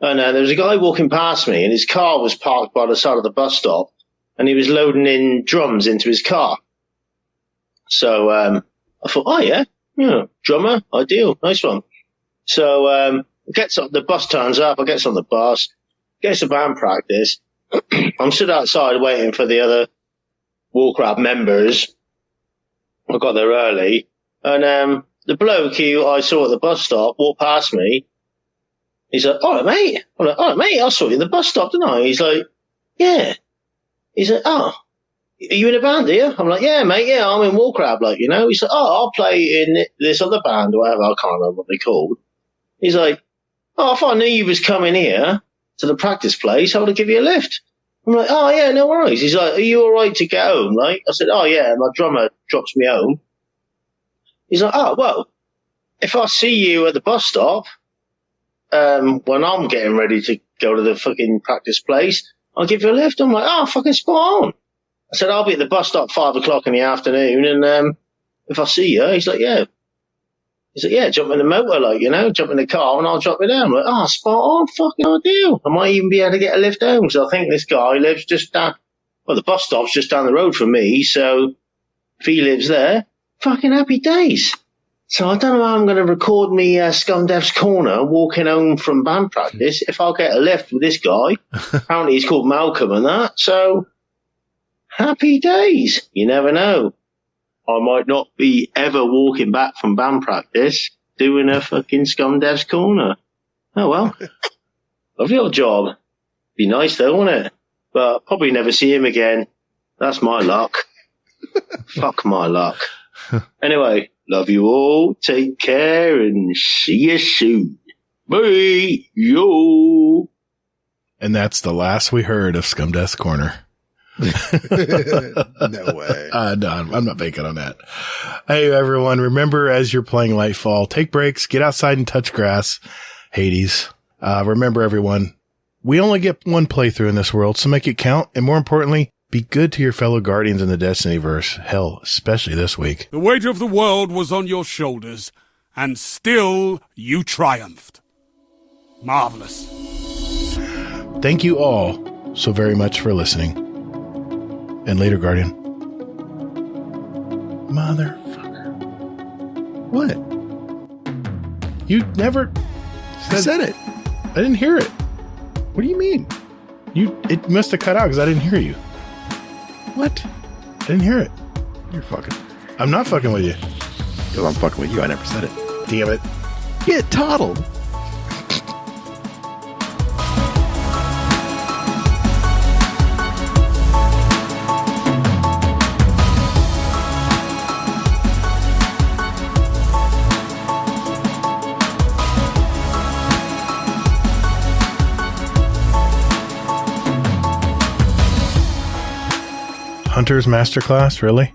and there was a guy walking past me, and his car was parked by the side of the bus stop, and he was loading in drums into his car. So I thought, oh, yeah, drummer, ideal, nice one. So The bus turns up. I get on the bus, gets to band practice. I'm stood outside waiting for the other Warcraft members. I got there early, and the bloke who I saw at the bus stop walked past me. He's like, "All right, mate." I'm like, "All right, mate. I saw you at the bus stop, didn't I?" He's like, "Yeah." He's like, "Oh, are you in a band, are you?" I'm like, "Yeah, mate. Yeah, I'm in Warcraft, like, you know." He's like, "Oh, I'll play in this other band or whatever. I can't remember what they're called." He's like, "Oh, if I knew you was coming here to the practice place, I would have given you a lift." I'm like, "Oh, yeah, no worries." He's like, "Are you all right to get home?" Like, I said, "Oh, yeah, my drummer drops me home." He's like, "Oh, well, if I see you at the bus stop, when I'm getting ready to go to the fucking practice place, I'll give you a lift." I'm like, "Oh, fucking spot on." I said, "I'll be at the bus stop 5 o'clock in the afternoon, and if I see you," he's like, "Yeah." He's like, "Yeah, jump in the motor, like, you know, jump in the car and I'll drop you down." I'm like, "Oh, spot on, fucking ideal. I might even be able to get a lift home, because I think this guy lives just down, well, the bus stop's just down the road from me, so if he lives there, fucking happy days." So I don't know how I'm going to record me Scum Dev's Corner walking home from band practice if I'll get a lift with this guy. Apparently he's called Malcolm and that, so happy days. You never know. I might not be ever walking back from band practice doing a fucking Scum Dev's Corner. Oh well. Lovely old job. Be nice though, wouldn't it? But probably never see him again. That's my luck. Fuck my luck. Anyway, love you all. Take care and see you soon. Bye. Yo. And that's the last we heard of Scum Death's Corner. No way. No, I'm not banking on that. Hey, everyone, remember, as you're playing Lightfall, take breaks, get outside and touch grass. Hades. Remember, everyone, we only get one playthrough in this world, so make it count. And more importantly, be good to your fellow Guardians in the Destinyverse. Hell, especially this week. The weight of the world was on your shoulders, and still you triumphed. Marvelous. Thank you all so very much for listening. And later, Guardian. Motherfucker. What? You never said it. I didn't hear it. What do you mean? It must have cut out because I didn't hear you. What? I didn't hear it. You're fucking. I'm not fucking with you. Because I'm fucking with you. I never said it. Damn it. Get toddled. Hunter's Masterclass, really?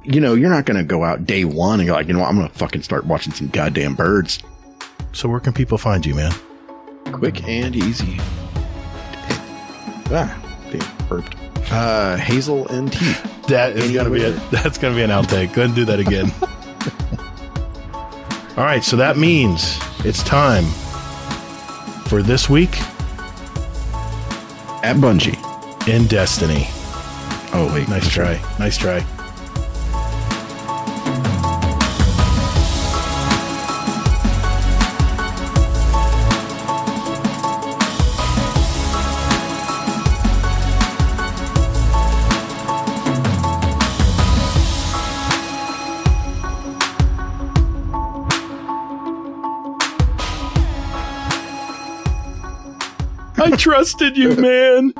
You know, you're not going to go out day one and go like, you know what, I'm going to fucking start watching some goddamn birds. So where can people find you, man? Quick and easy. Damn, burped. Hazel and T. That is going to be that's going to be an outtake. Go ahead and do that again. All right, so that means it's time for this week at Bungie in Destiny. Oh, wait. Nice try. Nice try. I trusted you, man.